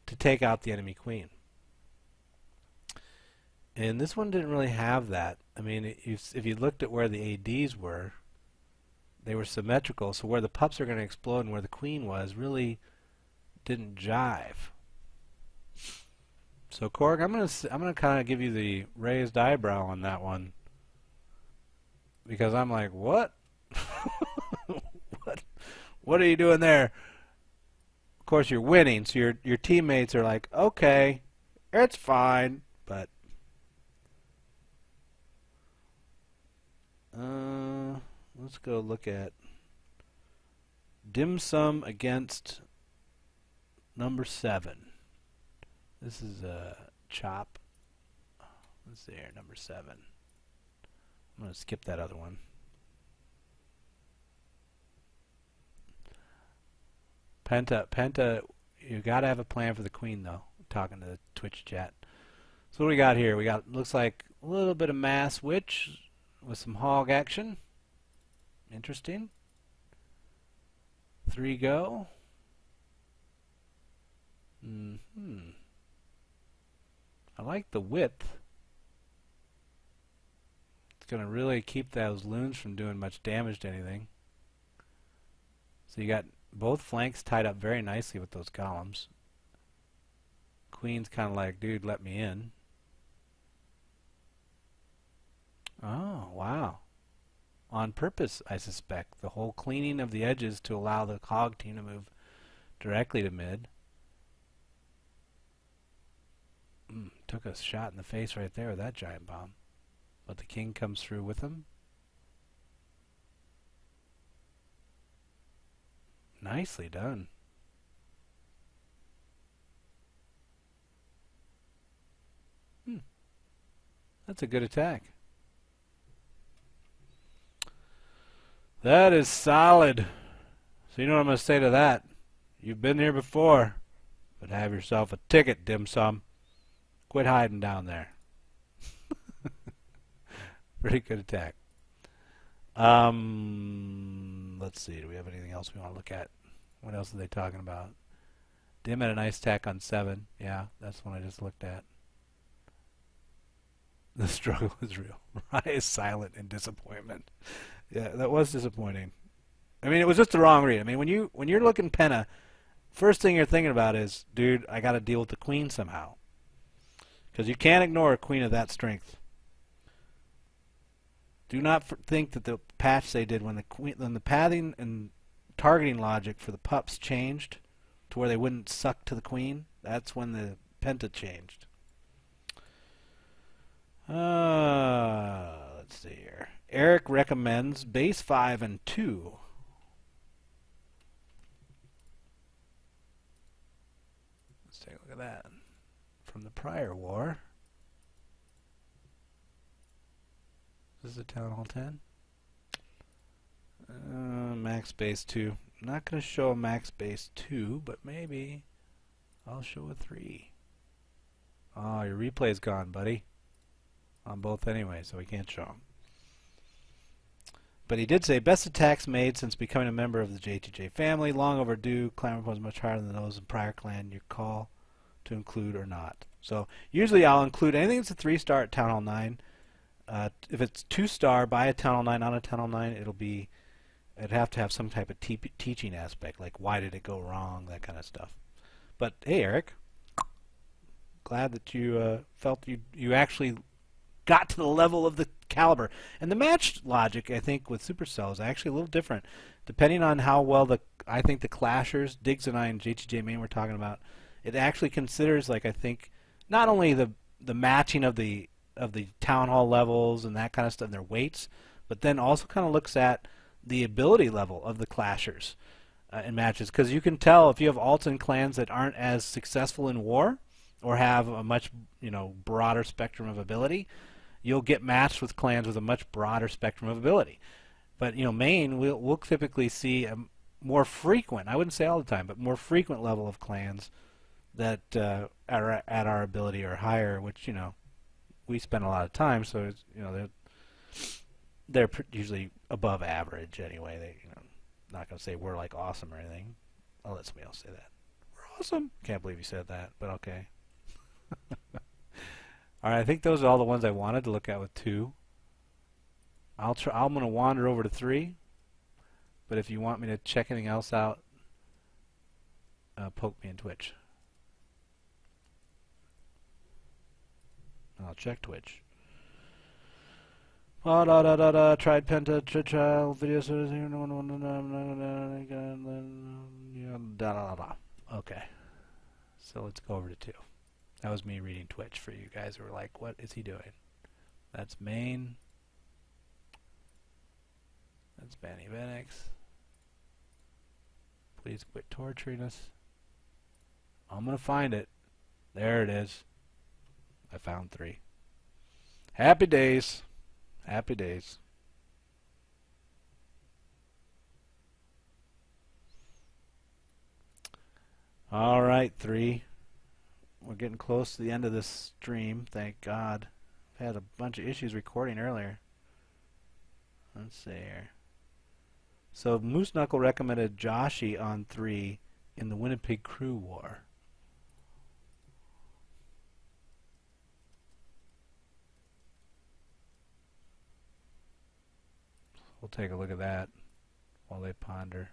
to take out the enemy queen. And this one didn't really have that. I mean, if you looked at where the ADs were, they were symmetrical, so where the pups are going to explode and where the queen was really didn't jive. So Korg, I'm gonna kind of give you the raised eyebrow on that one, because I'm like, what? What are you doing there? Of course, you're winning, so your teammates are like, okay, it's fine, but let's go look at Dim Sum against number 7. This is Chop. Let's see here, number 7. I'm going to skip that other one. Penta, you got to have a plan for the queen, though. Talking to the Twitch chat. So what do we got here? We got, looks like a little bit of mass witch with some hog action. Interesting. 3 go. I like the width. It's going to really keep those loons from doing much damage to anything. So you got both flanks tied up very nicely with those columns. Queen's kind of like, dude, let me in. Oh, wow. On purpose, I suspect. The whole cleaning of the edges to allow the hog team to move directly to mid. Took a shot in the face right there with that giant bomb. But the king comes through with him. Nicely done. That's a good attack. That is solid. So you know what I'm going to say to that? You've been here before, but have yourself a ticket, Dim Sum. Quit hiding down there. Pretty good attack. Let's see. Do we have anything else we want to look at? What else are they talking about? Dim had a nice attack on 7. Yeah, that's one I just looked at. The struggle is real. Mariah is silent in disappointment. Yeah, that was disappointing. I mean, it was just the wrong read. I mean, when you're looking Penna, first thing you're thinking about is, dude, I got to deal with the queen somehow. Because you can't ignore a queen of that strength. Do not think that the patch they did when the pathing and targeting logic for the pups changed to where they wouldn't suck to the queen. That's when the Penta changed. Let's see here. Eric recommends base 5 and 2. Let's take a look at that. From the prior war. This is a Town Hall 10. Max base 2. I'm not going to show a max base 2, but maybe I'll show a 3. Oh, your replay's gone, buddy. On both anyway, so we can't show them. But he did say, best attacks made since becoming a member of the JTJ family. Long overdue. Clamor was much higher than those in prior clan. Your call to include or not. So usually I'll include anything that's a 3-star at Town Hall 9. If it's 2-star by a Town Hall 9 on a Town Hall 9, it'd have to have some type of teaching aspect, like why did it go wrong, that kind of stuff. But hey, Eric, glad that you felt you actually got to the level of the caliber. And the match logic, I think, with Supercell is actually a little different. Depending on how well I think the Clashers, Diggs and I and JTJ Main were talking about, it actually considers, like, I think, not only the matching of the Town Hall levels and that kind of stuff, and their weights, but then also kind of looks at the ability level of the Clashers in matches. Because you can tell if you have alts and clans that aren't as successful in war or have a much broader spectrum of ability, you'll get matched with clans with a much broader spectrum of ability. But main, we'll typically see a more frequent, I wouldn't say all the time, but more frequent level of clans that are at our ability or higher, which we spend a lot of time, so it's, they're usually above average anyway. They not gonna say we're like awesome or anything. I'll let somebody else say that. We're awesome. Can't believe you said that, but okay. All right, I think those are all the ones I wanted to look at with 2. I'm gonna wander over to 3, but if you want me to check anything else out, poke me in Twitch. I'll check Twitch. Tried Penta, trial videos. Okay. So let's go over to 2. That was me reading Twitch for you guys who were like, what is he doing? That's main. That's Banny Venix. Please quit torturing us. I'm going to find it. There it is. I found 3. Happy days. Happy days. All right, 3. We're getting close to the end of this stream, thank God. I've had a bunch of issues recording earlier. Let's see here. So Moose Knuckle recommended Joshi on 3 in the Winnipeg Crew War. We'll take a look at that while they ponder.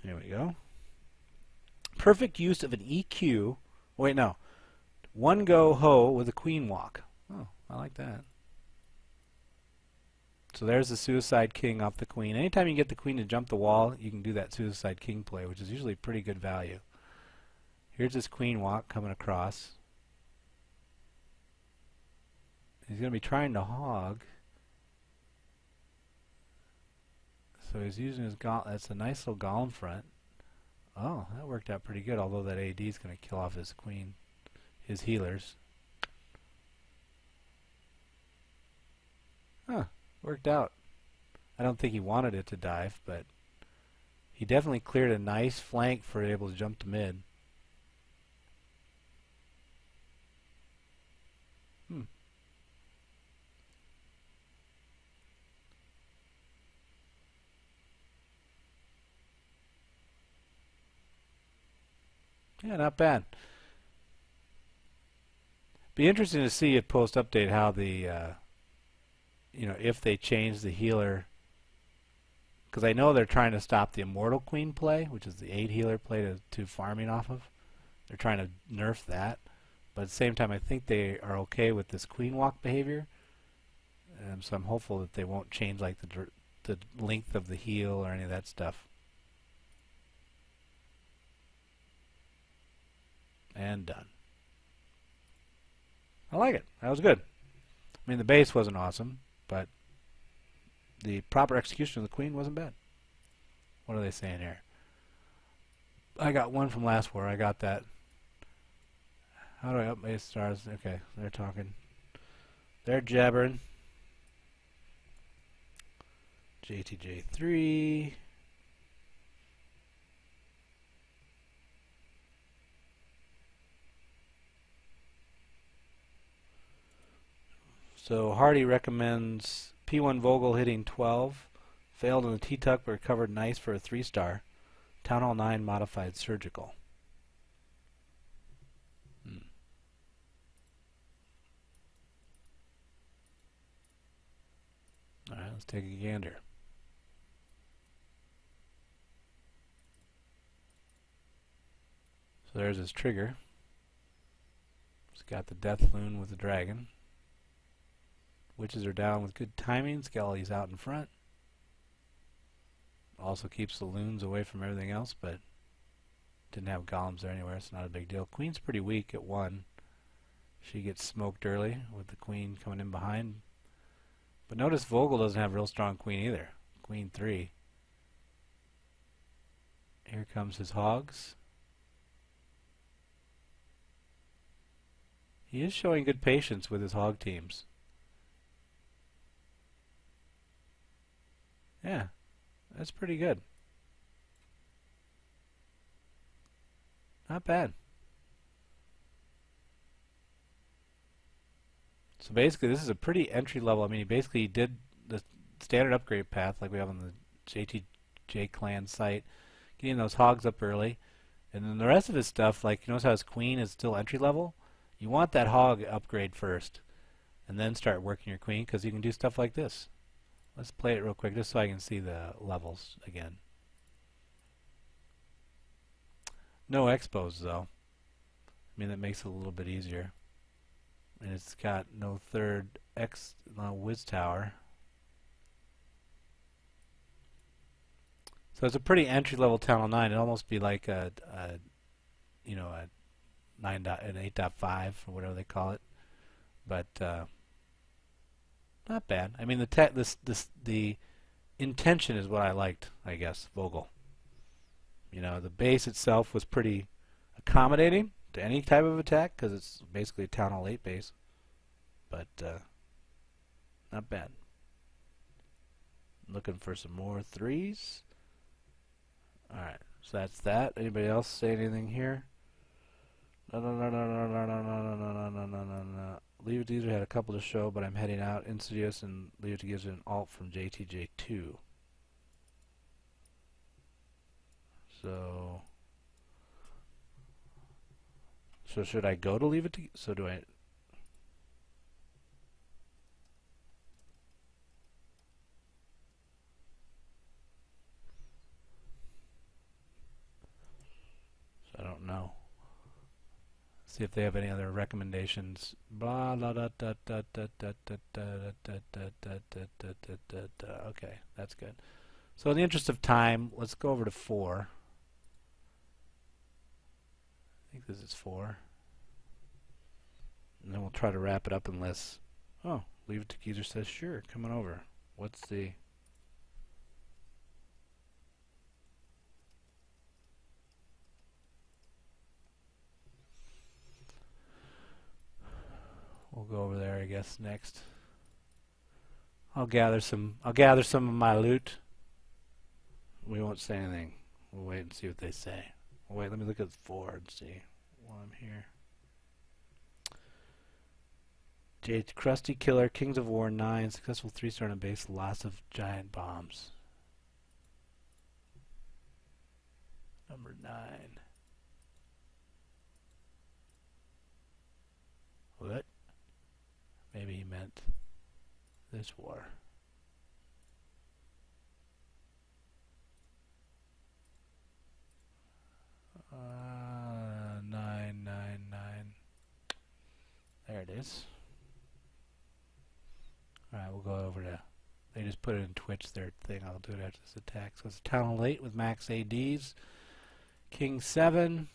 Here we go. Perfect use of an EQ. Wait, no. 1 go ho with a queen walk. Oh, I like that. So there's the Suicide King off the queen. Anytime you get the queen to jump the wall, you can do that Suicide King play, which is usually pretty good value. Here's this queen walk coming across. He's going to be trying to hog. So he's using his golem. That's a nice little golem front. Oh, that worked out pretty good, although that AD is going to kill off his queen, his healers. Huh, worked out. I don't think he wanted it to dive, but he definitely cleared a nice flank for able to jump to mid. Yeah, not bad. Be interesting to see at post update how the if they change the healer, because I know they're trying to stop the Immortal Queen play, which is the 8 healer play to farming off of. They're trying to nerf that, but at the same time I think they are okay with this queen walk behavior. So I'm hopeful that they won't change like the length of the heal or any of that stuff. And done. I like it. That was good. I mean, the base wasn't awesome, but the proper execution of the queen wasn't bad. What are they saying here? I got 1 from last war. I got that. How do I up my stars? Okay, they're talking. They're jabbering. JTJ3. So Hardy recommends P1 Vogel hitting 12. Failed in the T-Tuck but recovered nice for a 3-star. Town Hall 9 modified surgical. Alright, let's take a gander. So there's his trigger. He's got the Death Loon with the dragon. Witches are down with good timing. Skelly's out in front. Also keeps the loons away from everything else, but didn't have golems there anywhere. It's not a big deal. Queen's pretty weak at 1. She gets smoked early with the queen coming in behind. But notice Vogel doesn't have a real strong queen either. Queen 3. Here comes his hogs. He is showing good patience with his hog teams. Yeah, that's pretty good. Not bad. So basically this is a pretty entry level. I mean, he basically did the standard upgrade path like we have on the JTJ clan site, getting those hogs up early. And then the rest of his stuff, like you notice how his queen is still entry level? You want that hog upgrade first and then start working your queen, because you can do stuff like this. Let's play it real quick just so I can see the levels again. No expos though. I mean, that makes it a little bit easier. And it's got no third Wiz Tower. So it's a pretty entry level Town Hall 9. It'd almost be like a 8.5 or whatever they call it. but not bad. I mean, the intention is what I liked, I guess. Vogel. You know, the base itself was pretty accommodating to any type of attack because it's basically a Town Hall 8 base, but not bad. Looking for some more 3s. Alright, so that's that. Anybody else say anything here? No. Leave It to Geezer had a couple to show, but I'm heading out. Insidious and Leave It to Geezer an alt from JTJU. So should I go to Leave It to Geezer? So do I... I don't know. See if they have any other recommendations. Blah da da da da da da da da da da da da. Okay, that's good. So in the interest of time, let's go over to 4. I think this is 4. And then we'll try to wrap it up unless... Oh, Leave It to Geezer says, sure, come on over. What's the... We'll go over there, I guess, next. I'll gather some of my loot. We won't say anything. We'll wait and see what they say. Wait, let me look at 4 and see while I'm here. Krusty Killer, Kings of War 9, successful 3-star on a base, lots of giant bombs. Number 9. What? Maybe he meant this war. Uh, 999. There it is. Alright, we'll go over to... They just put it in Twitch, their thing. I'll do it after this attack. So it's Town Hall 8 with max ADs. King 7.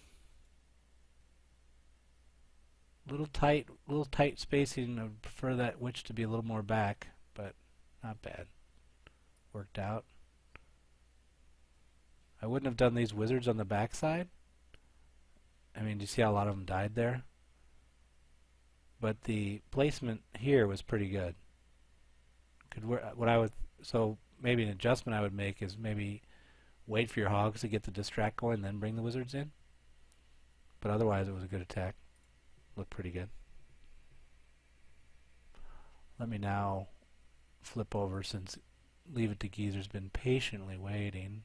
Little tight spacing. I would prefer that witch to be a little more back, but not bad. Worked out. I wouldn't have done these wizards on the backside. I mean, do you see how a lot of them died there? But the placement here was pretty good. So maybe an adjustment I would make is maybe wait for your hogs to get the distract going, then bring the wizards in. But otherwise, it was a good attack. Looked pretty good. Let me now flip over, since Leave It to Geezer's been patiently waiting.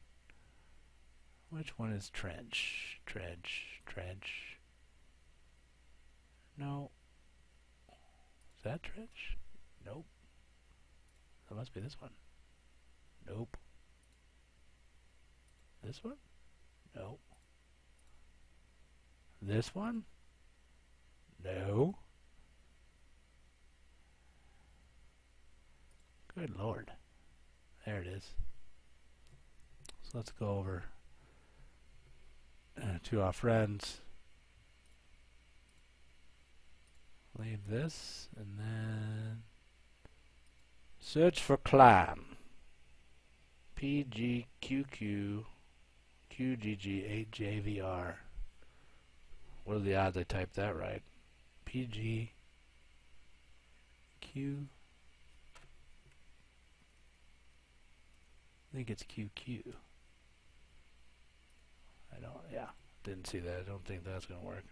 Which one is trench? Trench. No. Is that trench? Nope. That must be this one. Nope. This one? Nope. This one? No. Good Lord. There it is. So let's go over to our friends. Leave this and then search for clan. PGQQ QGG8JVR. What are the odds I typed that right? PGQ. I think it's QQ. Didn't see that. I don't think that's going to work.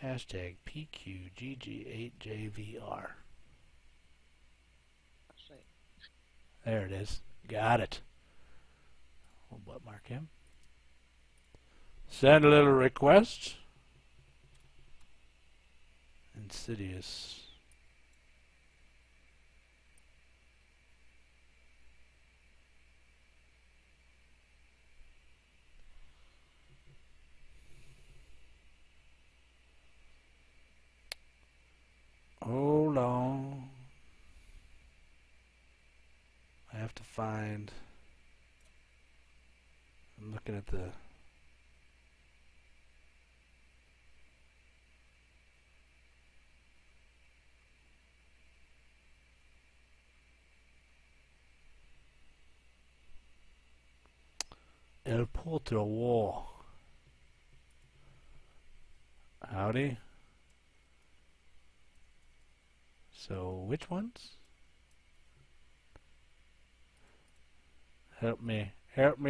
Hashtag PQGG8JVR. There it is. Got it. We'll bookmark him. Send a little request. Insidious. Hold on. I have to find... I'm looking at the... El Potro War. Howdy. So, which ones? Help me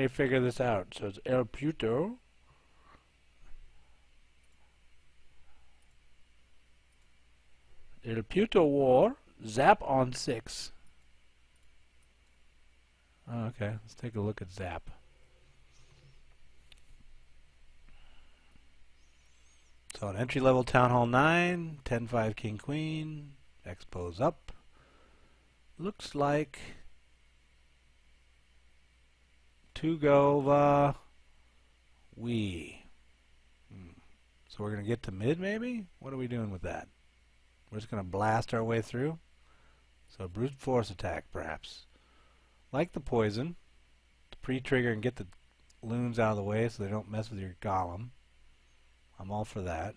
figure this out. So it's El Puto. El Puto War. Zap on 6. Oh, okay, let's take a look at Zap. So an entry-level Town Hall 9, 10-5 King Queen, Expos up. Looks like 2 GoWiWi. So we're going to get to mid, maybe? What are we doing with that? We're just going to blast our way through? So a brute force attack, perhaps. Like the poison, to pre-trigger and get the loons out of the way so they don't mess with your golem. I'm all for that.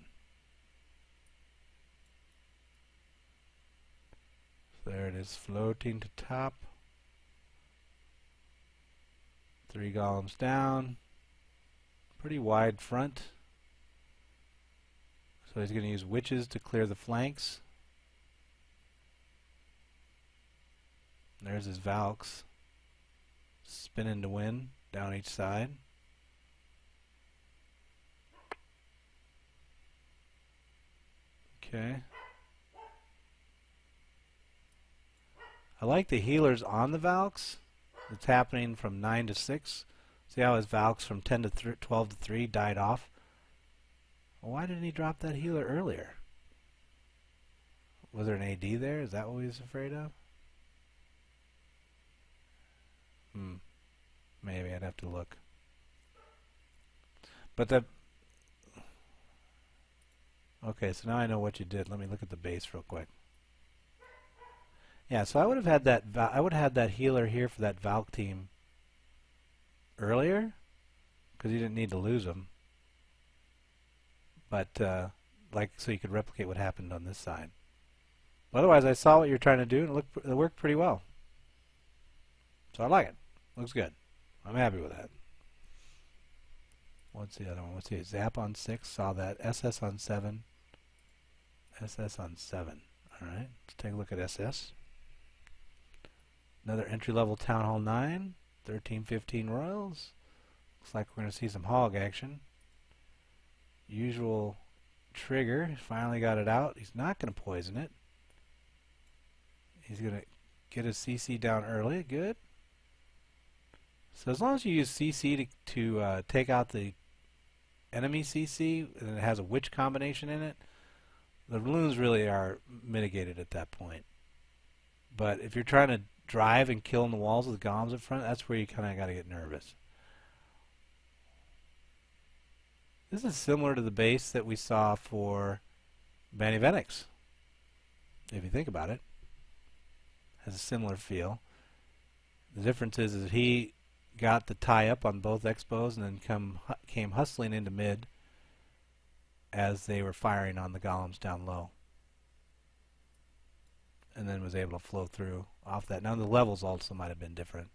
So there it is, floating to top. 3 golems down. Pretty wide front. So he's going to use witches to clear the flanks. There's his Valks. Spinning to win down each side. Okay. I like the healers on the Valks. It's happening from 9 to 6. See how his Valks from 10 to 12 to 3 died off? Well, why didn't he drop that healer earlier? Was there an AD there? Is that what he was afraid of? Maybe I'd have to look. But the... Okay, so now I know what you did. Let me look at the base real quick. Yeah, so I would have had that healer here for that Valk team earlier, because you didn't need to lose them. But so you could replicate what happened on this side. But otherwise, I saw what you're trying to do, and it worked pretty well. So I like it. Looks good. I'm happy with that. What's the other one? Let's see. Zap on 6. Saw that. SS on 7. SS on 7. Alright. Let's take a look at SS. Another entry-level Town Hall 9. 13-15 Royals. Looks like we're going to see some hog action. Usual trigger. Finally got it out. He's not going to poison it. He's going to get his CC down early. Good. So as long as you use CC to take out the enemy CC, and it has a witch combination in it, the loons really are mitigated at that point. But if you're trying to drive and kill in the walls with the golems in front, that's where you kind of got to get nervous. This is similar to the base that we saw for Banny Venix. If you think about it. Has a similar feel. The difference is that he got the tie up on both expos and then came hustling into mid as they were firing on the golems down low. And then was able to flow through off that. Now the levels also might have been different.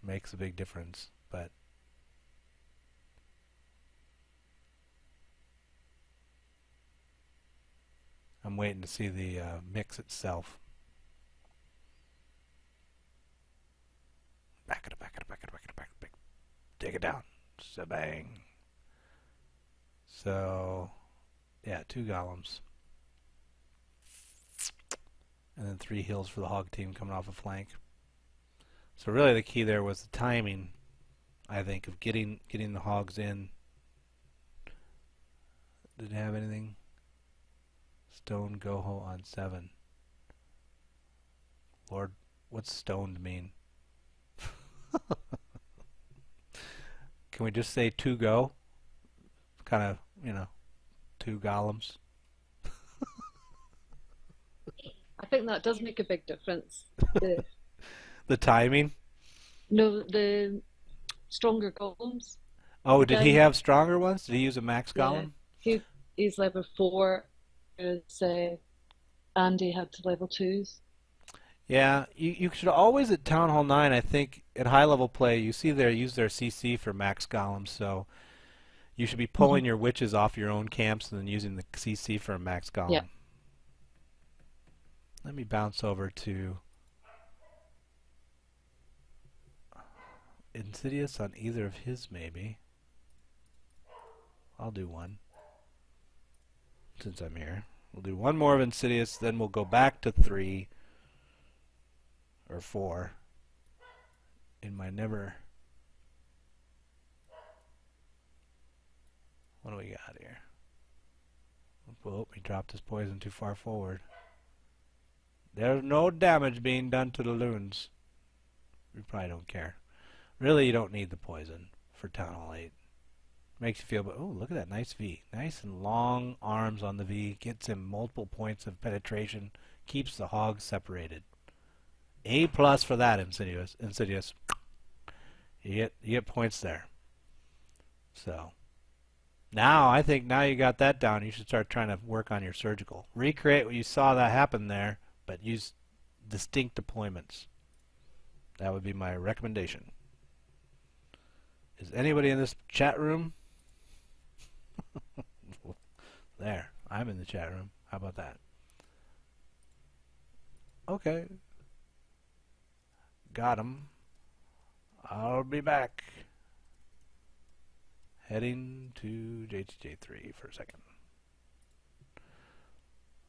Makes a big difference, but I'm waiting to see the mix itself. Back it, back it, back it, back it, back it, back it. Take it down. Shebang. So, yeah, 2 golems. And then 3 heals for the hog team coming off a flank. So really the key there was the timing, I think, of getting the hogs in. Did it have anything? Stone Goho on 7. Lord, what's stoned mean? Can we just say 2 go? Kind of, 2 golems. I think that does make a big difference. The timing? No, the stronger golems. Oh, did he have stronger ones? Did he use a max golem? Yeah, he's level 4, whereas Andy had to level 2s. Yeah, you should always at Town Hall 9, I think, at high level play, you see they use their CC for max golems, so you should be Mhm. pulling your witches off your own camps and then using the CC for a max golem. Yeah. Let me bounce over to Insidious on either of his, maybe. I'll do one, since I'm here. We'll do one more of Insidious, then we'll go back to 3 or 4 in my never... What do we got here? Oh, he dropped his poison too far forward. There's no damage being done to the loons. We probably don't care. Really, you don't need the poison for Town Hall 8. Makes you feel, but oh, look at that nice V. Nice and long arms on the V. Gets him multiple points of penetration. Keeps the hogs separated. A+ for that, Insidious. Insidious. You get points there. So now I think now you got that down, you should start trying to work on your surgical. Recreate what you saw that happen there, but use distinct deployments. That would be my recommendation. Is anybody in this chat room? There, I'm in the chat room. How about that? Okay. Got him. I'll be back. Heading to JTJ3 for a second.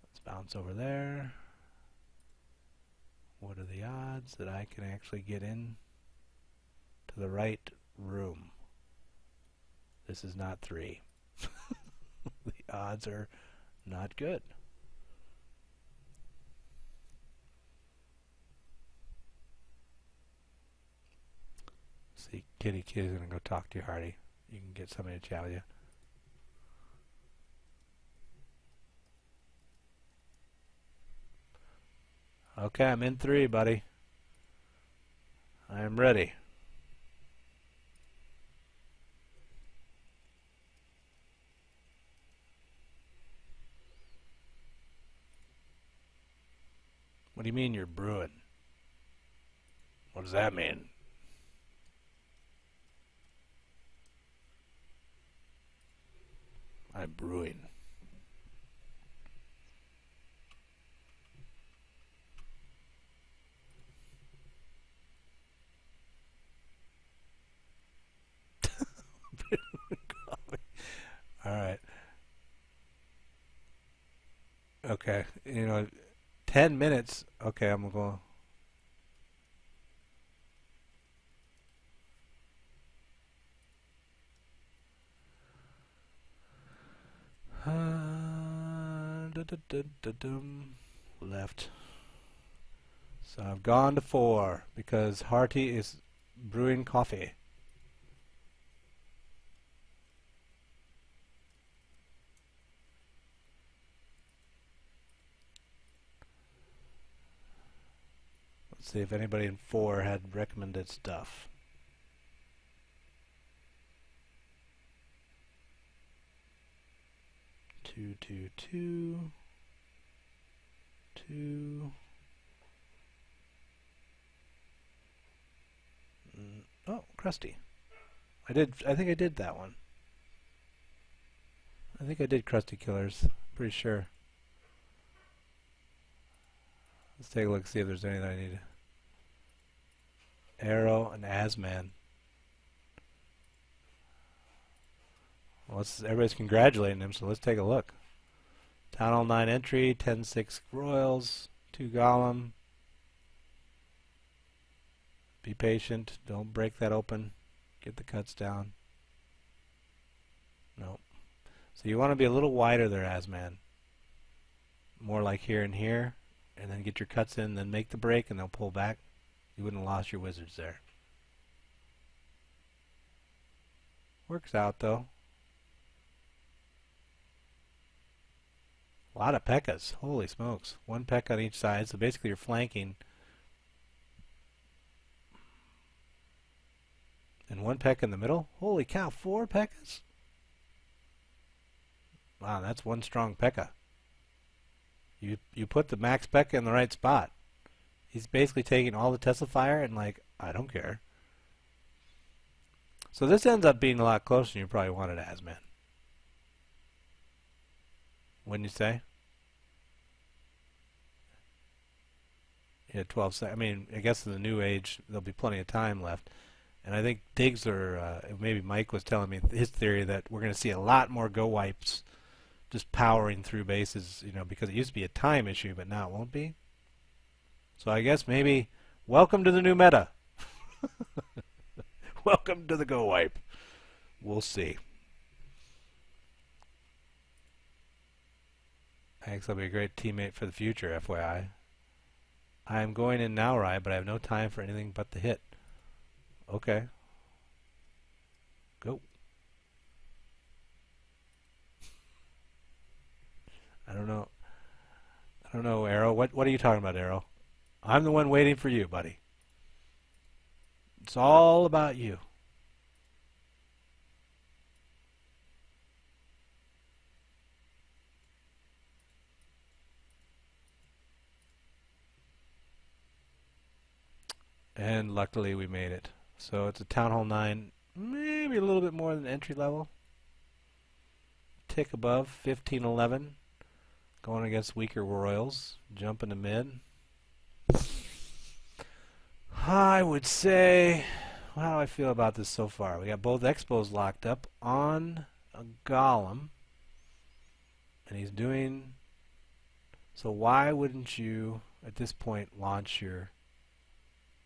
Let's bounce over there. What are the odds that I can actually get in to the right room? This is not 3. The odds are not good. See, Kitty's gonna go talk to you, Hardy. You can get somebody to chat with you. Okay, I'm in 3, buddy. I am ready. What do you mean you're brewing? What does that mean? I'm brewing. Alright. Okay. 10 minutes. Okay, I'm going left. So I've gone to 4 because Hearty is brewing coffee. Let's see if anybody in 4 had recommended stuff. Two. Oh, Krusty. I think I did that one. I think I did Krusty Killers. Pretty sure. Let's take a look, see if there's anything I need. Arrow and Asman. Well, everybody's congratulating him, so let's take a look. Town Hall 9 entry, 10-6 Royals, 2 Golem. Be patient, don't break that open. Get the cuts down. Nope. So you want to be a little wider there, Asman. More like here and here, and then get your cuts in, then make the break, and they'll pull back. You wouldn't have lost your wizards there. Works out, though. A lot of P.E.K.K.A.s. Holy smokes. 1 P.E.K.K.A. on each side, so basically you're flanking. And 1 P.E.K.K.A. in the middle? Holy cow, 4 P.E.K.K.A.s? Wow, that's one strong P.E.K.K.A. You put the max P.E.K.K.A. in the right spot. He's basically taking all the Tesla fire and like, I don't care. So this ends up being a lot closer than you probably wanted as, man. Wouldn't you say? Yeah, 12 seconds. I mean, I guess in the new age, there'll be plenty of time left. And I think Diggs or maybe Mike was telling me his theory that we're going to see a lot more GoWipes just powering through bases, you know, because it used to be a time issue, but now it won't be. So I guess maybe welcome to the new meta. Welcome to the GoWipe. We'll see. Thanks, I'll be a great teammate for the future, FYI. I am going in now, Rye, but I have no time for anything but the hit. Okay. Go. I don't know, Arrow. What are you talking about, Arrow? I'm the one waiting for you, buddy. It's all about you. And luckily we made it. So it's a Town Hall 9, maybe a little bit more than entry level. Tick above, 1511. Going against weaker Royals. Jumping to mid. I would say, how do I feel about this so far? We got both Expos locked up on a Golem. And he's doing... So why wouldn't you, at this point, launch your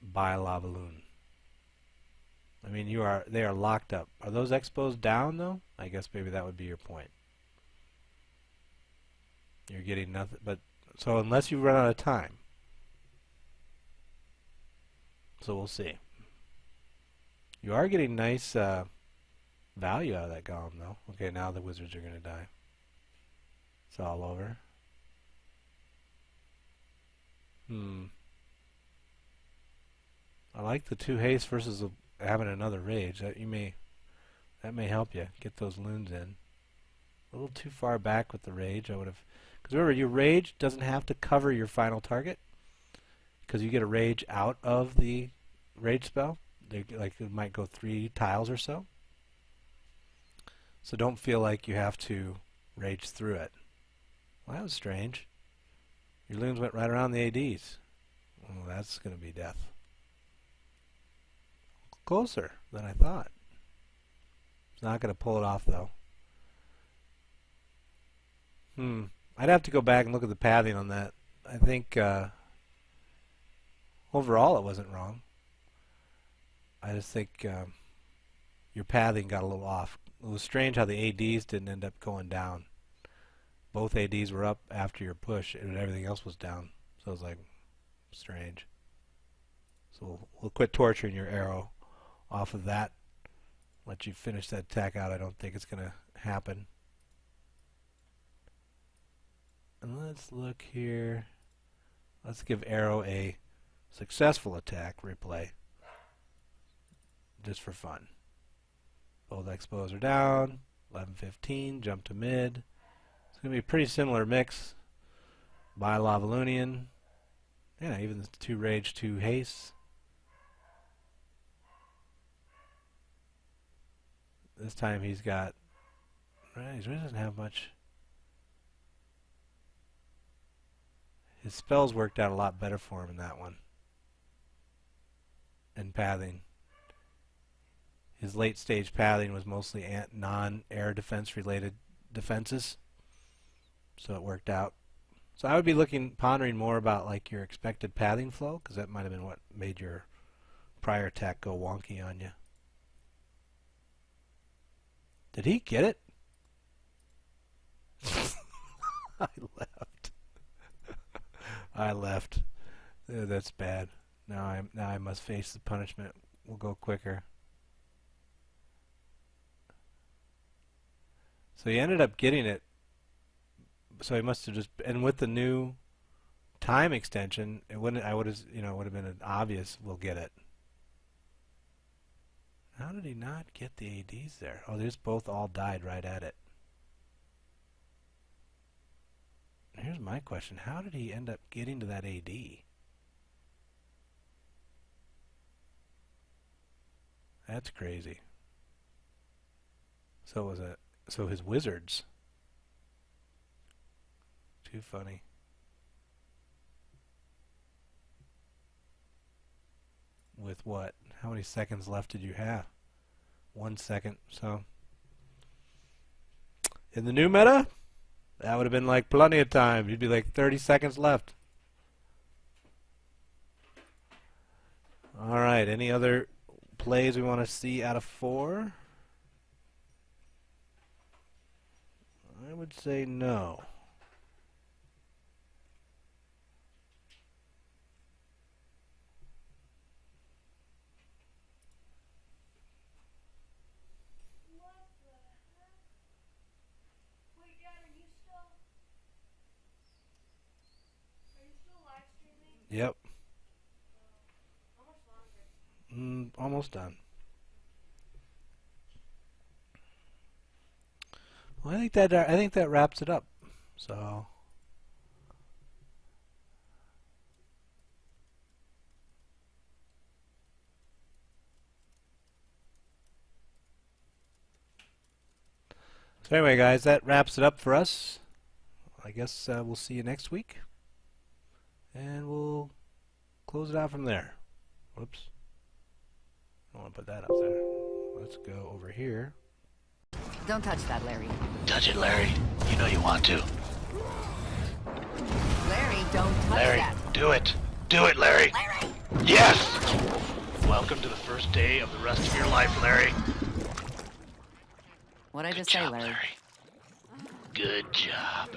buy Lavaloon? I mean, they are locked up. Are those Expos down, though? I guess maybe that would be your point. You're getting nothing, but... So unless you run out of time. So we'll see. You are getting nice value out of that Golem, though. Okay, now the Wizards are going to die. It's all over. I like the 2 haste versus having another rage. That may help you get those loons in. A little too far back with the rage. I would have, because remember, your rage doesn't have to cover your final target, because you get a rage out of the rage spell. Like it might go 3 tiles or so. So don't feel like you have to rage through it. Well, that was strange. Your loons went right around the ADs. Well, that's going to be death. Closer than I thought. It's not going to pull it off, though. I'd have to go back and look at the pathing on that. I think overall it wasn't wrong. I just think your pathing got a little off. It was strange how the ADs didn't end up going down. Both ADs were up after your push, and everything else was down. So it was like strange. So we'll quit torturing your Arrow off of that. Let you finish that attack out. I don't think it's going to happen. And let's look here. Let's give Arrow a successful attack replay. Just for fun. Both Expos are down. 11-15. Jump to mid. It's going to be a pretty similar mix. Buy Lavaloonion. Yeah, even the 2 rage, 2 haste. This time he's got... Right, he doesn't have much. His spells worked out a lot better for him in that one. And pathing. His late stage pathing was mostly non-air defense related defenses. So it worked out. So I would be pondering more about like your expected pathing flow, because that might have been what made your prior attack go wonky on you. Did he get it? I left. I left. That's bad. Now I must face the punishment. We'll go quicker. So he ended up getting it. So he must have just, and with the new time extension, it wouldn't. I would have, would have been an obvious. We'll get it. How did he not get the ADs there? Oh, there's both all died right at it. Here's my question. How did he end up getting to that AD? That's crazy. So his wizards. Too funny. With what? How many seconds left did you have? 1 second, so. In the new meta, that would have been like plenty of time. You'd be like 30 seconds left. Alright, any other plays we want to see out of 4? I would say no. Yep. Almost done. Well, I think that wraps it up. So. So anyway, guys, that wraps it up for us. I guess we'll see you next week. And we'll close it out from there. Whoops. I don't want to put that up there. Let's go over here. Don't touch that, Larry. Touch it, Larry. You know you want to. Larry, don't touch Larry, that. do it. Do it, Larry. Larry! Yes! Welcome to the first day of the rest of your life, Larry. What'd I Good just say, job, Larry? Good job.